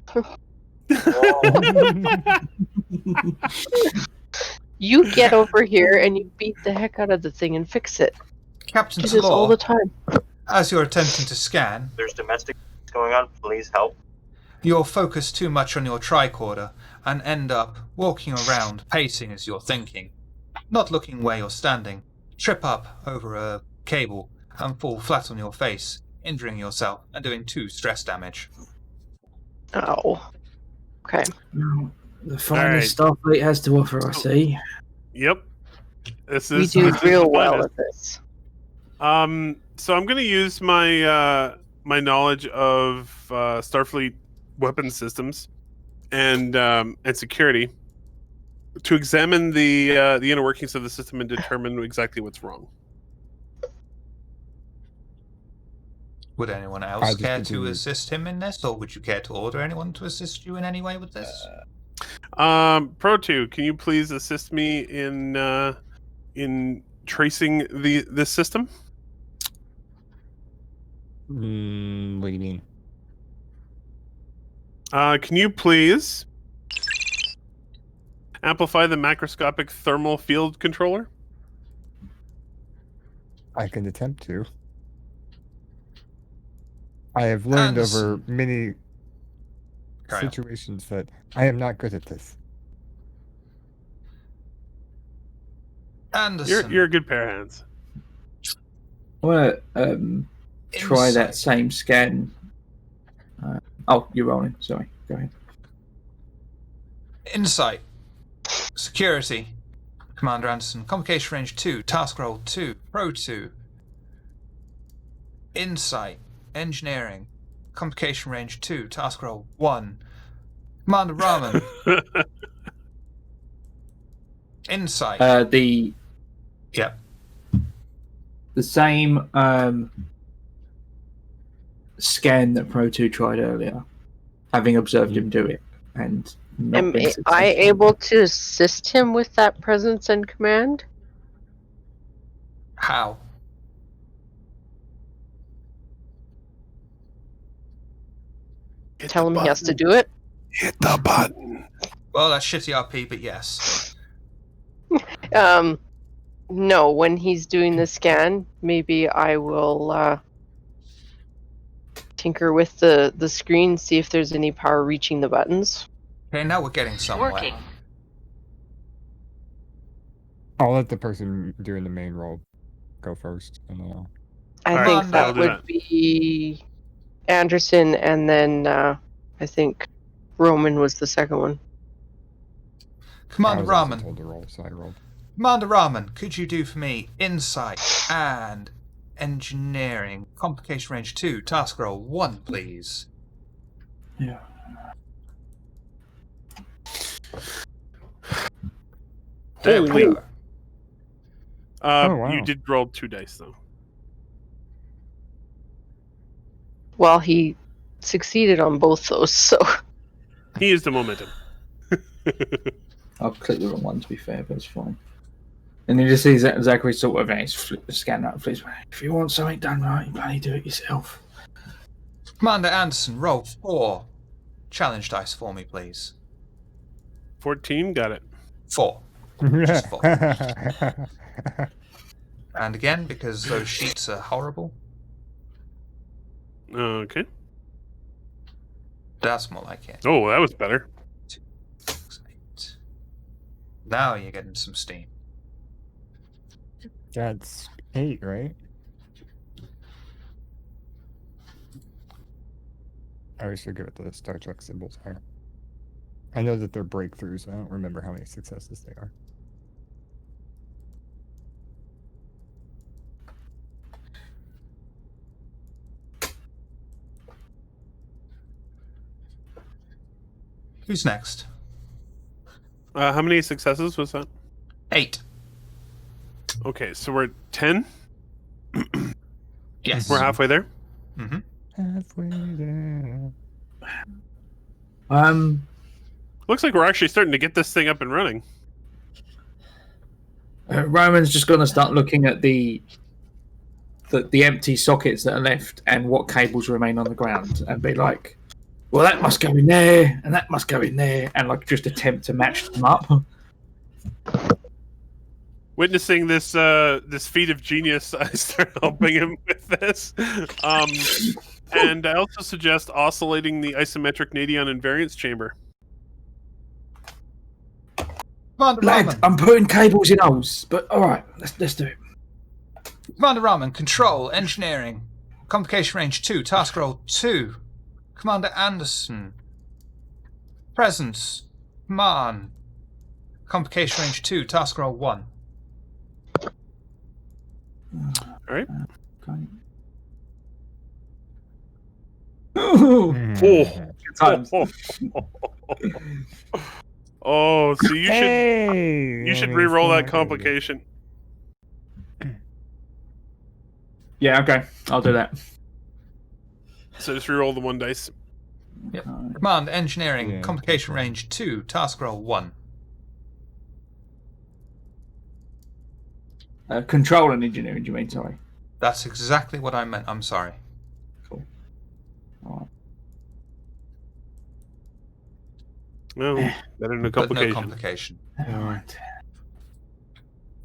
You get over here and you beat the heck out of the thing and fix it. Captain Do this all the time. as you're attempting to scan, There's domestic going on. Please help. you're focused too much on your tricorder and end up walking around, pacing as you're thinking, not looking where you're standing, trip up over a cable and fall flat on your face, injuring yourself and doing 2 stress damage. Oh. Okay. The finest Starfleet has to offer, I see. Yep. This We is do this is real the well finest. at this. So I'm going to use my my knowledge of Starfleet weapons systems and security to examine the inner workings of the system and determine exactly what's wrong. Would anyone I else just care to continue. assist him in this, or would you care to order anyone to assist you in any way with this? Pro 2, can you please assist me in tracing this system? What do you mean? Can you please amplify the macroscopic thermal field controller? I can attempt to. I have learned over many Carry on. situations that I am not good at this. Anderson. You're a good pair of hands. I want to try that Insight. same scan. Oh, you're rolling. Sorry. Go ahead. Insight. Security. Commander Anderson. Complication range 2. Task roll 2. Pro 2. Insight. Engineering. Complication range 2. Task roll 1. Commander Raman. Insight. Yep. The same scan that Pro 2 tried earlier, having observed him do it. And not Am been I successful. able to assist him with that presence and command? How? Tell him he has to do it? Hit the button. Well, that's shitty RP, but yes. No, when he's doing the scan, maybe I will tinker with the screen, see if there's any power reaching the buttons. Okay, now we're getting somewhere. Working. I'll let the person doing the main role go first, and then I'll... I Alright, think I'll that do would that. be Anderson, and then I think Roman was the second one. Commander I was also Raman. told to roll, so I rolled. Commander Raman, could you do for me insight and engineering, complication range 2, task roll 1, please? Yeah. There we are. Oh, wow. You did roll 2 dice though. Well, he succeeded on both those, so He used the momentum. I'll click the wrong one to be fair, but it's fine. And you just see Zachary sort of flip the scanner up, please. If you want something done right, you bloody do it yourself. Commander Anderson, roll 4 challenge dice for me, please. 14, got it. 4. Just 4. And again, because those sheets are horrible, Okay. that's more like it. Oh, that was better. 2, 6, 8. Now you're getting some steam. That's 8, right? I always forget what the Star Trek symbols are. I know that they're breakthroughs. I don't remember how many successes they are. Who's next? How many successes was that? 8. Okay, so we're at 10. Yes. We're halfway there. Mm-hmm. Halfway there. Looks like we're actually starting to get this thing up and running. Roman's just going to start looking at the empty sockets that are left and what cables remain on the ground and be like, well, that must go in there and that must go in there, and like just attempt to match them up. Witnessing this this feat of genius, I start helping him with this. And I also suggest oscillating the isometric Nadion invariance chamber. Commander Lad, Raman. I'm putting cables in holes, but all right, let's do it. Commander Raman, control, engineering, complication range 2, task roll 2. Commander Anderson, presence, command, complication range 2, task roll 1. All right. Okay. Mm. Oh, so you Hey! should Well, re-roll it's that not complication. Yeah, okay, I'll do that. So just re-roll the 1 dice. Yep. Command, engineering, Yeah. complication range 2, task roll 1. Control and engineering, do you mean? Sorry. That's exactly what I meant. I'm sorry. Cool. All No, better than a But no complication. complication. right.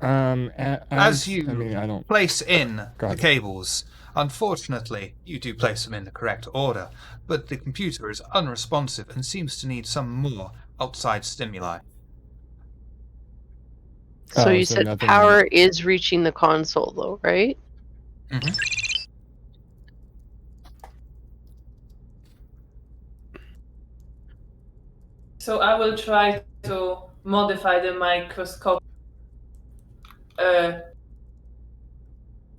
All right. As you I mean, I don't. place in Go the ahead. cables, unfortunately, you do place them in the correct order, but the computer is unresponsive and seems to need some more outside stimuli. So you so said nothing- power is reaching the console, though, right? Mm-hmm. So I will try to modify the microscope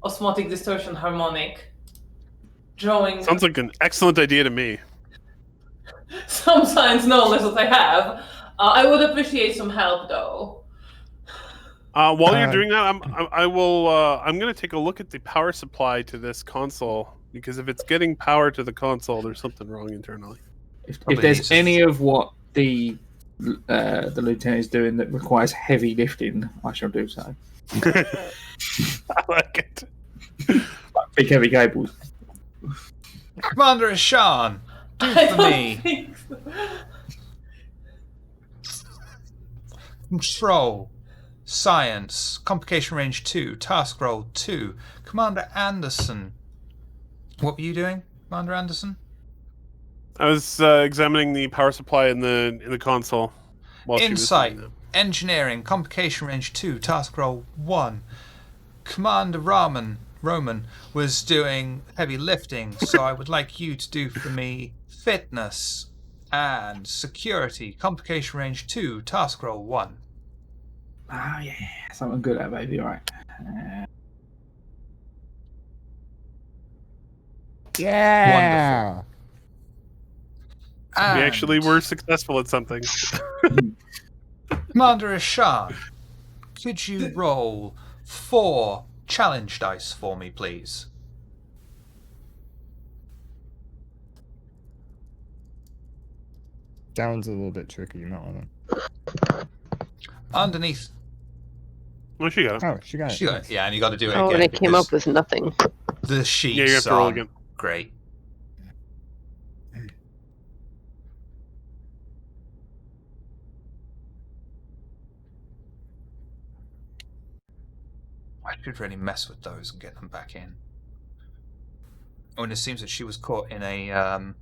osmotic distortion harmonic, drawing Sounds like an excellent idea to me. some science knowledge that I have. I would appreciate some help, though. While you're doing that, I'm going to take a look at the power supply to this console, because if it's getting power to the console, there's something wrong internally. If Probably there's needs- any of what the lieutenant is doing that requires heavy lifting, I shall do so. I like it. Like big heavy cables. Commander Ashan, do I for don't me. think so. Control, science, complication range 2, task roll 2. Commander Anderson. What were you doing, Commander Anderson? I was examining the power supply in the console. While she was Insight, doing engineering, complication range 2, task roll 1. Commander Roman was doing heavy lifting, so I would like you to do for me fitness, And security, complication range 2, task roll 1. Oh, yeah. Something good at baby, alright. Yeah. Wonderful. We And actually were successful at something. Commander Ishan, could you roll 4 challenge dice for me, please? Sounds a little bit tricky. You might want Underneath. Well, she got it. to. Oh, she got it. Nice. Yeah, and you got to do it Oh, again. and it came because up with nothing. the sheets Yeah, you have to roll aren't again. great. I should really mess with those and get them back in. Oh, and it seems that she was caught in a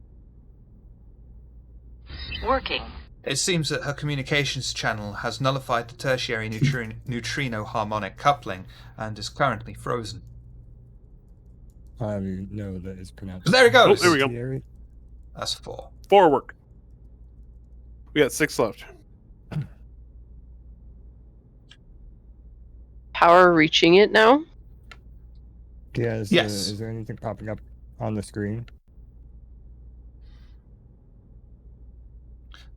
Working. It seems that her communications channel has nullified the tertiary neutrino harmonic coupling and is currently frozen. How do you know that it's pronounced? There it goes. Oh, there we go. Tertiary? That's 4. 4 work. We got 6 left. Power reaching it now? Yeah, Yes. Is there anything popping up on the screen?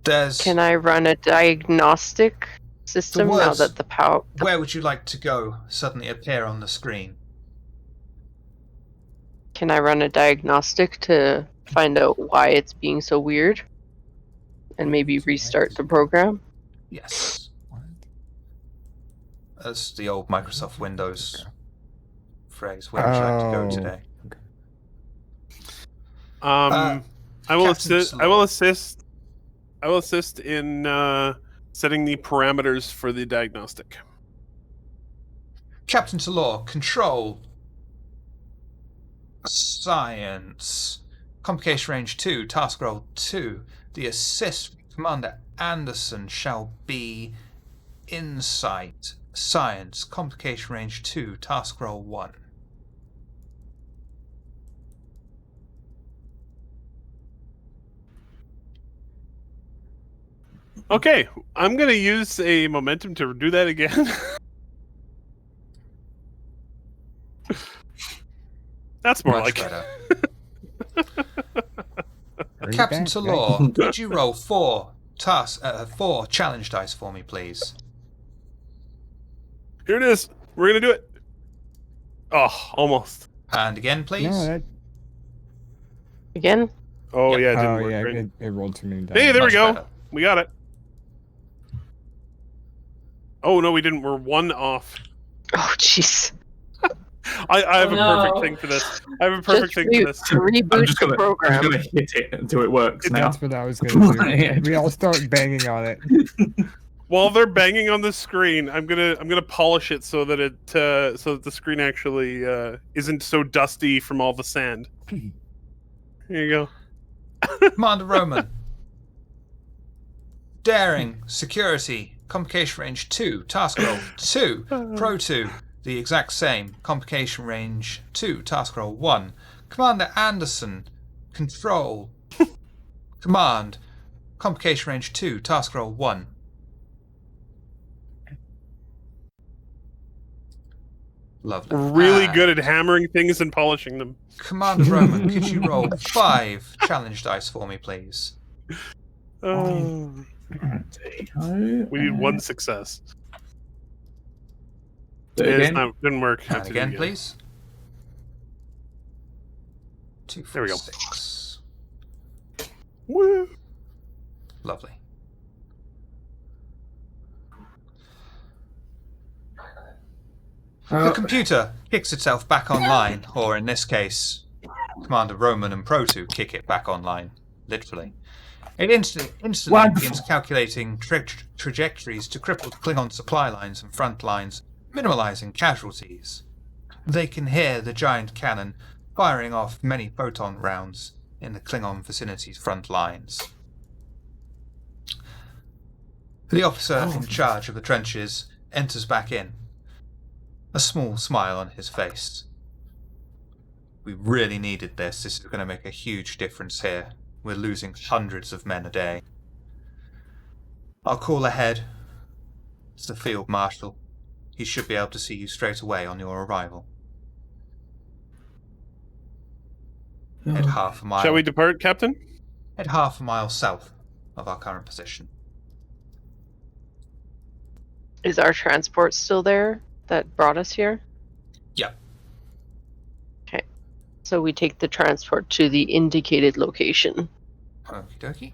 There's. Can I run a diagnostic system now words- that the power... Where would you like to go? Suddenly appear on the screen. Can I run a diagnostic to find out why it's being so weird? And maybe restart the program? Yes. What? That's the old Microsoft Windows phrase. Where would you like to go Oh. today? I will Captain assist. Slow. I will assist. I will assist in setting the parameters for the diagnostic. Captain Talor, control. Science. Complication range 2, task roll 2. The assist Commander Anderson shall be insight. Science. Complication range 2, task roll 1. Okay, I'm gonna use a momentum to do that again. That's more Much like better. Are you Captain back? Talor, could you roll 4 challenge dice for me, please? Here it is. We're gonna do it. Oh, almost. And again, please. No, that, Again? Oh Yep. yeah, it didn't oh work. yeah, right? it rolled too many dice. Hey, there we Much go. better. We got it. Oh no, we didn't. We're 1 off. Oh, jeez. I have a No. perfect thing for this. I have a perfect Just thing for this. reboot I'm just the gonna program. hit it until it works now. That's what I was gonna do. Yeah. We all start banging on it. While they're banging on the screen, I'm gonna polish it so that so that the screen actually isn't so dusty from all the sand. Here you go. Commander Roman. Daring, security, complication range 2, task roll 2, pro 2, the exact same, complication range 2, task roll 1. Commander Anderson, control, command, complication range 2, task roll 1. Lovely. Really And good at hammering things and polishing them. Commander Roman, could you roll 5 challenge dice for me, please? Oh, we need 1 success. Do it again. Didn't work. Have And to do it again, please. 2, 4, There we go. 6. Woo. Lovely. The computer kicks itself back online, or in this case, Commander Roman and Proto kick it back online, literally. It instantly Wonderful. begins calculating trajectories to cripple Klingon supply lines and front lines, minimalizing casualties. They can hear the giant cannon firing off many photon rounds in the Klingon vicinity's front lines. The officer in charge of the trenches enters back in, a small smile on his face. We really needed this. This is going to make a huge difference here. We're losing hundreds of men a day. I'll call ahead. It's the Field Marshal. He should be able to see you straight away on your arrival. Head half a mile. Shall we depart, Captain? Head half a mile south of our current position. Is our transport still there that brought us here? Yep. Okay. So we take the transport to the indicated location. Okie dokie.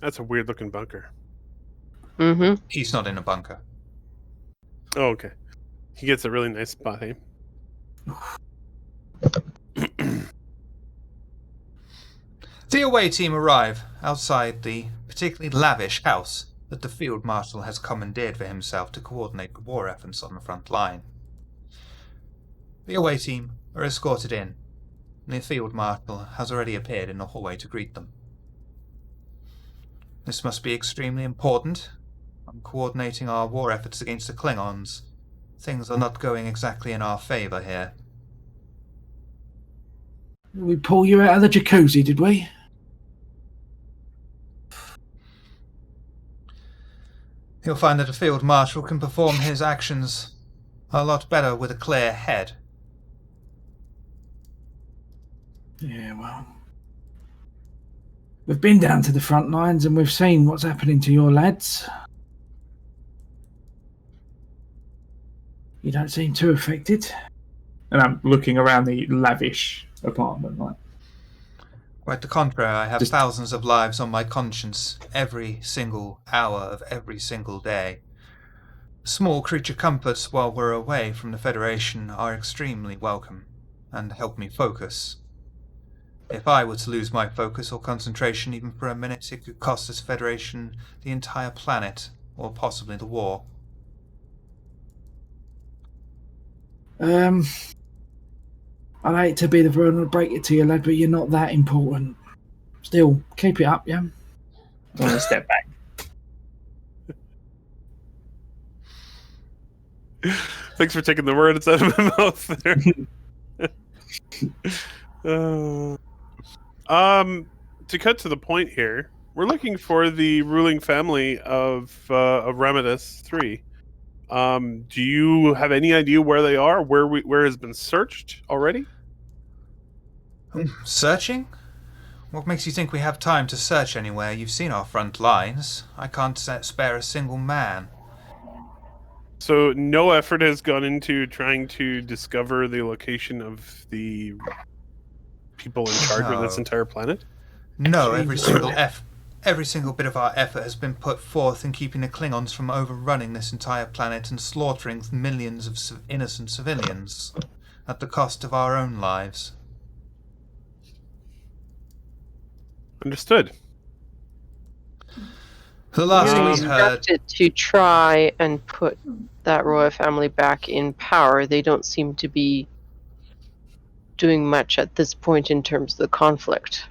That's a weird looking bunker. Mm-hmm. He's not in a bunker. Oh, okay. He gets a really nice spot, eh? The away team arrive outside the particularly lavish house that the Field Marshal has commandeered for himself to coordinate the war efforts on the front line. The away team are escorted in, and the Field Marshal has already appeared in the hallway to greet them. This must be extremely important. I'm coordinating our war efforts against the Klingons. Things are not going exactly in our favour here. We pull you out of the jacuzzi, did we? You'll find that a Field Marshal can perform his actions a lot better with a clear head. Yeah, well. We've been down to the front lines and we've seen what's happening to your lads. You don't seem too affected. And I'm looking around the lavish apartment, right? Quite the contrary, I have thousands of lives on my conscience every single hour of every single day. Small creature comforts while we're away from the Federation are extremely welcome and help me focus. If I were to lose my focus or concentration even for a minute, it could cost this Federation the entire planet, or possibly the war. I'd hate to be the one to break it to you, lad, but you're not that important. Still, keep it up, yeah? I'm going to step back. Thanks for taking the words out of my mouth there. To cut to the point here, we're looking for the ruling family of Ramatis III. Do you have any idea where they are? Where has been searched already? Searching? What makes you think we have time to search anywhere? You've seen our front lines. I can't spare a single man. So no effort has gone into trying to discover the location of the people in charge of this entire planet? No, every single bit of our effort has been put forth in keeping the Klingons from overrunning this entire planet and slaughtering millions of innocent civilians at the cost of our own lives. Understood. The last You're we heard... instructed to try and put that royal family back in power. They don't seem to be doing much at this point in terms of the conflict.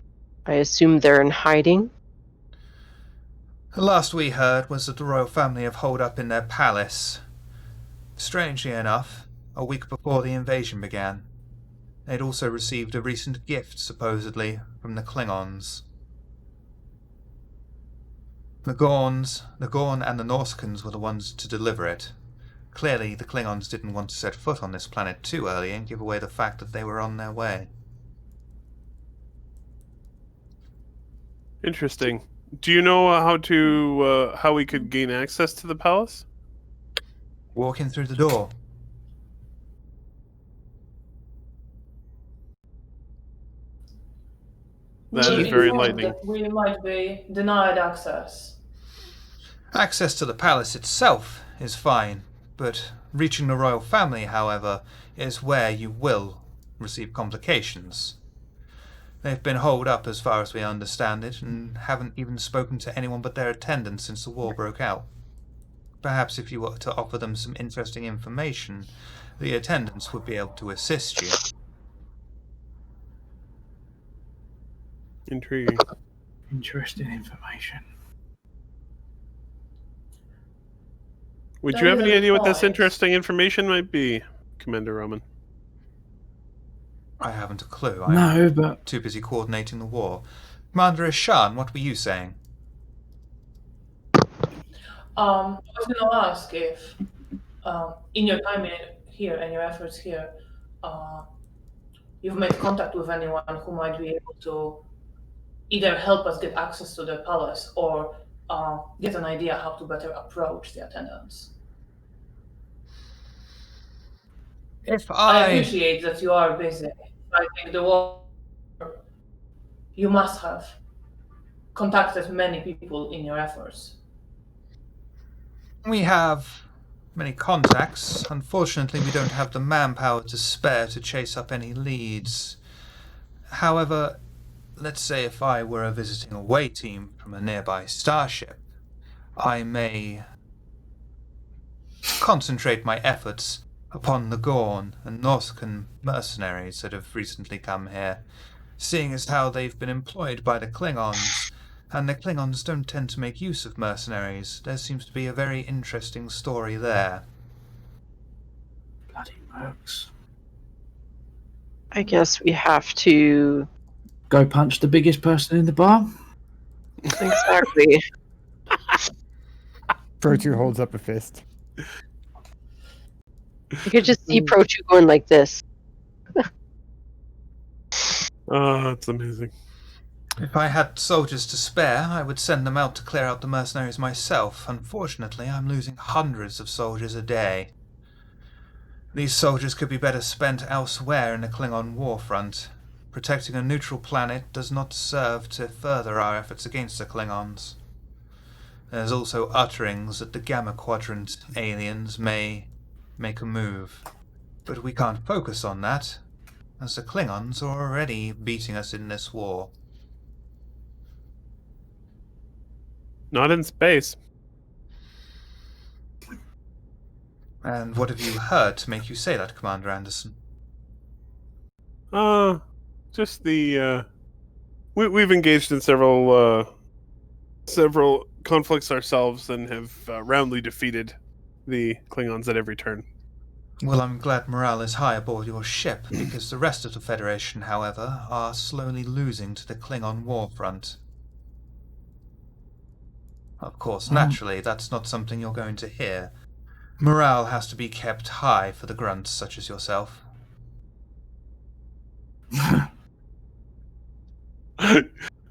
I assume they're in hiding. The last we heard was that the royal family have holed up in their palace. Strangely enough, a week before the invasion began, they'd also received a recent gift, supposedly, from the Klingons. The Gorn and the Norsekins were the ones to deliver it. Clearly, the Klingons didn't want to set foot on this planet too early and give away the fact that they were on their way. Interesting. Do you know how we could gain access to the palace? Walk in through the door. That is very enlightening. We might be denied access. Access to the palace itself is fine, but reaching the royal family, however, is where you will receive complications. They've been holed up as far as we understand it, and haven't even spoken to anyone but their attendants since the war broke out. Perhaps if you were to offer them some interesting information, the attendants would be able to assist you. Intriguing. Interesting information. Would you have any idea what this interesting information might be, Commander Roman? I haven't a clue. I'm No, but too busy coordinating the war. Commander Ishan, what were you saying? I was going to ask if, in your time here and your efforts here, you've made contact with anyone who might be able to either help us get access to the palace or get an idea how to better approach the attendants. If I appreciate that you are busy fighting the war. You must have contacted many people in your efforts. We have many contacts. Unfortunately, we don't have the manpower to spare to chase up any leads. However, let's say if I were a visiting away team from a nearby starship, I may concentrate my efforts upon the Gorn and Northcan mercenaries that have recently come here, seeing as how they've been employed by the Klingons, and the Klingons don't tend to make use of mercenaries. There seems to be a very interesting story there. bloody works. I guess we have to. Go punch the biggest person in the bar. Exactly. Protu holds up a fist. You could just see Prochu going like this. Oh, that's amazing. If I had soldiers to spare, I would send them out to clear out the mercenaries myself. Unfortunately, I'm losing hundreds of soldiers a day. These soldiers could be better spent elsewhere in the Klingon war front. Protecting a neutral planet does not serve to further our efforts against the Klingons. There's also utterings that the Gamma Quadrant aliens may make a move. But we can't focus on that, as the Klingons are already beating us in this war. Not in space. And what have you heard to make you say that, Commander Anderson? Just the we've engaged in several conflicts ourselves and have roundly defeated the Klingons at every turn. Well, I'm glad morale is high aboard your ship, because the rest of the Federation, however, are slowly losing to the Klingon war front. Of course, naturally, that's not something you're going to hear. Morale has to be kept high for the grunts such as yourself.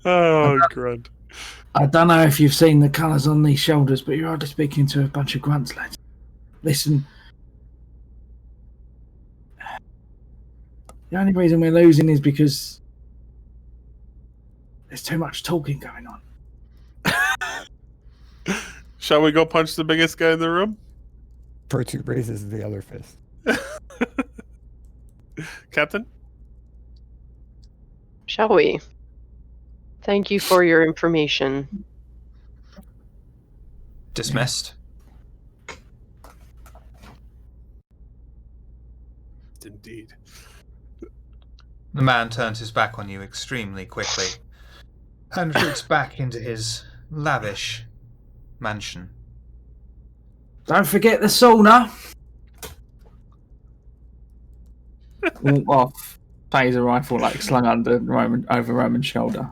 Oh, grunt. I don't know if you've seen the colours on these shoulders, but you're hardly speaking to a bunch of grunts, lads. Listen, the only reason we're losing is because there's too much talking going on. Shall we go punch the biggest guy in the room? Protu raises the other fist. Captain? Shall we? Thank you for your information. Dismissed. Indeed. The man turns his back on you extremely quickly and retreats back into his lavish mansion. Don't forget the sauna. Walk off. Taser rifle like slung over Roman's shoulder.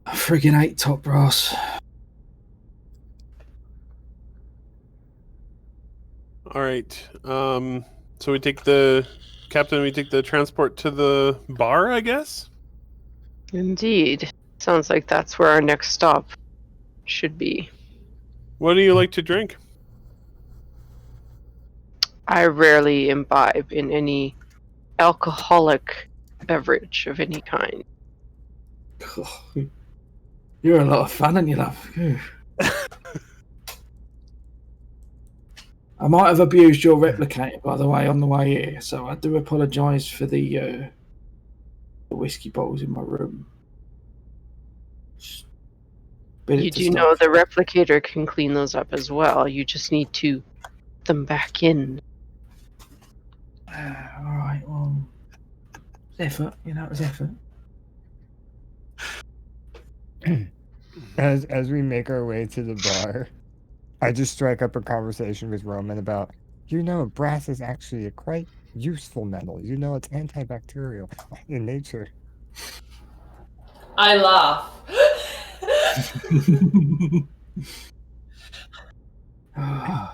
I friggin' hate top brass. All right. So we take the transport to the bar, I guess? Indeed. Sounds like that's where our next stop should be. What do you like to drink? I rarely imbibe in any alcoholic beverage of any kind. You're a lot of fun, aren't you, love? I might have abused your replicator, by the way, on the way here, so I do apologise for the whiskey bottles in my room. You do know the replicator can clean those up as well. You just need to put them back in. Alright, well, it's effort, it was effort. As we make our way to the bar, I just strike up a conversation with Roman about You know, brass is actually a quite useful metal. You know, it's antibacterial in nature. I laugh. Oh,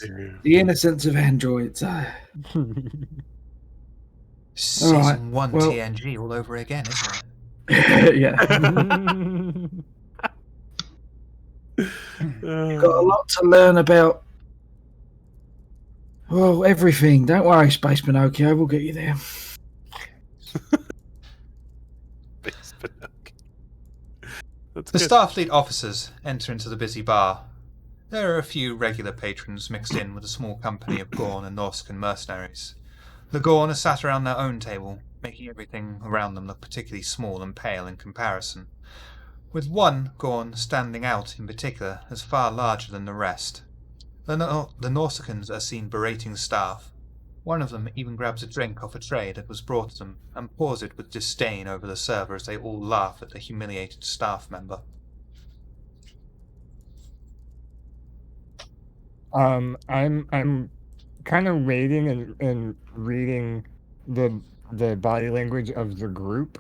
dear. The innocence of androids. Season 1 well- TNG all over again, isn't it? Yeah. You've got a lot to learn about. Well, everything. Don't worry, Space Pinocchio. We'll get you there. That's The good. Starfleet officers enter into the busy bar. There are a few regular patrons mixed in with a small company of Gorn and Norscan mercenaries. The Gorn are sat around their own table, making everything around them look particularly small and pale in comparison, with one Gorn standing out in particular as far larger than the rest. The Norsicans are seen berating the staff. One of them even grabs a drink off a tray that was brought to them and pours it with disdain over the server as they all laugh at the humiliated staff member. I'm kind of waiting and reading the body language of the group,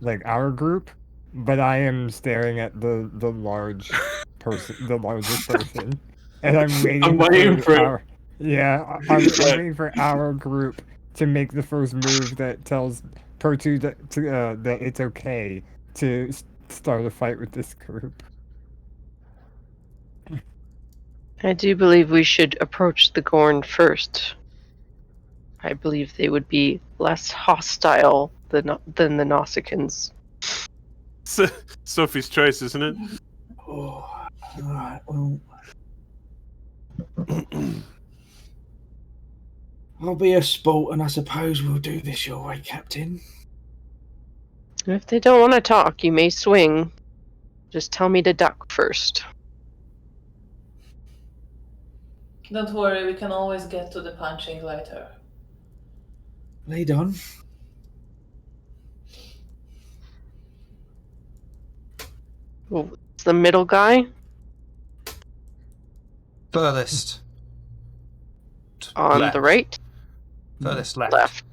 like our group, but I am staring at the large person, the largest person, and I'm waiting for our I'm waiting for our group to make the first move that tells Pertu that it's okay to start a fight with this group. I do believe we should approach the Gorn first. I believe they would be less hostile than the Nausicaans. Sophie's choice, isn't it? Oh, alright, well. I'll be a sport, and I suppose we'll do this your way, Captain. If they don't want to talk, you may swing. Just tell me to duck first. Don't worry, we can always get to the punching later. Lead on. Oh, it's the middle guy Furthest. on left. the right. Furthest left. Left.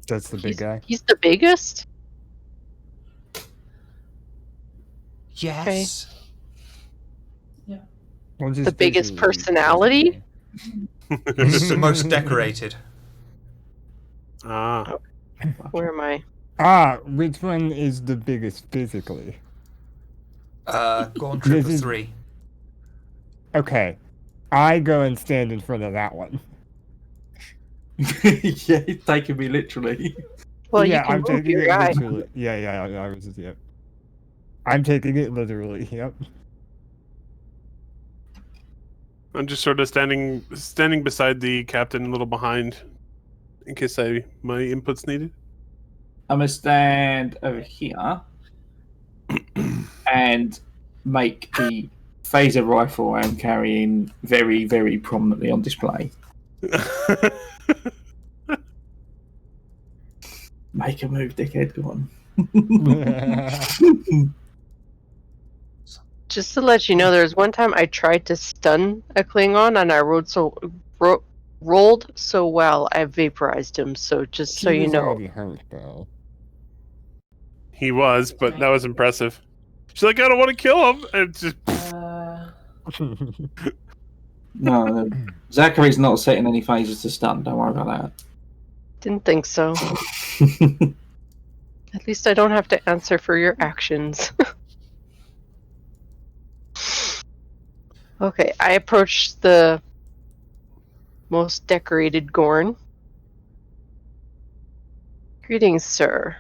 That's the big guy. He's the biggest? Yes. We'll just The biggest visually- personality? He's the most decorated. Ah. Where am I? Which one is the biggest physically? Gorn Trooper This is- 3. Okay, I go and stand in front of that one. Yeah, he's taking me literally. Well, yeah, you can I'm move taking your it guy. literally. Yeah, I was just, yep. I'm taking it literally, yep. I'm just sort of standing beside the captain, a little behind, in case my input's needed. I'm gonna stand over here and make the phaser rifle I'm carrying very, very prominently on display. Make a move, dickhead. Go on. Just to let you know, there was one time I tried to stun a Klingon and I rolled so well I vaporized him. So just so He you was know. already hurt, though. He was, but that was impressive. She's like, I don't want to kill him. And it's just No, Zachary's not setting any phasers to stun. Don't worry about Didn't think so. that. At least I don't have to answer for your actions. Okay, I approached the most decorated Gorn. Greetings, sir.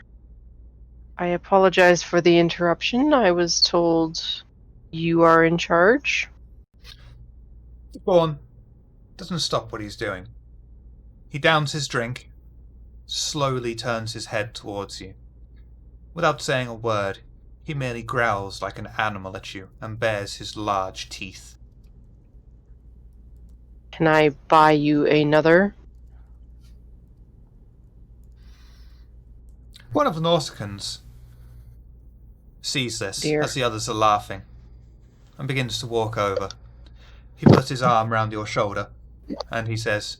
I apologize for the interruption. I was told you are in charge. Gorn doesn't stop what he's doing. He downs his drink, slowly turns his head towards you. Without saying a word, he merely growls like an animal at you and bares his large teeth. Can I buy you another? One of the Norsicans sees this Dear. as the others are laughing and begins to walk over. He puts his arm round your shoulder and he says,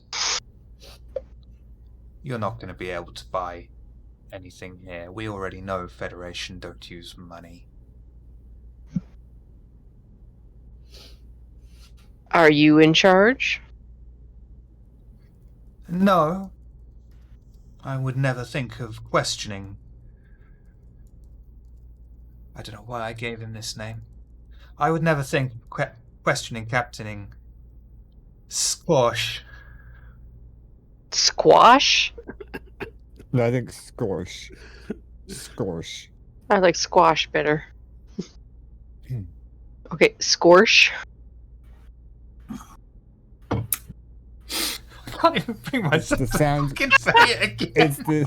"You're not going to be able to buy anything here. We already know Federation don't use money." Are you in charge? No. I would never think of questioning. I don't know why I gave him this name. I would never think of questioning captaining Squash. Squash? No, I think Scorch. Scorch. I like squash better. Okay, scorch. I can't even bring myself the to sound- fucking say it again.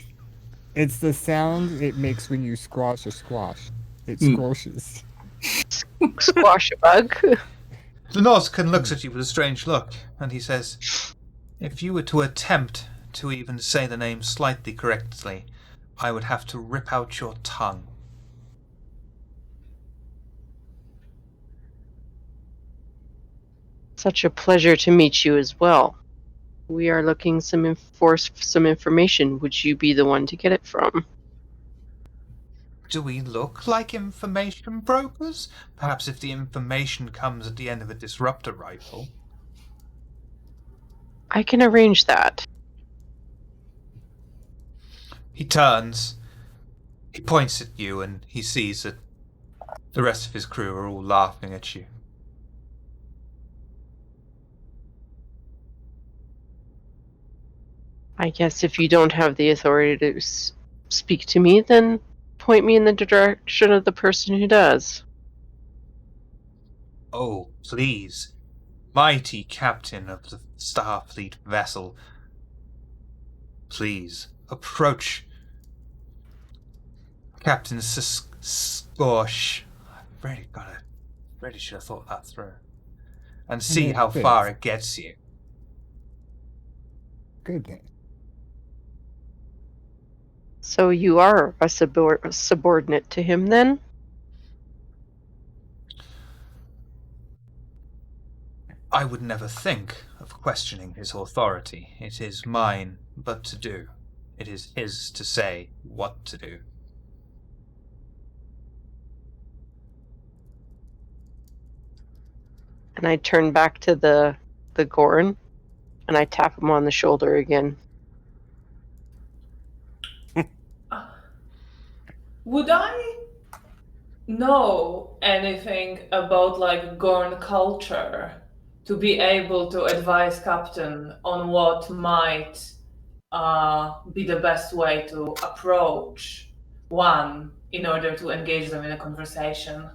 It's the sound it makes when you squash a squash. It squashes. Squash a bug. The Nausicaan looks at you with a strange look, and he says, "If you were to attempt to even say the name slightly correctly, I would have to rip out your tongue." Such a pleasure to meet you as well. We are looking for some information. Would you be the one to get it from? Do we look like information brokers? Perhaps if the information comes at the end of a disruptor rifle. I can arrange that. He turns, he points at you, and he sees that the rest of his crew are all laughing at you. I guess if you don't have the authority to speak to me, then point me in the direction of the person who does. "Oh, please, mighty captain of the Starfleet vessel, please approach Captain Scorch." Really should have thought that through. "And see Yeah, how good. far it gets you." Goodness. So you are a subordinate to him, then? I would never think of questioning his authority. It is mine but to do. It is his to say what to do. And I turn back to the Goran, and I tap him on the shoulder again. Would I know anything about like Gorn culture to be able to advise Captain on what might be the best way to approach one in order to engage them in a conversation?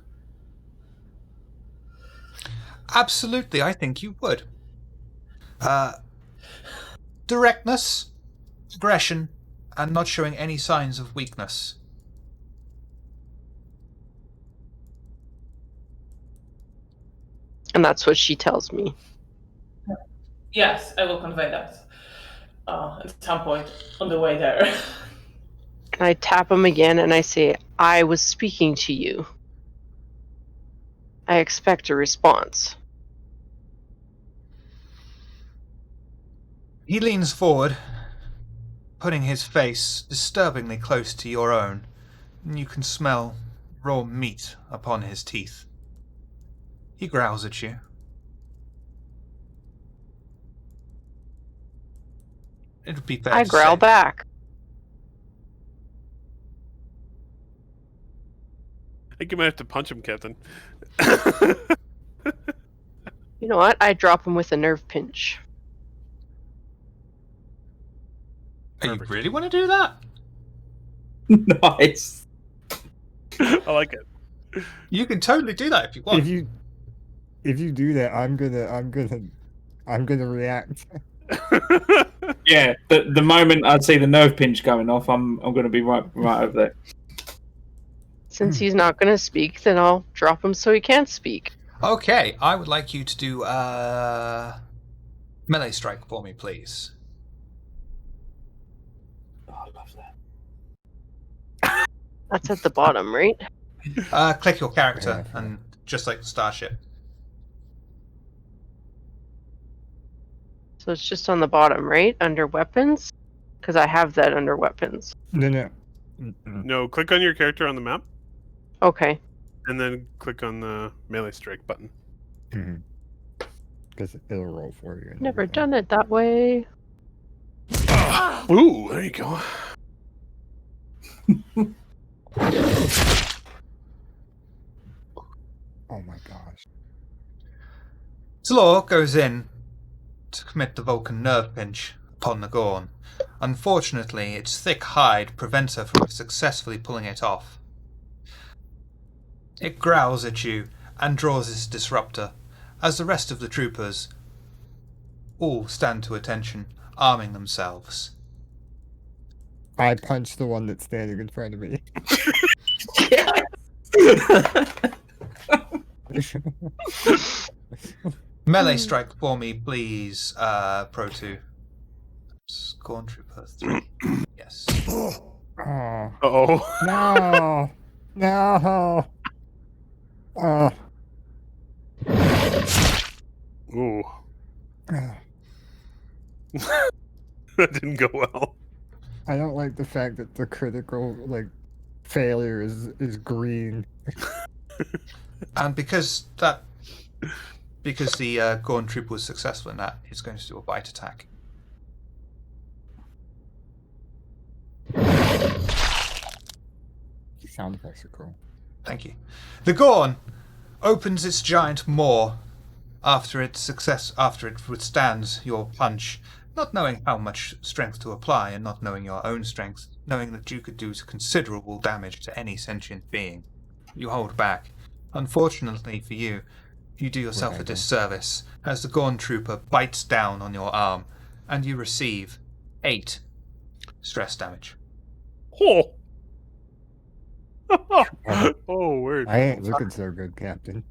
Absolutely, I think you would. Directness, aggression, and not showing any signs of weakness. And that's what she tells me. Yes, I will convey that at some point on the way there. And I tap him again, and I say, I was speaking to you. I expect a response. He leans forward, putting his face disturbingly close to your own, and you can smell raw meat upon his teeth. He growls at you. It would be fair I to growl say. back. I think you might have to punch him, Captain. You know what? I drop him with a nerve pinch. You Perfect. really want to do that? Nice. I like it. You can totally do that if you want. If you do that, I'm gonna react. Yeah, the moment I see the nerve pinch going off, I'm going to be right over there. Since he's not going to speak, then I'll drop him so he can't speak. Okay, I would like you to do melee strike for me, please. Oh, I love that. That's at the bottom, right? Click your character, Yeah. and just like the starship. So it's just on the bottom, right? Under weapons? Because I have that under weapons. No. No, click on your character on the map, Okay. and then click on the melee strike button. Because it'll roll for you. and Never everything. done it that way. Ooh, there you go. Oh my gosh. Zlor goes in to commit the Vulcan nerve pinch upon the Gorn. Unfortunately, its thick hide prevents her from successfully pulling it off. It growls at you and draws its disruptor, as the rest of the troopers all stand to attention, arming themselves. I punched the one that's standing in front of me. Melee strike for me, please, Pro 2. Scorn Trooper 3. Yes. Oh. Oh. No. No. Oh. Ooh. That didn't go well. I don't like the fact that the critical failure is green. And because the Gorn Trooper was successful in that, it's going to do a bite attack. Sound effects are cool. Thank you. The Gorn opens its giant maw after it withstands your punch, not knowing how much strength to apply and not knowing your own strength, knowing that you could do considerable damage to any sentient being. You hold back. Unfortunately for you, you do yourself a disservice as the Gorn Trooper bites down on your arm, and you receive 8 stress damage. Oh. Oh, weird. I ain't looking so good, Captain.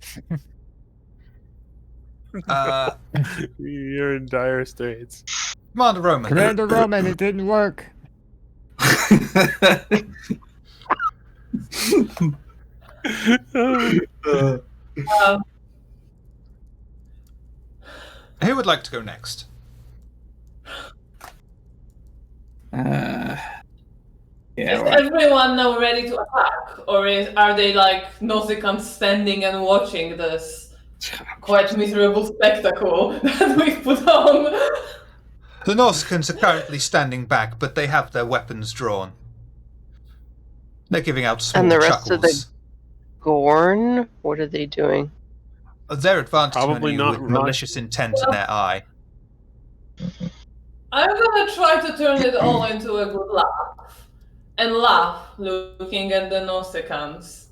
You're in dire straits. Commander Roman. Commander Roman, it didn't work. Who would like to go next? Yeah, Is right. everyone now ready to attack, or are they like Nausicaan standing and watching this quite miserable spectacle that we've put on? The Nausicaans are currently standing back, but they have their weapons drawn. They're giving out small And the rest of chuckles. the Gorn, what are they doing? They're advancing Probably on you not with malicious intent in their eye. I'm gonna try to turn it all into a good laugh. And laugh, looking at the Nausicaans.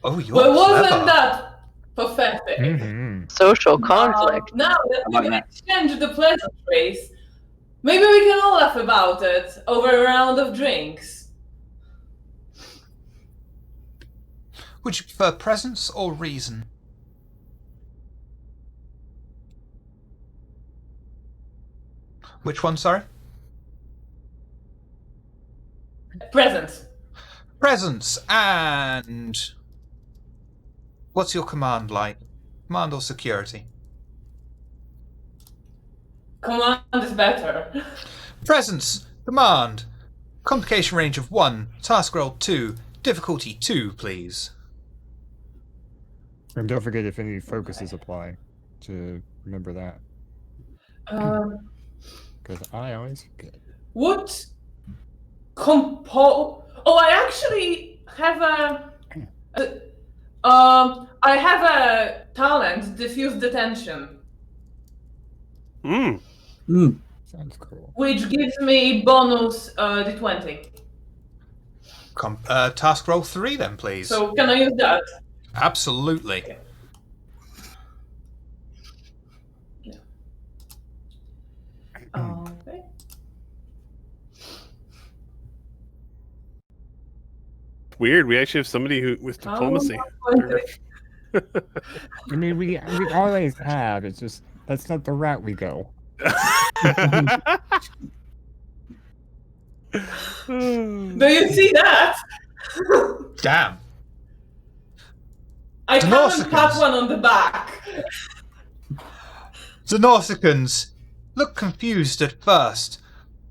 Oh, you're But wasn't clever. that pathetic? Mm-hmm. Social conflict. Now that I like we that. exchanged the pleasantries, maybe we can all laugh about it over a round of drinks. Would you prefer presence or reason? Which one, sorry? Presents. Presence, and... What's your command like? Command or security? Command is better. Presence, command. Complication range of 1, task roll 2, difficulty 2, please. And don't forget if any focuses apply, to remember that. Because I always forget. What Oh, I actually have I have a talent, diffuse detention, Sounds cool. which gives me bonus d20. Task roll 3 then, please. So can I use that? Absolutely. Okay. Okay. Weird. We actually have somebody who with diplomacy. I mean, we always have. It's just that's not the route we go. Do you see that? Damn. I The haven't pat Nausicaans. one on the back. The Nauticans look confused at first,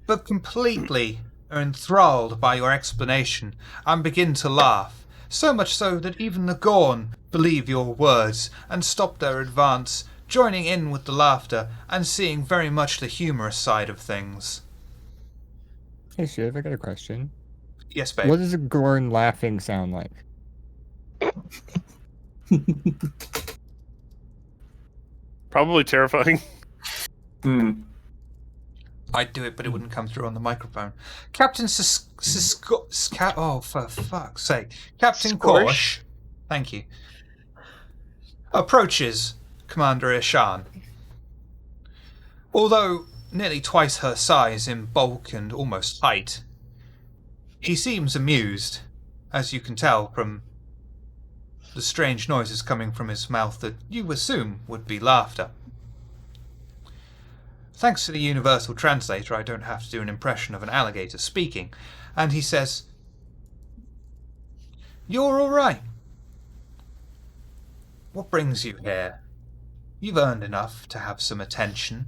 but completely are enthralled by your explanation and begin to laugh, so much so that even the Gorn believe your words and stop their advance, joining in with the laughter and seeing very much the humorous side of things. Hey, Shiv, I got a question. Yes, babe. What does a Gorn laughing sound like? Probably terrifying. I'd do it, but it wouldn't come through on the microphone. Captain oh, for fuck's sake. Captain Korsh, thank you, approaches Commander Ishan. Although nearly twice her size in bulk and almost height, he seems amused, as you can tell from the strange noises coming from his mouth that you assume would be laughter. Thanks to the universal translator, I don't have to do an impression of an alligator speaking, and he says, "You're all right. What brings you here? You've earned enough to have some attention."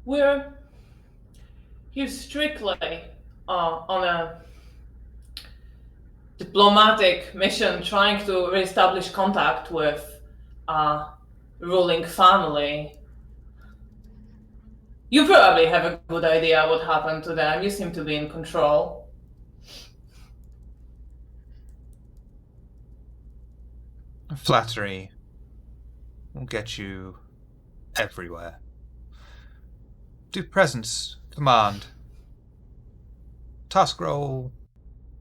We're here strictly on a diplomatic mission trying to reestablish contact with a ruling family. You probably have a good idea what happened to them. You seem to be in control. Flattery will get you everywhere. Do presence command. Task roll.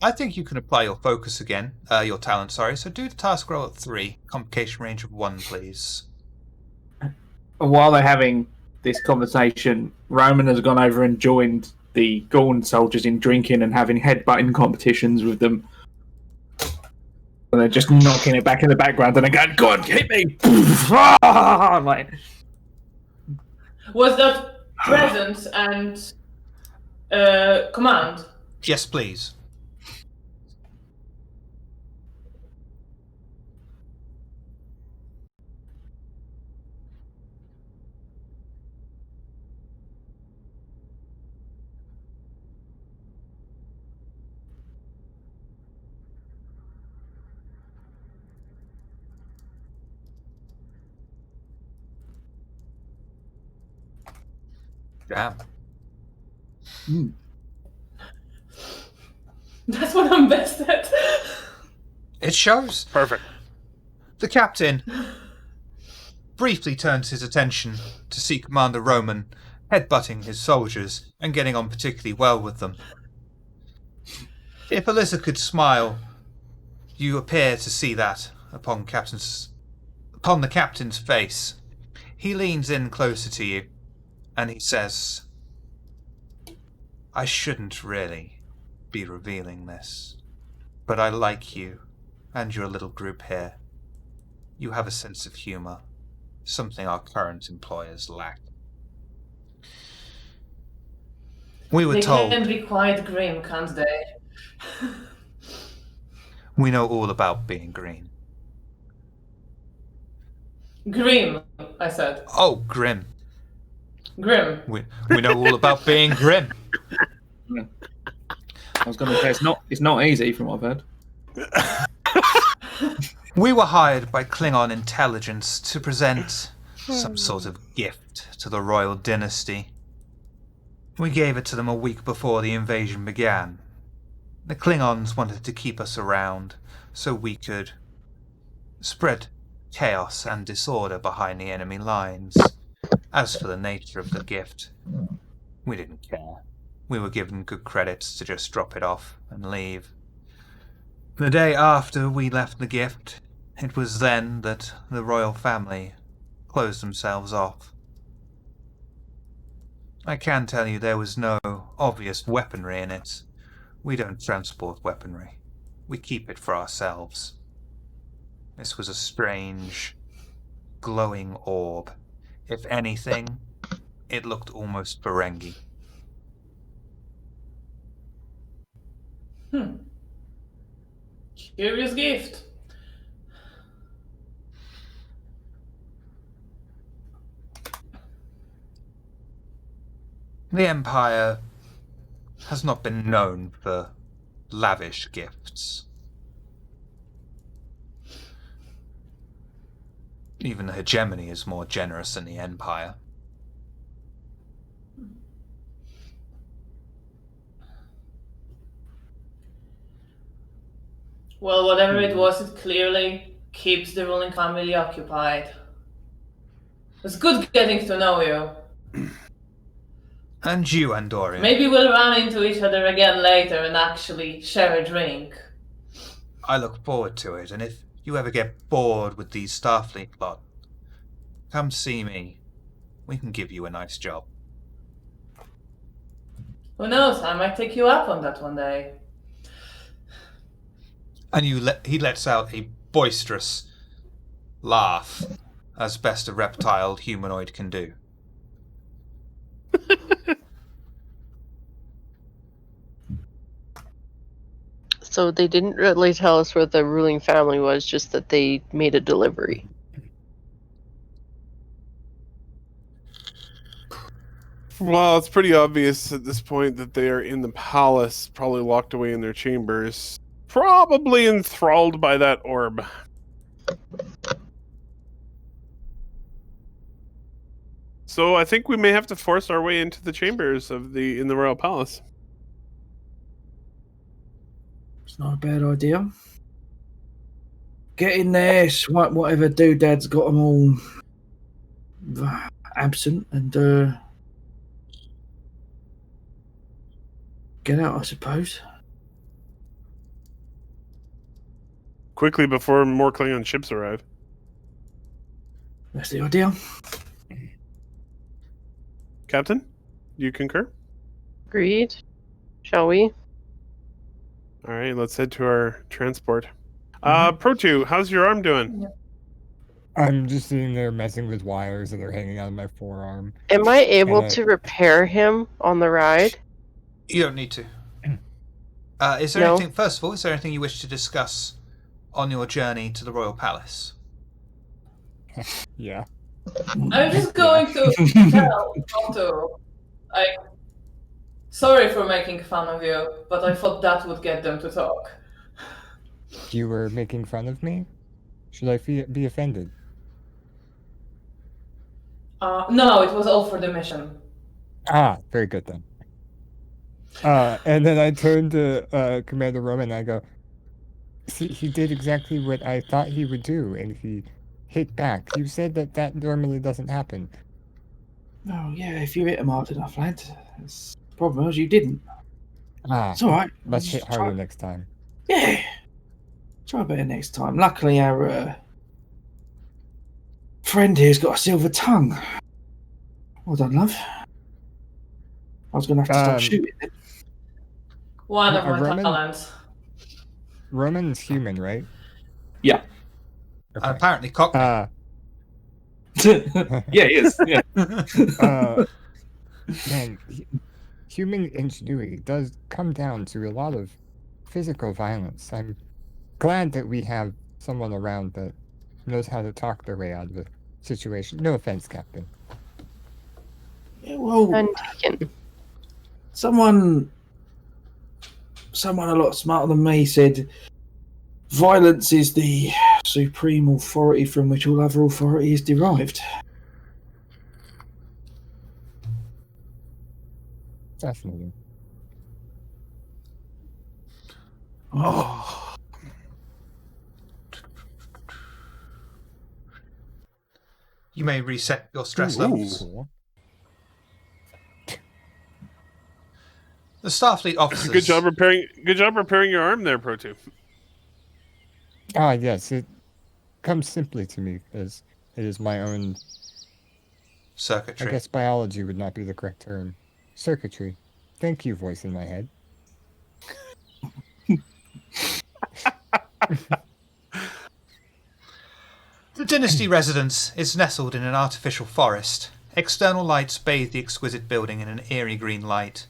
I think you can apply your focus again, your talent, sorry. So do the task roll at 3, complication range of 1, please. While they're having this conversation, Roman has gone over and joined the Gorn soldiers in drinking and having headbutting competitions with them. And they're just knocking it back in the background and they're going, "Go on, hit me!" Like, Was that presence and command? Yes, please. Damn. That's what I'm best at. It shows. Perfect. The captain briefly turns his attention to see Commander Roman headbutting his soldiers and getting on particularly well with them. If Alyssa could smile, you appear to see that upon the captain's face. He leans in closer to you and he says, "I shouldn't really be revealing this, but I like you and your little group here. You have a sense of humor, something our current employers lack. We were They told can be quite grim, can't they? we know all about being green." Grim, I said. Oh, grim. Grim. We know all about being grim. I was going to say it's not easy from what I've heard. We were hired by Klingon intelligence to present some sort of gift to the royal dynasty. We gave it to them a week before the invasion began. The Klingons wanted to keep us around so we could spread chaos and disorder behind the enemy lines. As for the nature of the gift, we didn't care. We were given good credits to just drop it off and leave. The day after we left the gift, it was then that the royal family closed themselves off. I can tell you there was no obvious weaponry in it. We don't transport weaponry. We keep it for ourselves. This was a strange, glowing orb. If anything, it looked almost Ferengi. Curious gift. The Empire has not been known for lavish gifts. Even the hegemony is more generous than the Empire. Well, whatever it was, it clearly keeps the ruling family occupied. It's good getting to know you. And you, Andorian. Maybe we'll run into each other again later and actually share a drink. I look forward to it, and if you ever get bored with these Starfleet lot, come see me. We can give you a nice job. Who knows, I might take you up on that one day. And he lets out a boisterous laugh, as best a reptile humanoid can do. So they didn't really tell us what the ruling family was, just that they made a delivery. Well, it's pretty obvious at this point that they are in the palace, probably locked away in their chambers, probably enthralled by that orb. So I think we may have to force our way into the chambers in the royal palace. It's not a bad idea. Get in there, swipe whatever doodad's got them all absent, and get out, I suppose. Quickly before more Klingon ships arrive. That's the idea. Captain, do you concur? Agreed. Shall we? All right, let's head to our transport. Pro2, how's your arm doing? I'm just sitting there messing with wires that are hanging out of my forearm. Am I able to repair him on the ride? You don't need to. Is there anything, first of all, is there anything you wish to discuss on your journey to the royal palace? Yeah. I'm just going to tell Otto, sorry for making fun of you, but I thought that would get them to talk. You were making fun of me? Should I be offended? No, it was all for the mission. Ah, very good then. And then I turned to Commander Roman and I go, see, he did exactly what I thought he would do, and he hit back. You said that normally doesn't happen. Oh, yeah, if you hit him hard enough, lad. The problem was you didn't. It's alright. Let's hit harder next time. Yeah. Try better next time. Luckily, our friend here's got a silver tongue. Well done, love. I was going to have to stop shooting it. One of my Roman? talents. Roman's human, right? Yeah. Okay. Apparently Cockney. Yeah, he is. Yeah. Man, human ingenuity does come down to a lot of physical violence. I'm glad that we have someone around that knows how to talk their way out of a situation. No offense, Captain. Yeah, well, Untaken. Someone a lot smarter than me said violence is the supreme authority from which all other authority is derived. Fascinating. Oh. You may reset your stress levels. Cool. The Starfleet officers... Good job repairing your arm there, Pro2. Ah, yes, it comes simply to me as it is my own circuitry. I guess biology would not be the correct term. Circuitry. Thank you, voice in my head. The Dynasty residence is nestled in an artificial forest. External lights bathe the exquisite building in an eerie green light.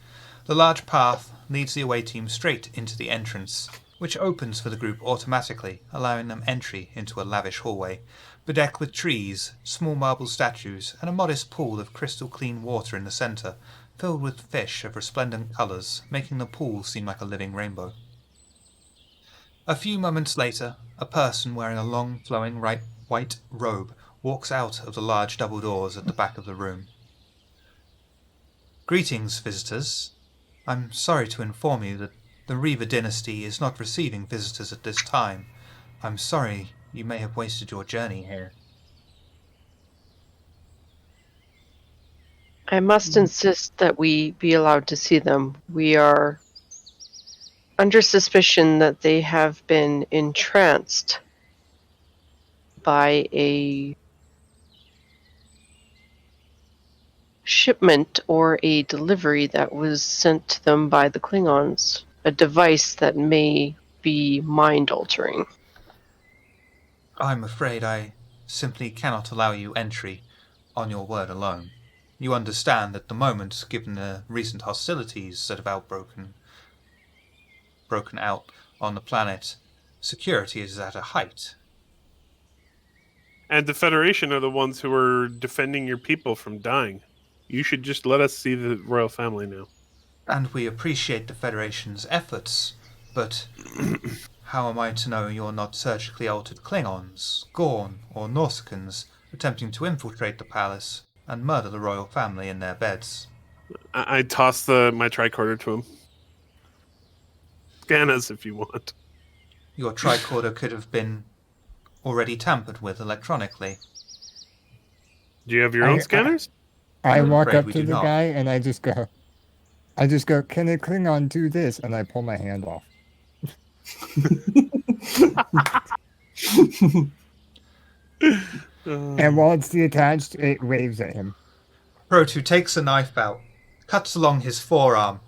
The large path leads the away team straight into the entrance, which opens for the group automatically, allowing them entry into a lavish hallway, bedecked with trees, small marble statues, and a modest pool of crystal clean water in the centre, filled with fish of resplendent colours, making the pool seem like a living rainbow. A few moments later, a person wearing a long, flowing white robe walks out of the large double doors at the back of the room. Greetings, visitors. I'm sorry to inform you that the Reaver dynasty is not receiving visitors at this time. I'm sorry you may have wasted your journey here. I must insist that we be allowed to see them. We are under suspicion that they have been entranced by a shipment or a delivery that was sent to them by the Klingons. A device that may be mind-altering. I'm afraid I simply cannot allow you entry on your word alone. You understand at the moment, given the recent hostilities that have broken out on the planet, security is at a height. And the Federation are the ones who are defending your people from dying. You should just let us see the royal family now. And we appreciate the Federation's efforts, but how am I to know you're not surgically altered Klingons, Gorn, or Nausicaans attempting to infiltrate the palace and murder the royal family in their beds? I toss my tricorder to him. Scan us if you want. Your tricorder could have been already tampered with electronically. Do you have your own scanners? I I'm walk afraid up we to do the not. guy and I just go, can a Klingon do this? And I pull my hand off. And while it's detached, it waves at him. Protu takes a knife out, cuts along his forearm,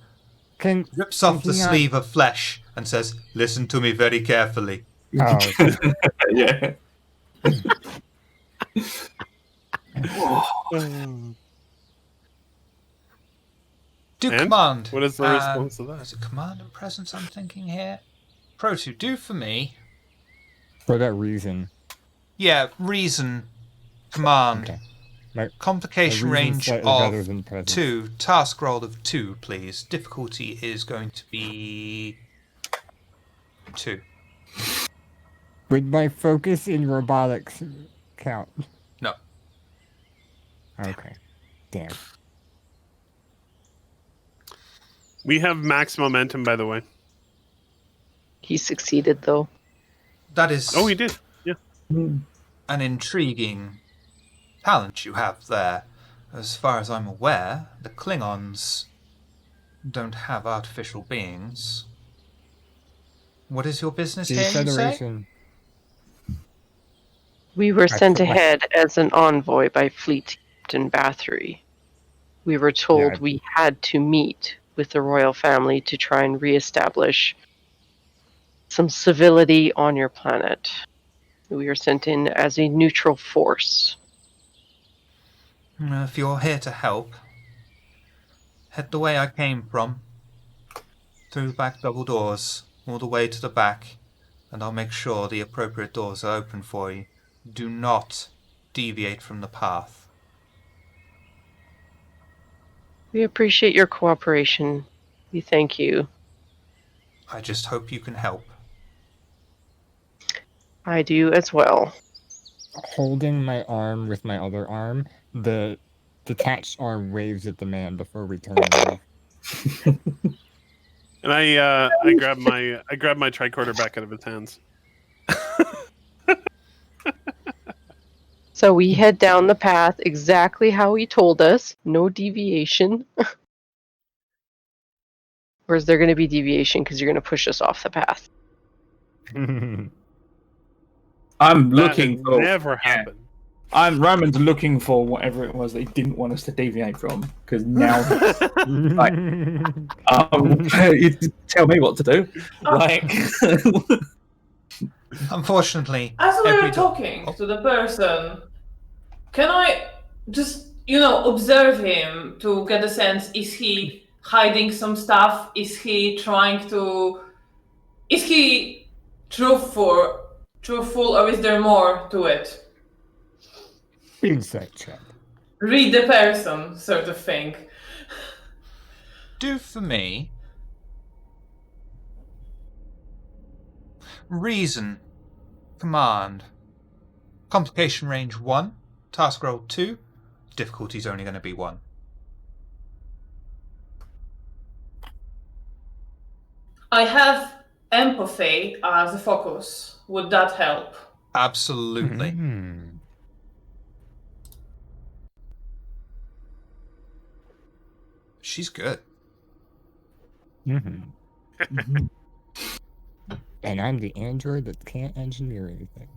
rips off the sleeve of flesh, and says, "Listen to me very carefully." Oh. Yeah. Do And? command. What is the response to that? Is it command and presence I'm thinking here? Protu, do for me. For that reason. Yeah, reason, command. Okay. Complication my reason's range slightly better of than presence. 2. Task roll of 2, please. Difficulty is going to be 2. Would my focus in robotics count? No. Okay. Damn. We have max momentum, by the way. He succeeded, though. That is Oh, he did. Yeah. an intriguing talent you have there. As far as I'm aware, the Klingons don't have artificial beings. What is your business The here, you say? Federation. We were sent put my- ahead as an envoy by Fleet Captain Bathory. We were told Yeah. we had to meet with the royal family to try and reestablish some civility on your planet. We were sent in as a neutral force. If you're here to help, head the way I came from, through the back double doors, all the way to the back, and I'll make sure the appropriate doors are open for you. Do not deviate from the path. We appreciate your cooperation. We thank you. I just hope you can help. I do as well. Holding my arm with my other arm, the detached arm waves at the man before we turn it off. And I grab my tricorder back out of his hands. So we head down the path exactly how he told us. No deviation. Or is there going to be deviation because you're going to push us off the path? I'm That looking has for. never happened. Roman's looking for whatever it was that he didn't want us to deviate from. Because now, you tell me what to do. Like, Unfortunately, As we every were talking to the person, can I just, observe him to get a sense, is he hiding some stuff? Is he trying to... Is he truthful, or is there more to it? Insight check. Read the person, sort of thing. Do for me. Reason. Command. Complication range 1. Task roll 2. Difficulty's only going to be 1. I have empathy as a focus. Would that help? Absolutely. Mm. She's good. Mm-hmm. And I'm the android that can't engineer anything.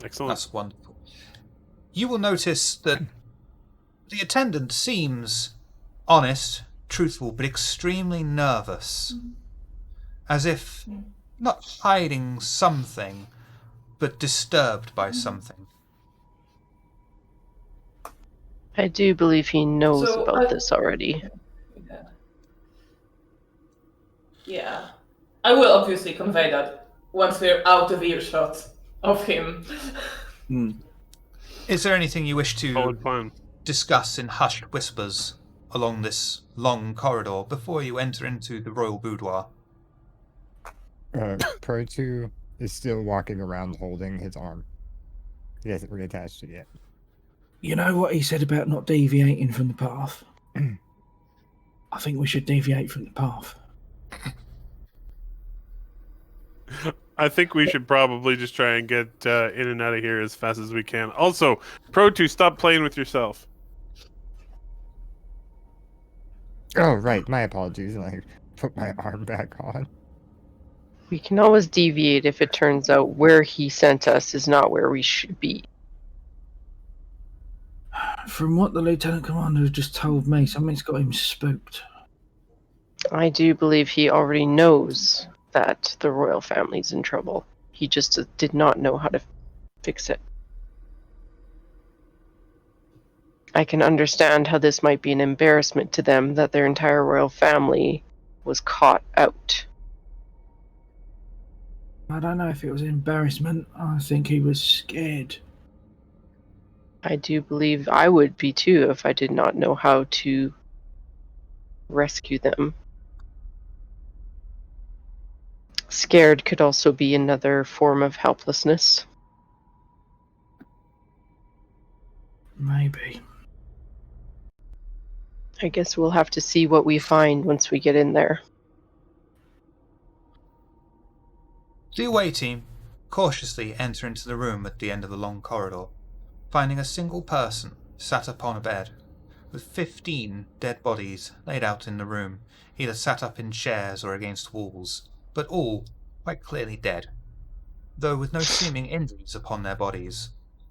Excellent. That's wonderful. You will notice that the attendant seems honest, truthful, but extremely nervous. As if not hiding something, but disturbed by something. I do believe he knows So, about this already. Yeah. I will obviously convey that once we're out of earshot of him. Is there anything you wish to Solid plan. discuss in hushed whispers along this long corridor before you enter into the royal boudoir? Pro 2 is still walking around holding his arm. He hasn't reattached it yet. You know what he said about not deviating from the path? I think we should deviate from the path. I think we should probably just try and get in and out of here as fast as we can. Also, Pro 2, stop playing with yourself. Oh, right. My apologies. And I put my arm back on. We can always deviate if it turns out where he sent us is not where we should be. From what the Lieutenant Commander has just told me, something's got him spooked. I do believe he already knows that the royal family's in trouble. He just did not know how to fix it. I can understand how this might be an embarrassment to them that their entire royal family was caught out. I don't know if it was embarrassment. I think he was scared. I do believe I would be too if I did not know how to rescue them. Scared could also be another form of helplessness. Maybe. I guess we'll have to see what we find once we get in there. The away team cautiously enter into the room at the end of the long corridor, finding a single person sat upon a bed, with 15 dead bodies laid out in the room, either sat up in chairs or against walls, but all quite clearly dead, though with no seeming injuries upon their bodies.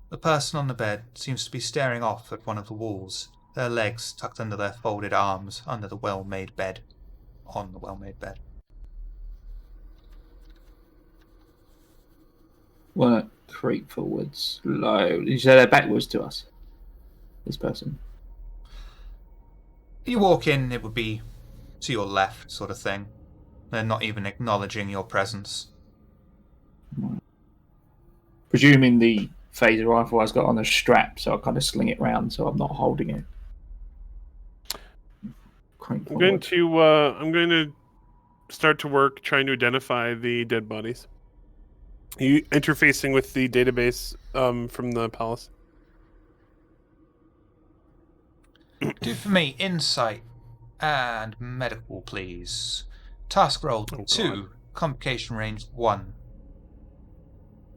The person on the bed seems to be staring off at one of the walls, their legs tucked under their folded arms under the well-made bed, on the well-made bed. Want to creep forwards slowly. You say they're backwards to us? This person. You walk in, it would be to your left, sort of thing. They're not even acknowledging your presence. Presuming the phaser rifle has got on a strap, so I kind of sling it round so I'm not holding it. I'm going to start to work trying to identify the dead bodies. Are you interfacing with the database from the palace? Do for me insight and medical, please. Task roll 2, complication range 1.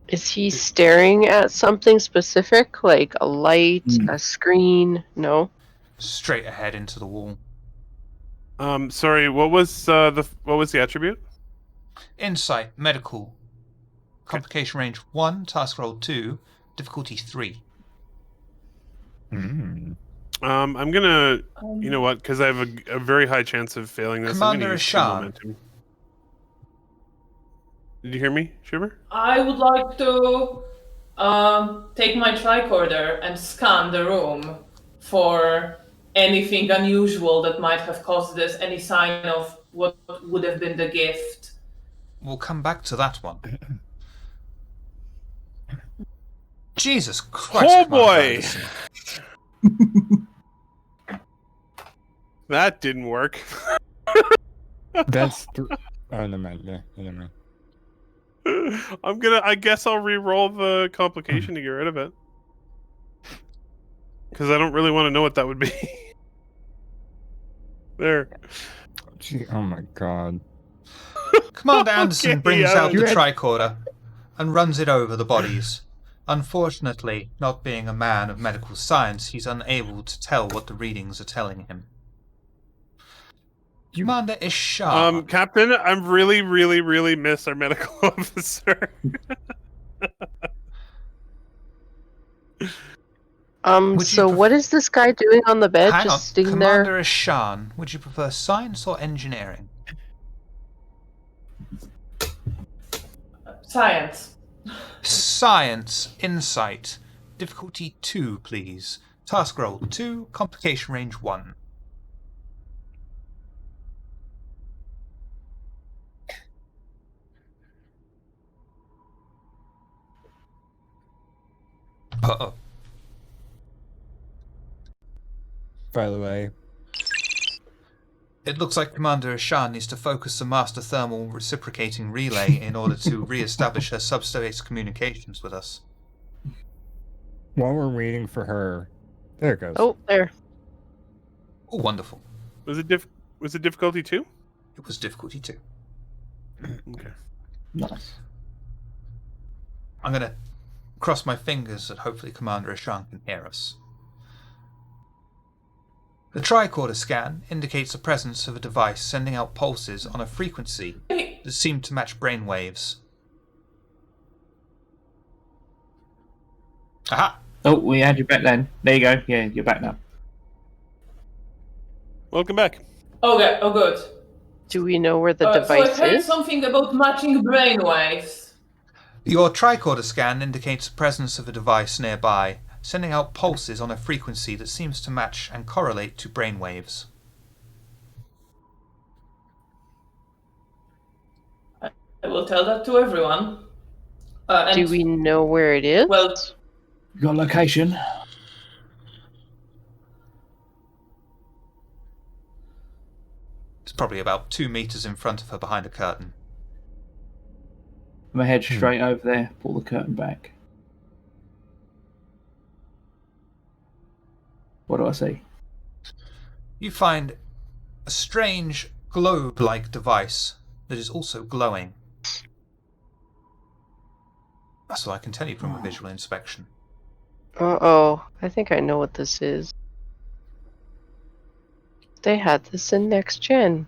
Is he staring at something specific, like a light, a screen? No. Straight ahead into the wall. Sorry, what was the attribute? Insight, medical. Complication range 1, task roll 2, difficulty 3. I'm gonna, you know what? Because I have a very high chance of failing this. Commander I'm Ashan. momentum. Did you hear me, Shiver? I would like to take my tricorder and scan the room for anything unusual that might have caused this, any sign of what would have been the gift. We'll come back to that one. Jesus Christ, Oh Commander boy! Anderson. That didn't work. That's oh, never mind. Yeah, never mind. I guess I'll re-roll the complication to get rid of it. Because I don't really want to know what that would be. There. Gee, oh my god. Commander Anderson Okay, brings yeah. out the tricorder and runs it over the bodies. Unfortunately, not being a man of medical science, he's unable to tell what the readings are telling him. Commander Ishar. Captain, I'm really miss our medical officer. So what is this guy doing on the bed? Hang just on, sitting Commander there? Ishan, would you prefer science or engineering? Science. Science, insight. Difficulty 2, please. Task roll 2, complication range 1. Uh-oh. By the way, It looks like Commander Ishan needs to focus the master thermal reciprocating relay in order to re-establish her subspace communications with us. while we're waiting for her, there it goes. Oh, there. Oh, wonderful. Was it difficulty 2? It was difficulty 2. Okay. Nice. I'm going to cross my fingers that hopefully Commander Ishan can hear us. The tricorder scan indicates the presence of a device sending out pulses on a frequency that seem to match brain waves. Aha! Oh, we had you back then. There you go. Yeah, you're back now. Welcome back. Okay, oh good. Do we know where the So I device heard is? something about matching brainwaves. Your tricorder scan indicates the presence of a device nearby, sending out pulses on a frequency that seems to match and correlate to brain waves. I will tell that to everyone. And Do we know where it is? Well, You got a location? It's probably about 2 meters in front of her behind a curtain. I'm gonna head straight over there, pull the curtain back. What do I see? You find a strange globe-like device that is also glowing. That's all I can tell you from a visual inspection. Uh-oh. I think I know what this is. They had this in Next Gen.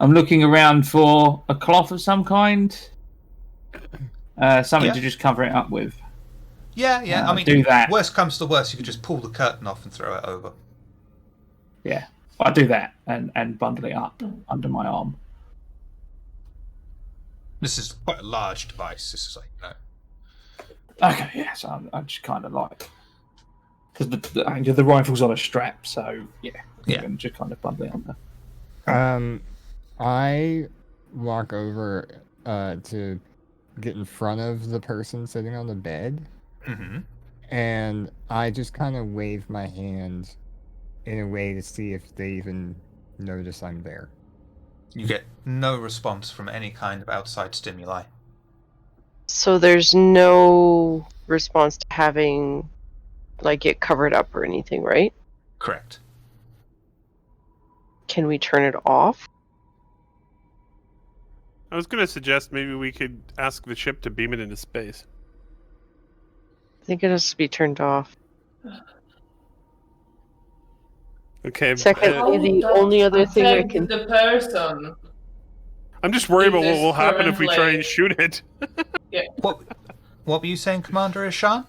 I'm looking around for a cloth of some kind. Something Yeah. to just cover it up with. Yeah, I mean, do that. worst comes to worst, you could just pull the curtain off and throw it over. Yeah, I do that and bundle it up under my arm. This is quite a large device. This is like, Okay, yeah, so I just kind of like... Because the rifle's on a strap, so yeah. And just kind of bundle it under. I walk over to get in front of the person sitting on the bed, and I just kind of wave my hand in a way to see if they even notice I'm there. You get no response from any kind of outside stimuli. So there's no response to having, like, it covered up or anything, right? Correct. Can we turn it off? I was going to suggest maybe we could ask the ship to beam it into space. I think it has to be turned off. Okay. Secondly, the only other thing I affect can... the person. I'm just worried about what This will happen if we try currently- and shoot it. What were you saying, Commander Ishan?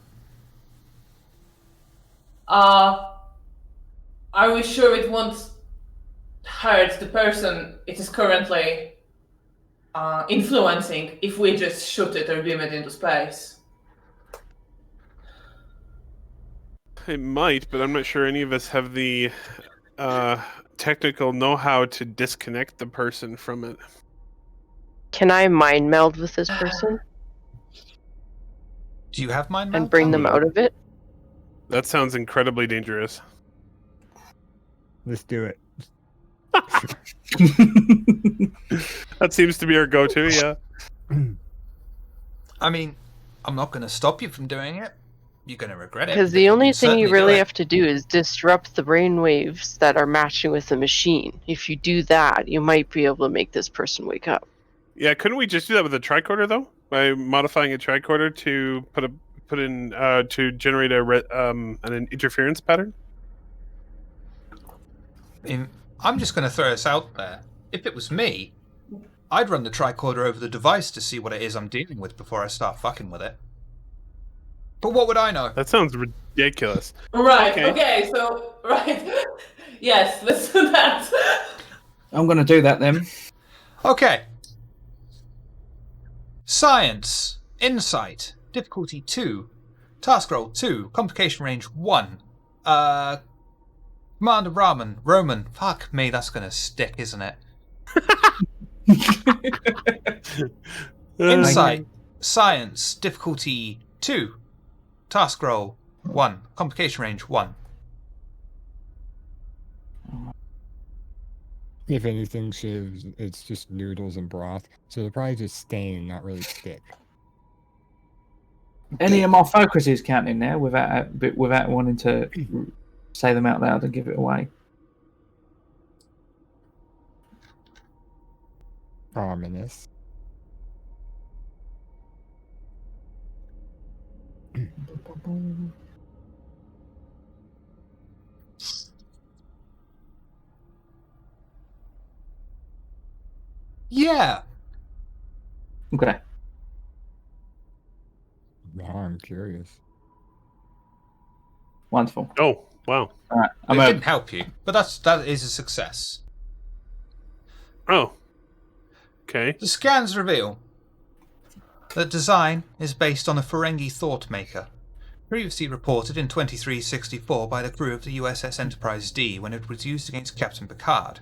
Are we sure it won't hurt the person it is currently influencing if we just shoot it or beam it into space? it might, but I'm not sure any of us have the technical know-how to disconnect the person from it. Can I mind meld with this person Do you have mind and meld? bring them out of it? That sounds incredibly dangerous. Let's do it. That seems to be our go-to, yeah. I mean, I'm not going to stop you from doing it. You're going to regret it. Because but the you only can thing you certainly do really it. have to do is disrupt the brainwaves that are matching with the machine. If you do that, you might be able to make this person wake up. Yeah, couldn't we just do that with a tricorder though? By modifying a tricorder to put in to generate an interference pattern? I'm just going to throw this out there. If it was me, I'd run the tricorder over the device to see what it is I'm dealing with before I start fucking with it. But what would I know? That sounds ridiculous. Right. Okay. So right. Yes. Let's do that. I'm going to do that then. Okay. Science. Insight. Difficulty 2. Task roll 2. Complication range 1. Commander Roman. Fuck me, that's going to stick, isn't it? Insight. Science. Difficulty 2. Task roll 1. Complication range 1. If anything, Shiv, it's just noodles and broth, so they'll probably just stain, not really stick. Any of my focuses counting now without wanting to say them out loud and give it away? Ominous. Yeah. Okay. Now I'm curious. Wonderful. Oh, wow. All right. It didn't help you, but that is a success. Oh. Okay. The scans reveal that design is based on a Ferengi thought maker, previously reported in 2364 by the crew of the U.S.S. Enterprise D when it was used against Captain Picard.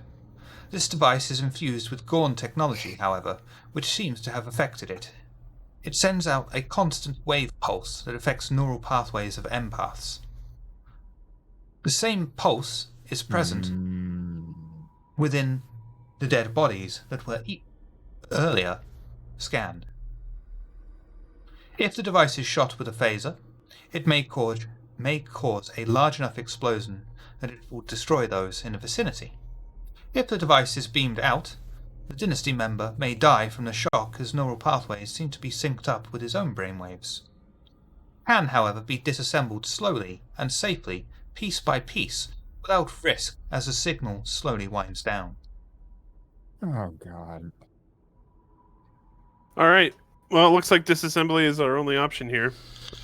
This device is infused with Gorn technology, however, which seems to have affected it. It sends out a constant wave pulse that affects neural pathways of empaths. The same pulse is present within the dead bodies that were earlier scanned. If the device is shot with a phaser, it may cause a large enough explosion that it will destroy those in the vicinity. If the device is beamed out, the dynasty member may die from the shock as neural pathways seem to be synced up with his own brainwaves. Can, however, be disassembled slowly and safely, piece by piece, without risk as the signal slowly winds down. Oh, God. All right. Well, it looks like disassembly is our only option here.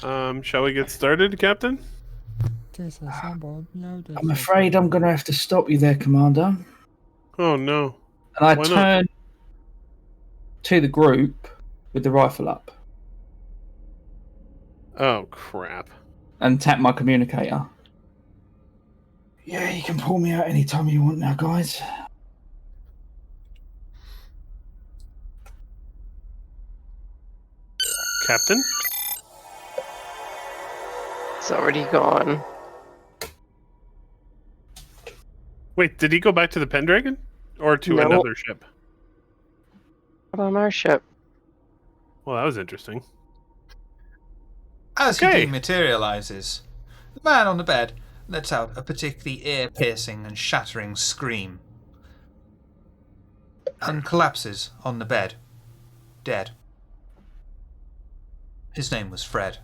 Shall we get started, Captain? Disassembled. No disassembled. I'm afraid I'm going to have to stop you there, Commander. Oh, no. And I Why not? turn to the group with the rifle up Oh, crap. and tap my communicator. Yeah, you can pull me out anytime you want now, guys. Captain? It's already gone. Wait, did he go back to the Pendragon? Or to No. another ship? Not on our ship. Well, that was interesting. As Okay. he dematerializes, the man on the bed lets out a particularly ear-piercing and shattering scream and collapses on the bed, dead. His name was Fred.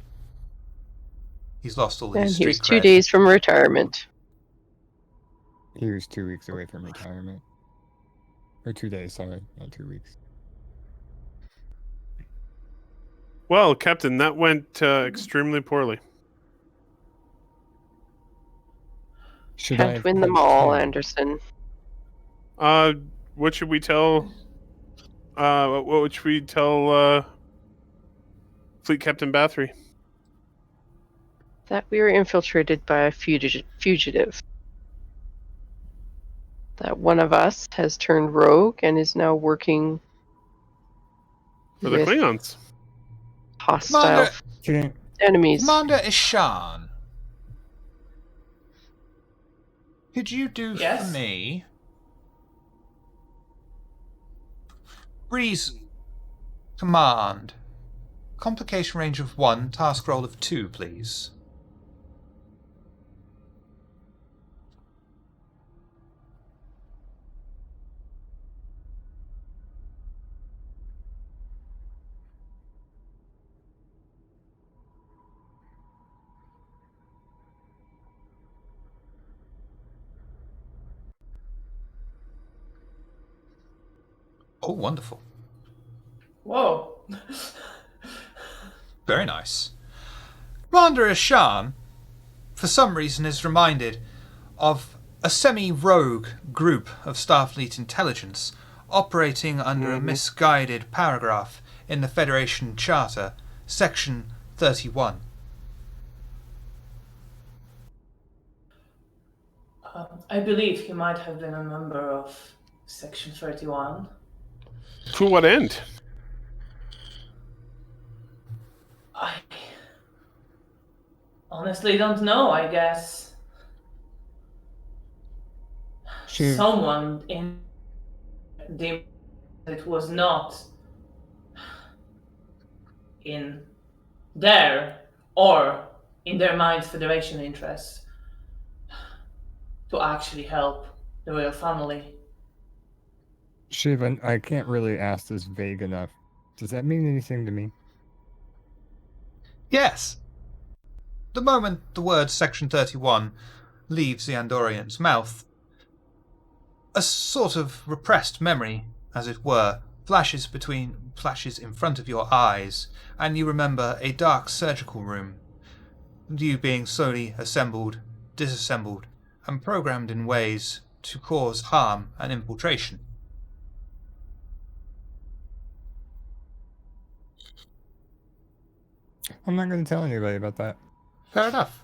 He's lost all And his he street was 2 cred. days from retirement. He was 2 weeks away from retirement. Or 2 days, sorry, not 2 weeks. Well, Captain, that went extremely poorly. Should I Can't have win them punched all, him? Anderson. What should we tell? What should we tell Fleet Captain Bathory? That we were infiltrated by a fugitive. That one of us has turned rogue and is now working For the with Klingons. hostile enemies. Commander Ishan, could you do Yes? for me reason, command, complication range of 1, task roll of 2, please? Oh, wonderful. Whoa. Very nice. Commander Ishan, for some reason, is reminded of a semi-rogue group of Starfleet intelligence operating under a misguided paragraph in the Federation Charter, Section 31. I believe he might have been a member of Section 31. To what end? I honestly don't know, I guess. Someone in the it was not in their or in their mind's Federation interest to actually help the royal family. Shiva, I can't really ask this vague enough. Does that mean anything to me? Yes. The moment the word Section 31 leaves the Andorian's mouth, a sort of repressed memory, as it were, flashes in front of your eyes, and you remember a dark surgical room, you being slowly assembled, disassembled, and programmed in ways to cause harm and infiltration. I'm not going to tell anybody about that. Fair enough.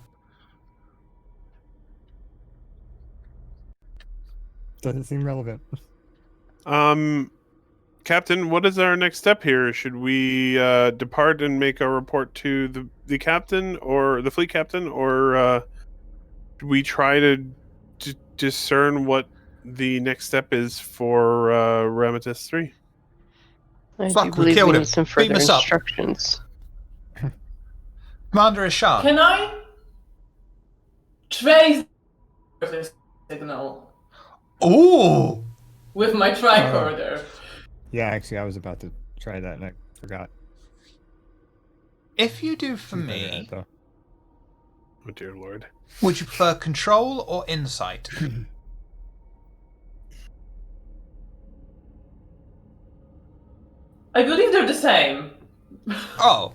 Doesn't seem relevant. Captain, what is our next step here? Should we depart and make a report to the captain or the fleet captain, or should we try to discern what the next step is for Ramatis III? I Fuck, do we believe killed we him. need some Beam further us up. instructions. Commander Ishan. Can I trace the signal Ooh! with my tricorder? Yeah, actually, I was about to try that and I forgot. If you do for Keep that me, right, though. Oh dear lord. would you prefer control or insight? I believe they're the same. Oh,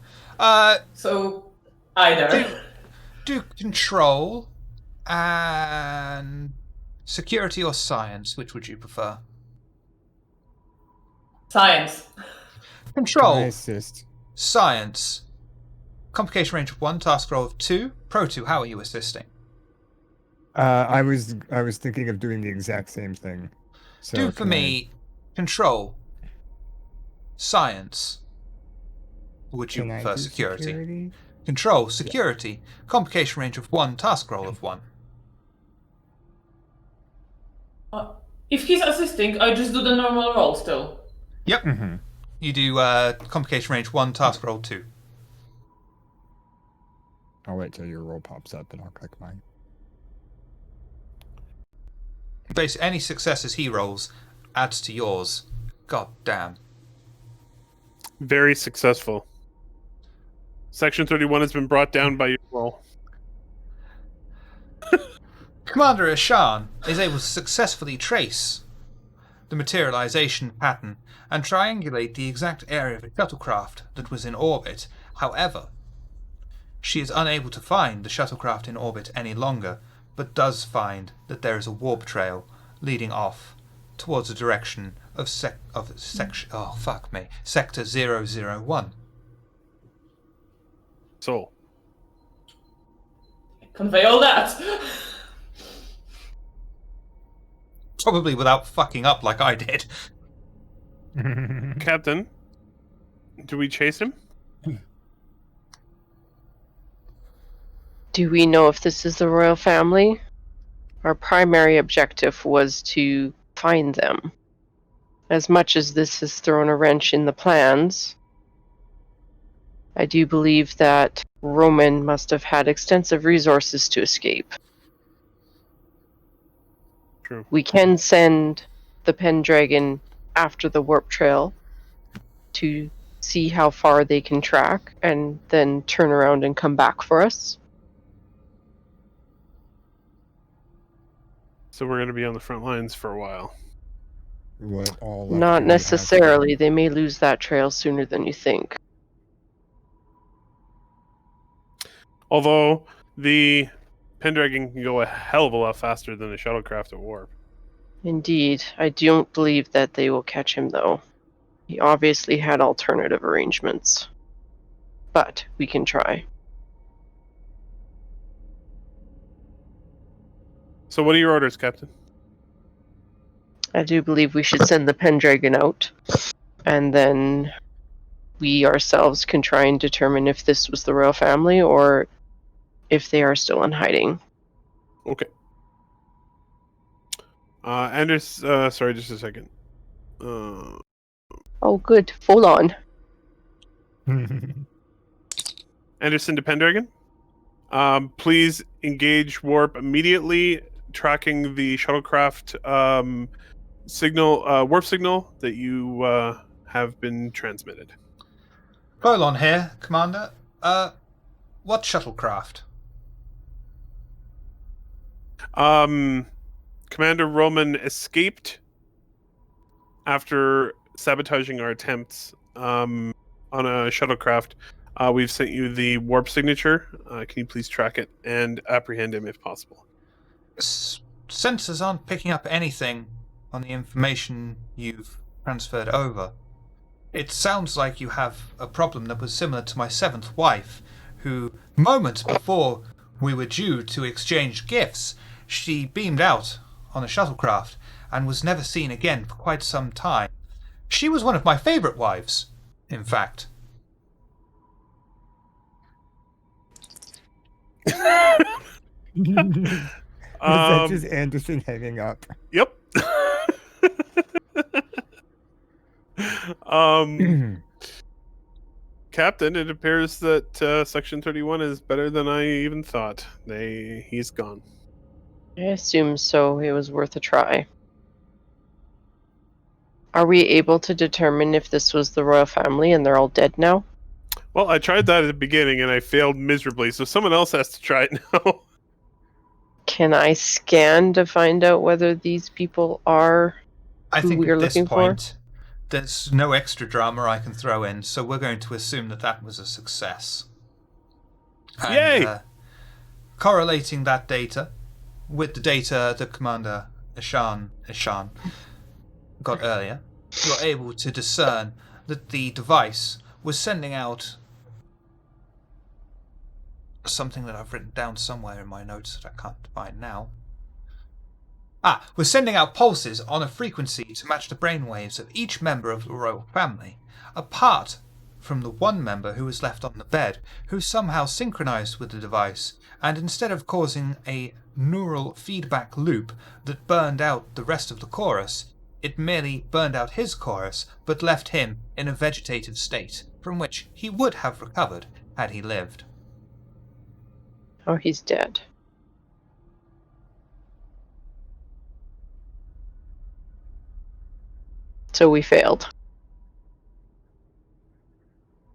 So either. do control and security or science. Which would you prefer? Science. Can I Control, assist? science. Complication range of 1, task roll of 2. Pro 2, how are you assisting? I was thinking of doing the exact same thing. So Do for can me control, science. Or would you can I prefer do security? Control, security. Complication range of 1, task roll of 1. If he's assisting, I just do the normal roll still. Yep. Mm-hmm. You do complication range 1, task roll 2. I'll wait till your roll pops up and I'll click mine. Basically, any successes he rolls adds to yours. God damn. Very successful. Section 31 has been brought down by your roll. Commander Ishan is able to successfully trace the materialization pattern and triangulate the exact area of the shuttlecraft that was in orbit. However, she is unable to find the shuttlecraft in orbit any longer, but does find that there is a warp trail leading off towards the direction of Sector 001. So, convey all that. Probably without fucking up like I did. Captain, do we chase him? Do we know if this is the royal family? Our primary objective was to find them. As much as this has thrown a wrench in the plans, I do believe that Roman must have had extensive resources to escape. True. We can send the Pendragon after the warp trail to see how far they can track and then turn around and come back for us. So we're going to be on the front lines for a while. What all Not left we have necessarily. They may lose that trail sooner than you think. Although the Pendragon can go a hell of a lot faster than the shuttlecraft at warp. Indeed. I don't believe that they will catch him, though. He obviously had alternative arrangements. But we can try. So what are your orders, Captain? I do believe we should send the Pendragon out, and then we ourselves can try and determine if this was the royal family or if they are still in hiding. Okay. Anders, sorry, just a second. Oh, good. Hold on. Anderson to Pendragon. Please engage warp immediately, tracking the shuttlecraft signal, warp signal that you have been transmitted. Colon here, Commander. What shuttlecraft? Commander Roman escaped after sabotaging our attempts on a shuttlecraft. We've sent you the warp signature. Can you please track it and apprehend him if possible? Sensors aren't picking up anything on the information you've transferred over. It sounds like you have a problem that was similar to my 7th wife, who, moments before we were due to exchange gifts, she beamed out on a shuttlecraft and was never seen again for quite some time. She was one of my favorite wives, in fact. Is that just Anderson hanging up? Yep. Captain, it appears that Section 31 is better than I even thought. He's gone. I assume so. It was worth a try. Are we able to determine if this was the royal family and they're all dead now? Well, I tried that at the beginning and I failed miserably, so someone else has to try it now. Can I scan to find out whether these people are I who think we are at this looking point, there's no extra drama I can throw in, so we're going to assume that that was a success. And, Yay! Correlating that data with the data that Commander Ishan got earlier, you're able to discern that the device was sending out something that I've written down somewhere in my notes that I can't find now. We're sending out pulses on a frequency to match the brainwaves of each member of the royal family, apart from the one member who was left on the bed, who somehow synchronized with the device, and instead of causing a neural feedback loop that burned out the rest of the chorus, it merely burned out his chorus, but left him in a vegetative state, from which he would have recovered had he lived. Oh, he's dead. So we failed.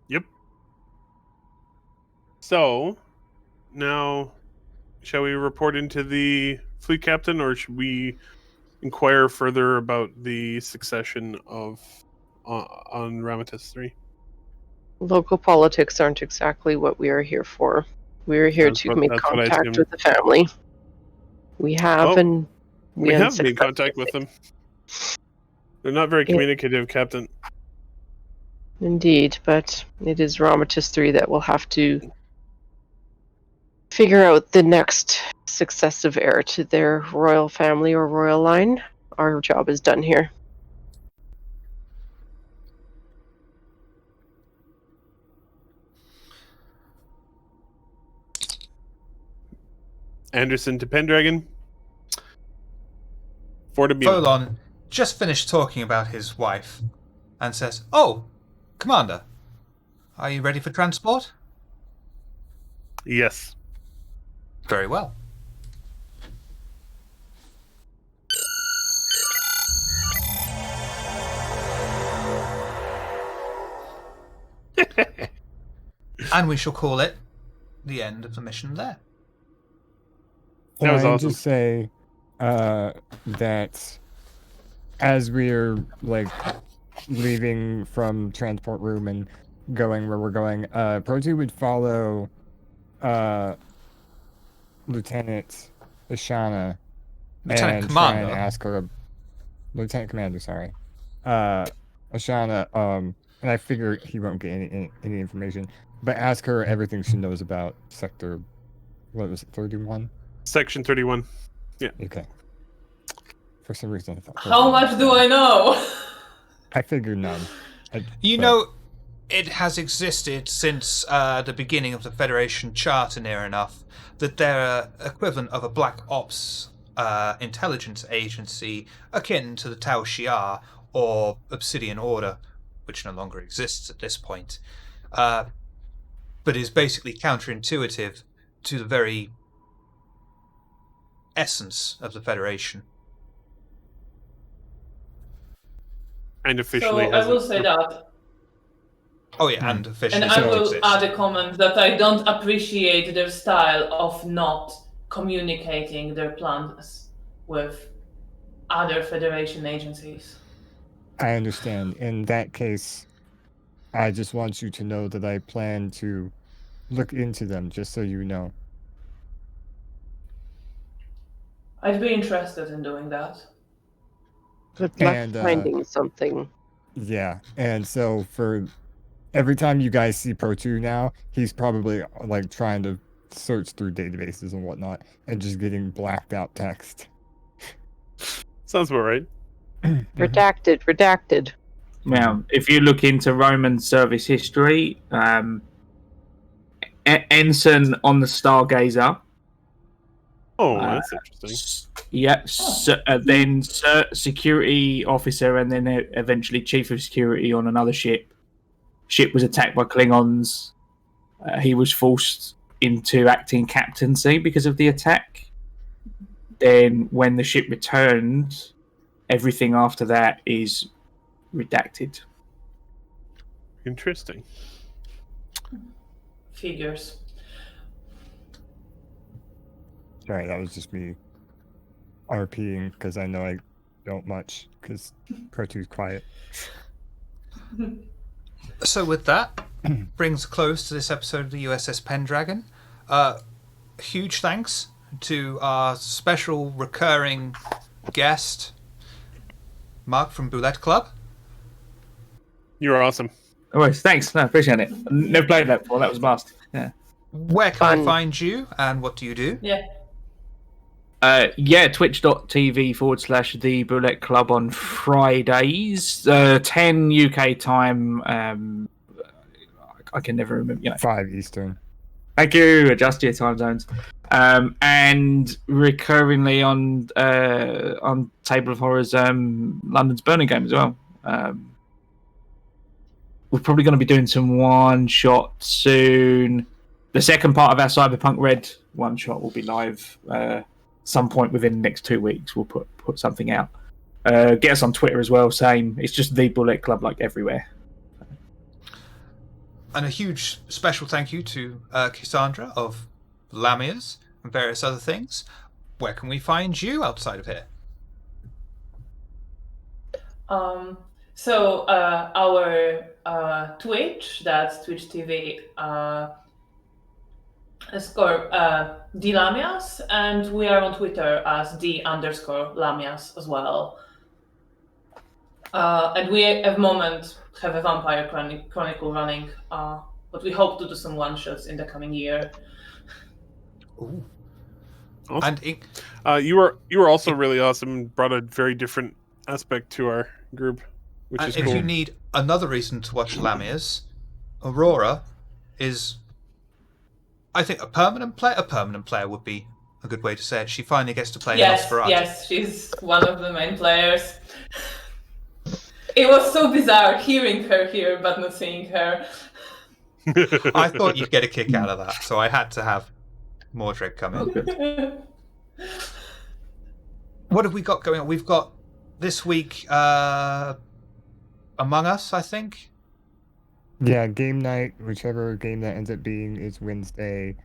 Yep. So, now, shall we report into the fleet captain, or should we inquire further about the succession of on Ramatis III? Local politics aren't exactly what we are here for. We are here to make contact with the family. We have, and we have made contact with them. They're not very communicative, Captain. Indeed, but it is Ramatis III that will have to figure out the next successive heir to their royal family or royal line, our job is done here. Anderson to Pendragon. For to be Volon just finished talking about his wife and says, "Oh, Commander, are you ready for transport?" Yes. Very well. And we shall call it the end of the mission there. That Can was I awesome. just say that as we're like leaving from transport room and going where we're going, Pro2 would follow Lieutenant Ashana Lieutenant and Commander. try and ask her, Lieutenant Commander, sorry, Ashana, and I figure he won't get any information, but ask her everything she knows about Sector, what was it, 31? Section 31. Okay. For some reason, I thought. How 31 much was do none. I know? I figured none. You But- know, it has existed since the beginning of the Federation Charter near enough that they're equivalent of a Black Ops intelligence agency akin to the Tau Shiar or Obsidian Order, which no longer exists at this point, but is basically counterintuitive to the very essence of the Federation. And officially So I has will say that. Oh yeah, and officially And I still will exists. add a comment that I don't appreciate their style of not communicating their plans with other Federation agencies. I understand. In that case, I just want you to know that I plan to look into them, just so you know. I'd be interested in doing that. Good luck And, finding something. Yeah, and so for every time you guys see Pro2 now, he's probably like trying to search through databases and whatnot, and just getting blacked out text. Sounds about right. Redacted. Now, if you look into Roman service history, ensign on the Stargazer. Oh, that's interesting. Then security officer, and then eventually chief of security on another ship. Ship was attacked by Klingons. He was forced into acting captaincy because of the attack. Then, when the ship returned, everything after that is redacted. Interesting. Figures. Sorry, that was just me RPing because I know I don't much because Pro2's quiet. So with that, brings a close to this episode of the U.S.S. Pendragon. Huge thanks to our special recurring guest, Mark from Boulette Club. You're awesome. Always, thanks. No, appreciate it. Never played that before. That was blast. Yeah. Where can Fun. I find you, and what do you do? Yeah. Twitch.tv/the Boulette Club on Fridays, 10 UK time. I can never remember. 5 Eastern. Thank you. Adjust your time zones. And recurringly on Table of Horrors, London's Burning Game as well. We're probably going to be doing some one shot soon. The second part of our Cyberpunk Red one shot will be live some point within the next 2 weeks. We'll put something out. Get us on Twitter as well. Same. It's just the Bullet Club, like everywhere. And a huge special thank you to Cassandra of Lamias and various other things. Where can we find you outside of here? So our Twitch, that's Twitch TV, is called D-Lamias, and we are on Twitter as D_Lamias as well. And we at the moment have a Vampire Chronicle running, but we hope to do some one-shots in the coming year. Ooh. Awesome. And you were also really awesome and brought a very different aspect to our group, which is if cool. you need another reason to watch Lamia's, Aurora is, I think, a permanent player. A permanent player would be a good way to say it. She finally gets to play Nosferatu. Yes, she's one of the main players. It was so bizarre hearing her here, but not seeing her. I thought you'd get a kick out of that, so I had to have Mordred come in. What have we got going on? We've got this week Among Us, I think. Yeah, game night, whichever game that ends up being, is Wednesday.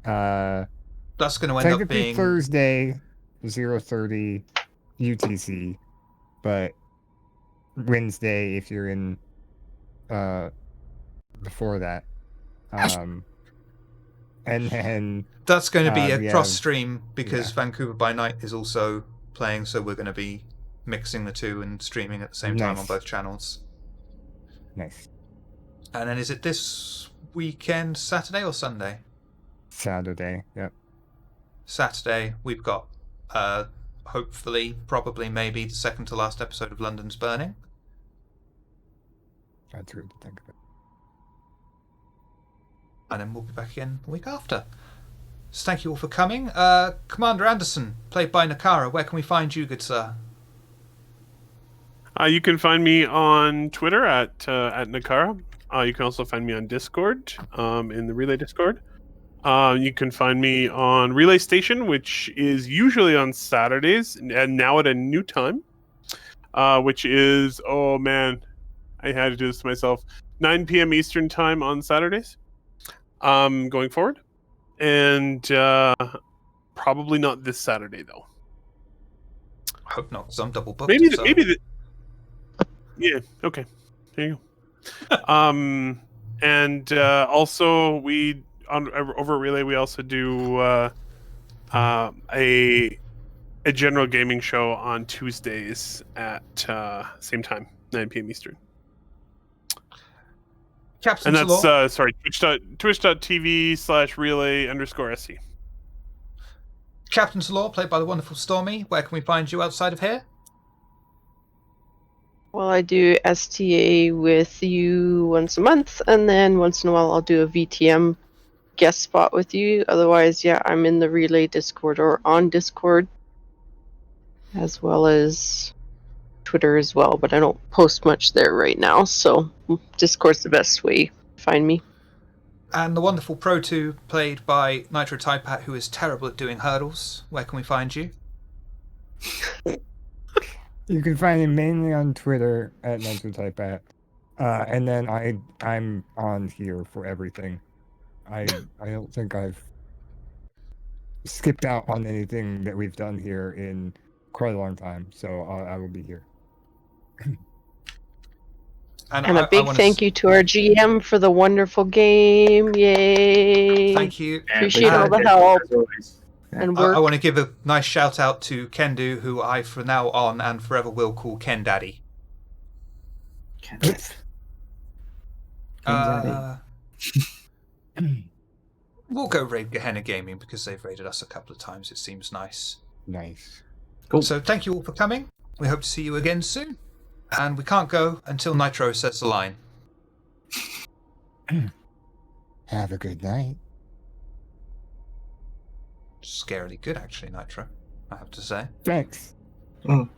That's going to end up Technically being Thursday, 0:30 UTC, but Wednesday if you're in before that. And then that's going to be a we cross have- stream because yeah. Vancouver by Night is also playing, so we're going to be mixing the two and streaming at the same time on Nice. both channels. Nice. And then is it this weekend, Saturday or Sunday? Saturday, yep. Saturday, we've got hopefully, probably, maybe the second to last episode of London's Burning. That's weird to think of it. And then we'll be back again the week after. So thank you all for coming. Commander Anderson, played by Nakara, where can we find you, good sir? You can find me on Twitter at Nakara. You can also find me on Discord, in the Relay Discord. You can find me on Relay Station, which is usually on Saturdays, and now at a new time, which is, oh man, I had to do this to myself, 9 p.m. Eastern time on Saturdays, going forward. And probably not this Saturday, though. I hope not, because I'm double booked. Yeah, okay. There you go. And also we over at Relay we also do a general gaming show on Tuesdays at same time, 9 p.m. Eastern. Captain And that's Salor. twitch.tv/relay_SC. Captain Salor, played by the wonderful Stormy, where can we find you outside of here? Well, I do STA with you once a month, and then once in a while I'll do a VTM guest spot with you. Otherwise, yeah, I'm in the Relay Discord or on Discord, as well as Twitter as well, but I don't post much there right now, so Discord's the best way to find me. And the wonderful Pro 2, played by Nitro Typat, who is terrible at doing hurdles. Where can we find you? You can find him mainly on Twitter at NitroTypeAt. And then I'm on here for everything. I don't think I've skipped out on anything that we've done here in quite a long time, so I will be here. And a big thank you to our GM for the wonderful game. Yay! Thank you. Appreciate all the help. And work. I want to give a nice shout out to Kendu, who I from now on and forever will call Ken Daddy. Ken Daddy. We'll go raid Gehenna Gaming because they've raided us a couple of times. It seems nice. Nice. Cool. So thank you all for coming. We hope to see you again soon. And we can't go until Nitro says the line. Have a good night. Scarily good, actually, Nitro, I have to say. Thanks. Mm.